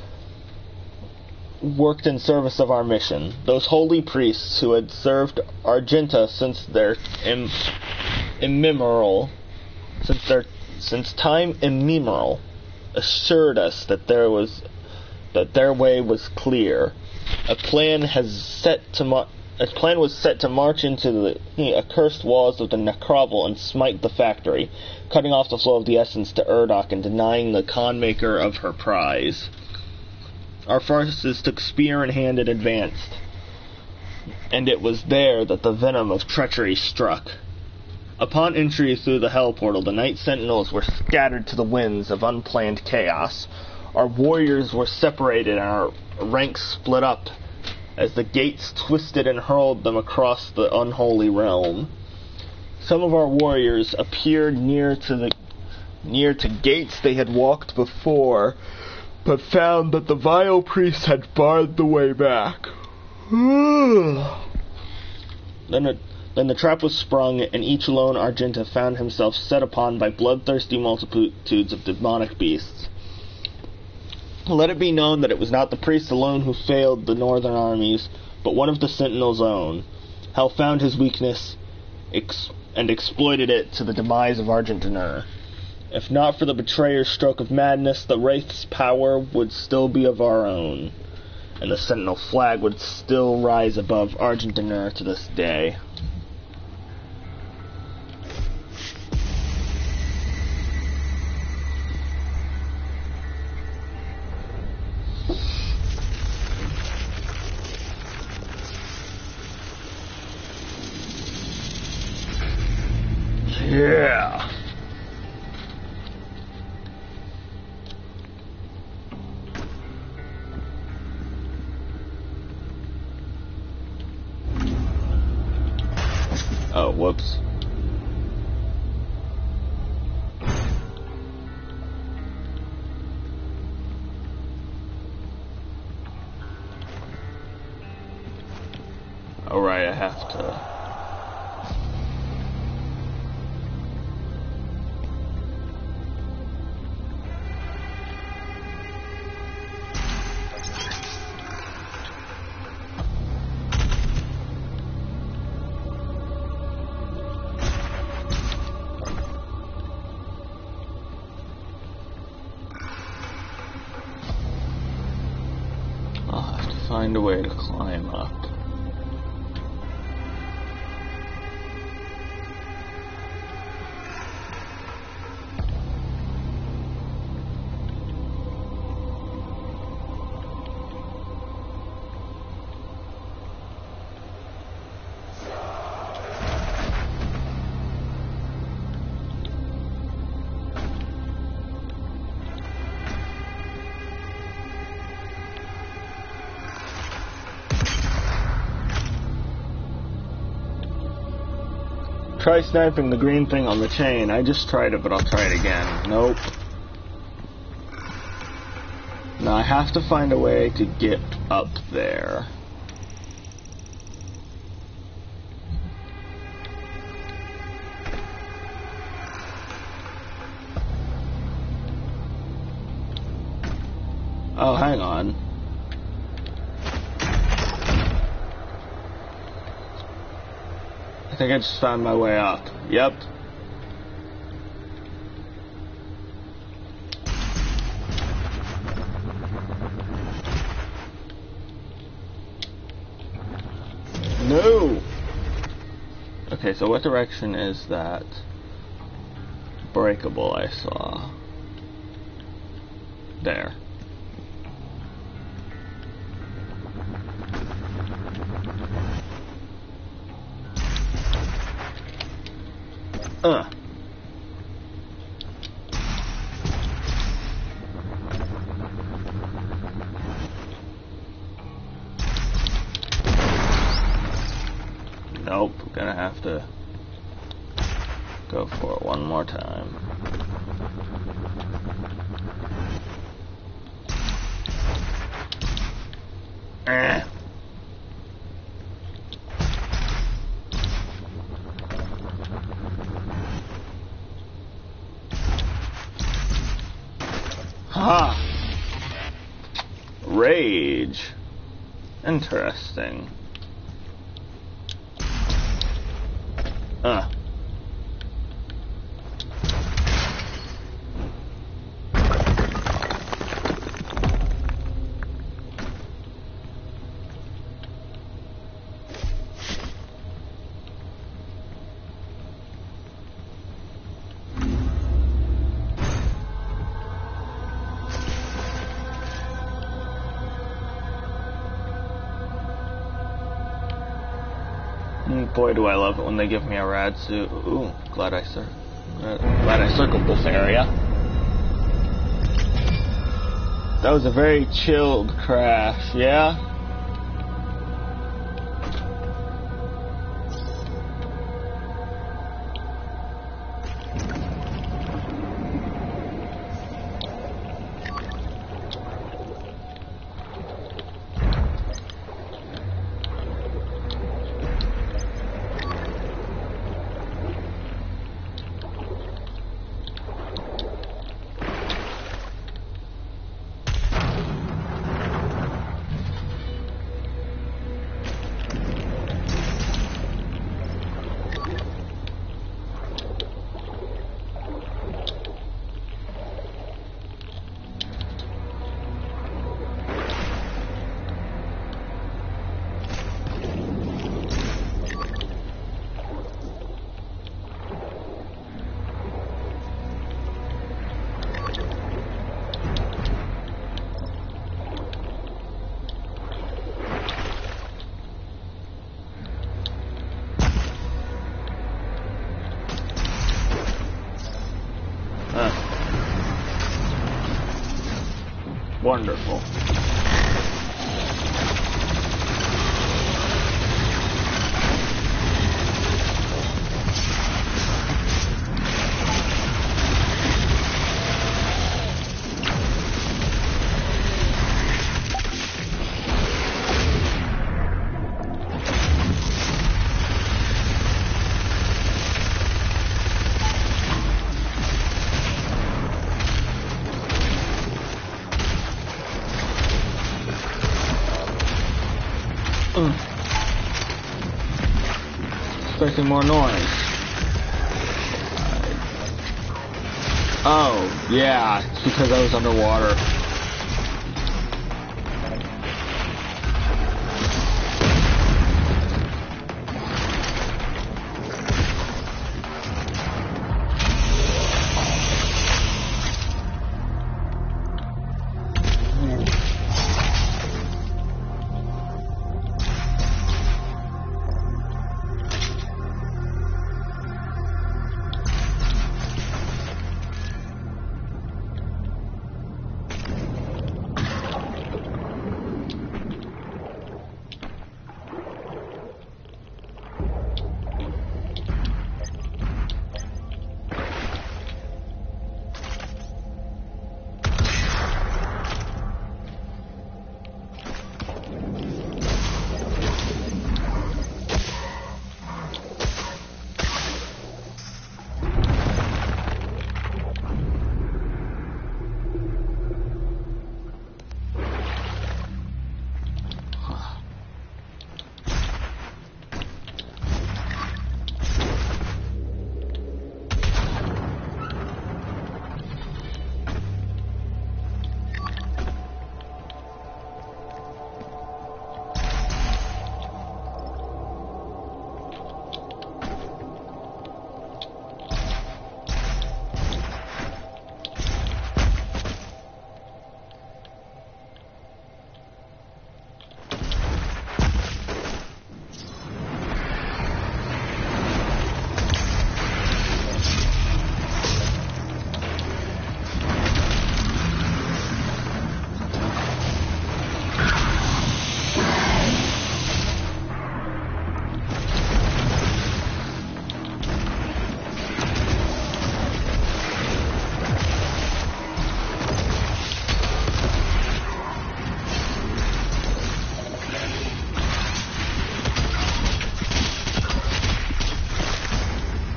worked in service of our mission. Those holy priests who had served Argenta since time immemorial, assured us that their way was clear. A plan was set to march into the accursed walls of the Necroval and smite the factory, cutting off the flow of the essence to Urdok and denying the Khan maker of her prize. Our forces took spear in hand and advanced, and it was there that the venom of treachery struck. Upon entry through the Hell Portal, the Night Sentinels were scattered to the winds of unplanned chaos. our warriors were separated and our ranks split up as the gates twisted and hurled them across the unholy realm. Some of our warriors appeared near to gates they had walked before, but found that the vile priest had barred the way back. Then the trap was sprung, and each lone Argenta found himself set upon by bloodthirsty multitudes of demonic beasts. Let it be known that it was not the priest alone who failed the northern armies, but one of the Sentinel's own. Hell found his weakness and exploited it to the demise of Argentiner. If not for the betrayer's stroke of madness, the Wraith's power would still be of our own, and the Sentinel flag would still rise above Argentiner to this day. Yeah. Oh, whoops. Alright, I have to... find a way to climb up. Try sniping the green thing on the chain. I just tried it, but I'll try it again. Nope. Now I have to find a way to get up there. Oh, hang on. I think I just found my way up. Yep. No! Okay, so what direction is that breakable I saw? There. Nope, gonna have to go for it one more time. Ha! Rage. Interesting. Boy, do I love it when they give me a rad suit. Ooh, glad I circled this area. That was a very chilled crash, yeah? Wonderful. Expecting more noise. Oh, yeah, it's because I was underwater.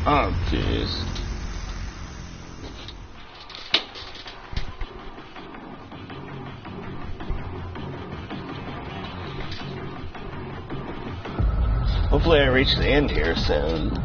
Oh, jeez. Hopefully I reach the end here soon.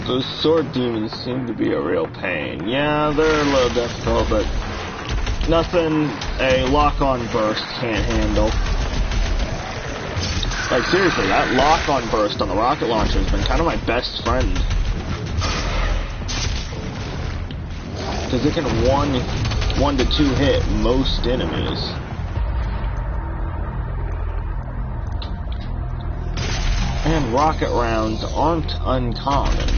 Those sword demons seem to be a real pain. Yeah, they're a little difficult, but nothing a lock-on burst can't handle. Like, seriously, that lock-on burst on the rocket launcher has been kind of my best friend. Because it can one to two hit most enemies. And rocket rounds aren't uncommon.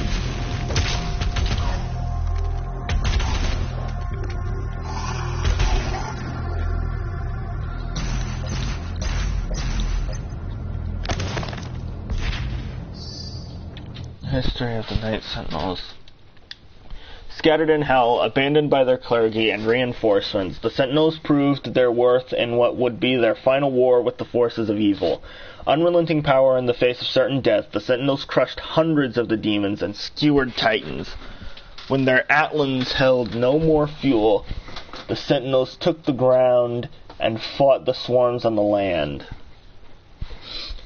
History of the Night Sentinels. Scattered in hell, abandoned by their clergy and reinforcements, the Sentinels proved their worth in what would be their final war with the forces of evil. Unrelenting power in the face of certain death, the Sentinels crushed hundreds of the demons and skewered titans. When their Atlans held no more fuel, the Sentinels took the ground and fought the swarms on the land.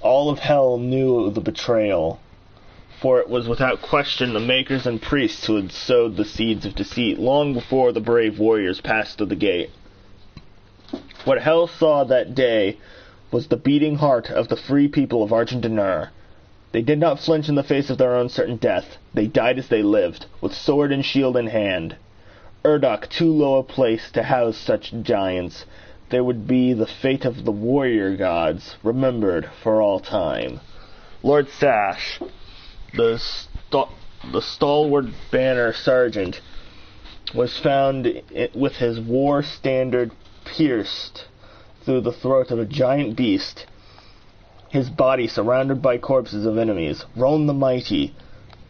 All of hell knew the betrayal, for it was without question the makers and priests who had sowed the seeds of deceit long before the brave warriors passed through the gate. What hell saw that day was the beating heart of the free people of Argentinur. They did not flinch in the face of their own certain death. They died as they lived, with sword and shield in hand. Urdok too low a place to house such giants. They would be the fate of the warrior gods, remembered for all time. Lord Sash, the stalwart banner sergeant, was found with his war standard pierced through the throat of a giant beast, his body surrounded by corpses of enemies. Roan the Mighty,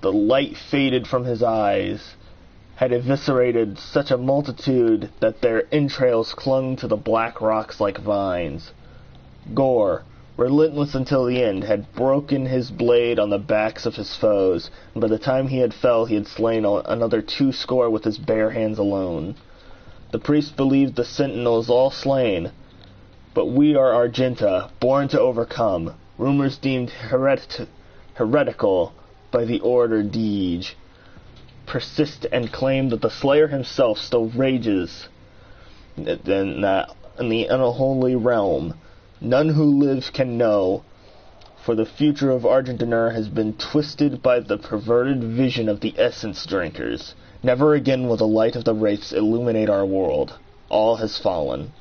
the light faded from his eyes, had eviscerated such a multitude that their entrails clung to the black rocks like vines. Gore, relentless until the end, had broken his blade on the backs of his foes, and by the time he had fell, he had slain another 200 with his bare hands alone. The priest believed the Sentinels all slain, but we are Argenta, born to overcome. Rumors deemed heretical by the Order Deej persist and claim that the Slayer himself still rages in the unholy realm. None who live can know, for the future of Argentinur has been twisted by the perverted vision of the essence drinkers. Never again will the light of the wraiths illuminate our world. All has fallen.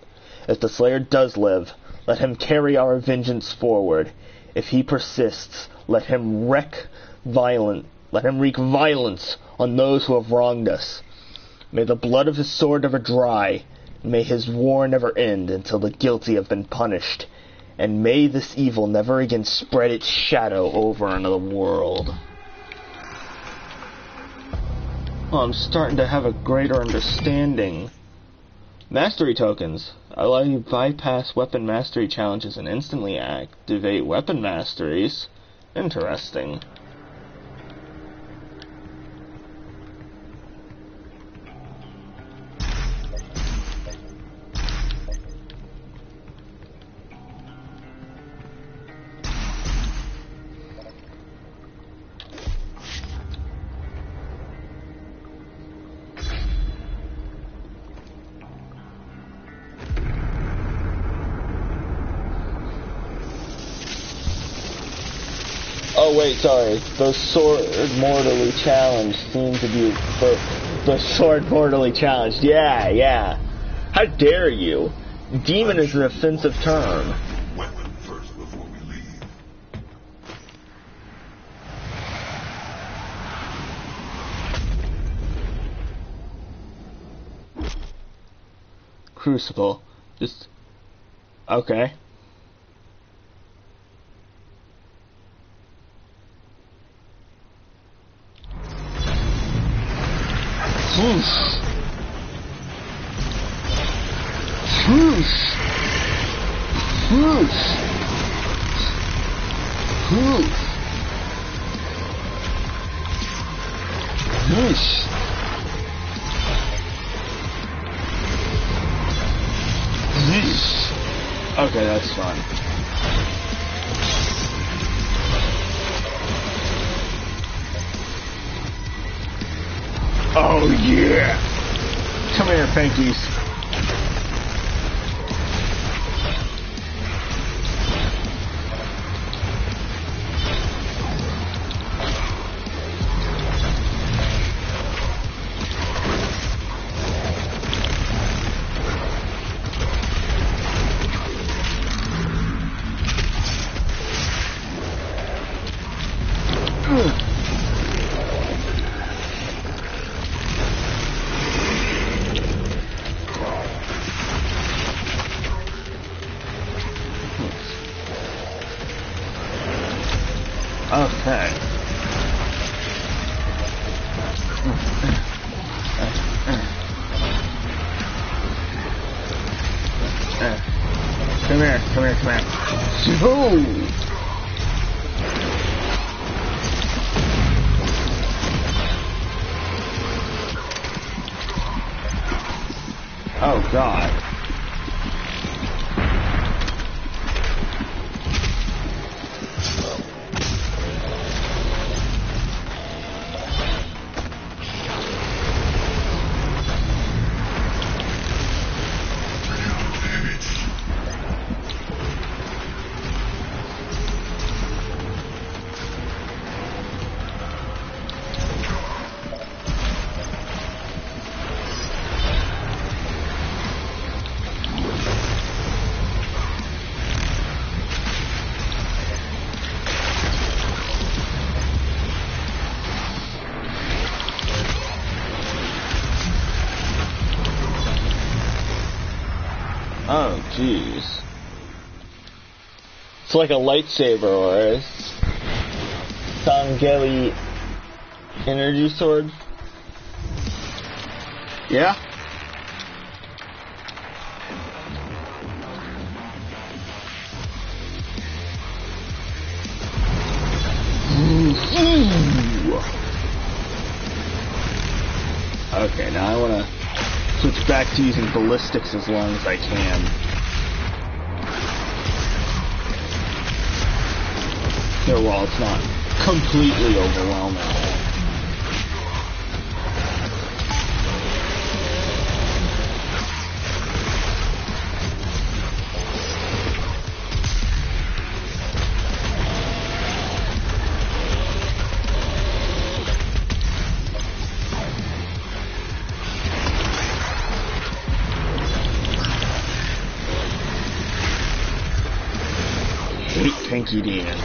If the Slayer does live, let him carry our vengeance forward. If he persists, let him wreak violence on those who have wronged us. May the blood of his sword never dry. May his war never end until the guilty have been punished. And may this evil never again spread its shadow over another world. Well, I'm starting to have a greater understanding. Mastery tokens allow you to bypass weapon mastery challenges and instantly activate weapon masteries. Interesting. Oh wait, sorry. Those sword mortally challenged seem to be the sword mortally challenged. Yeah. How dare you? Demon is an offensive term. Weapon first before we leave. Crucible. Just okay. Whoosh. Whoosh. Whoosh. Whoosh. Whoosh. Whoosh. Okay, that's fun. Oh yeah! Come here, Pinkies. Okay. Come here. Ooh. Oh God. Oh, jeez. It's like a lightsaber or a Sangeli energy sword. Yeah? Ooh. Okay, now I want to switch back to using ballistics as long as I can. Yeah, well, it's not completely overwhelming. Tanky demons.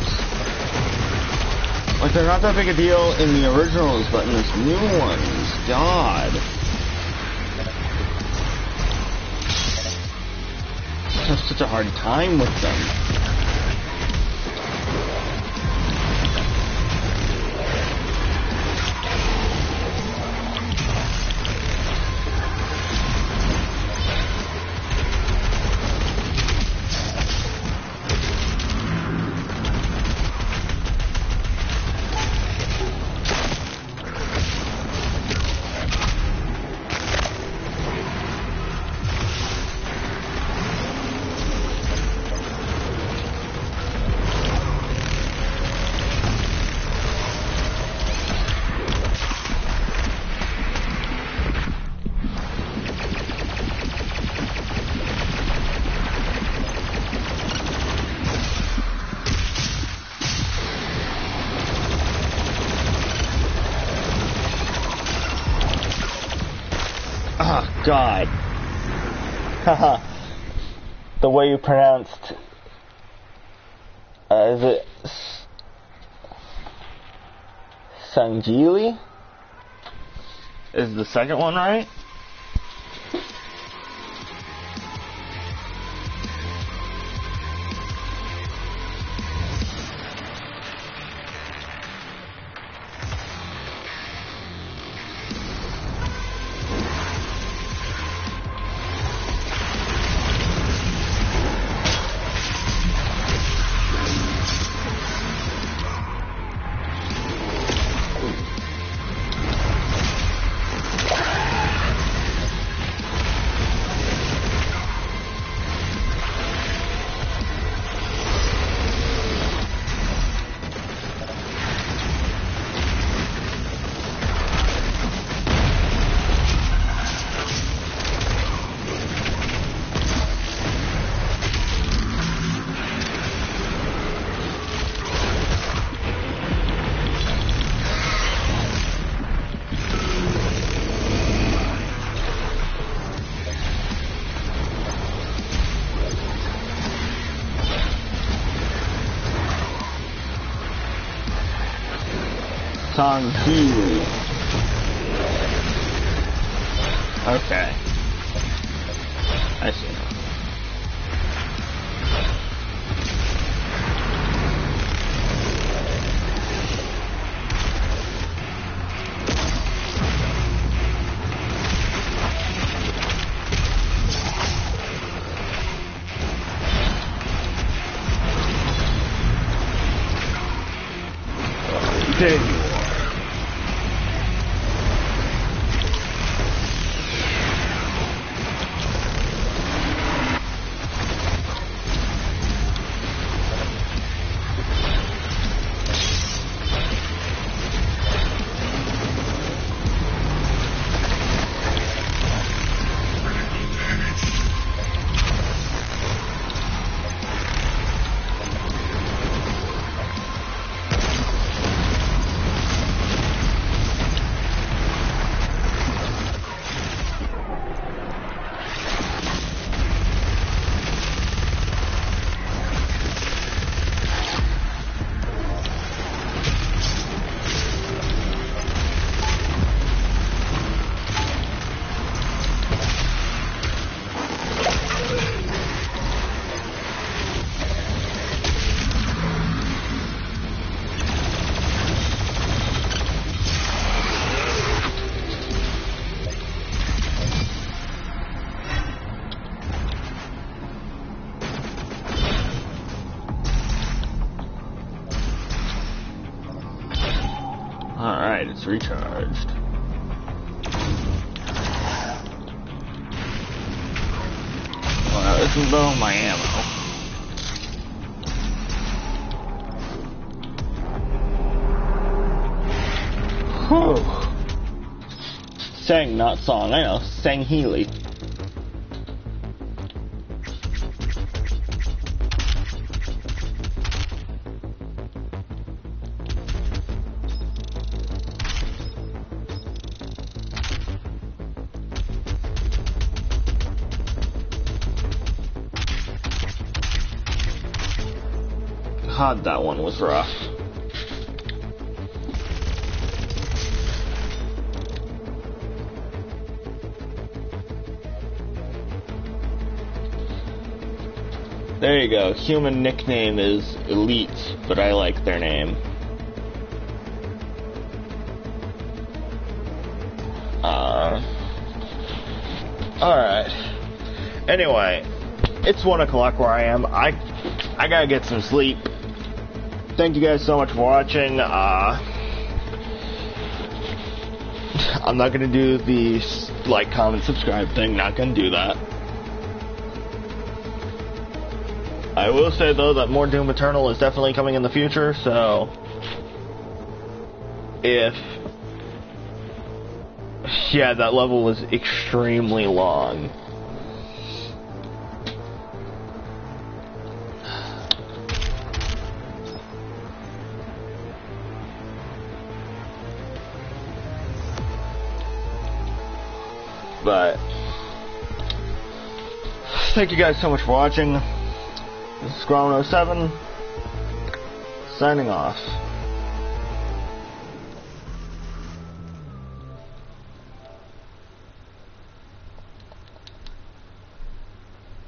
Like, they're not that big a deal in the originals, but in this new ones, God. I have such a hard time with them. Oh, God. Haha. The way you pronounced... is it... Sangeli? Is the second one right? Sangeli. Okay. I see. There you are. Alright, it's recharged. Well, this is low on my ammo. Whew. Sang, not song, I know. Sang Healy. God, that one was rough. There you go. Human nickname is Elite, but I like their name. Alright. Anyway, it's 1 o'clock where I am. I gotta get some sleep. Thank you guys so much for watching. I'm not gonna do the like, comment, subscribe thing. Not gonna do that. I will say though that more Doom Eternal is definitely coming in the future. So yeah, that level was extremely long. But thank you guys so much for watching. This is Scrum07 signing off.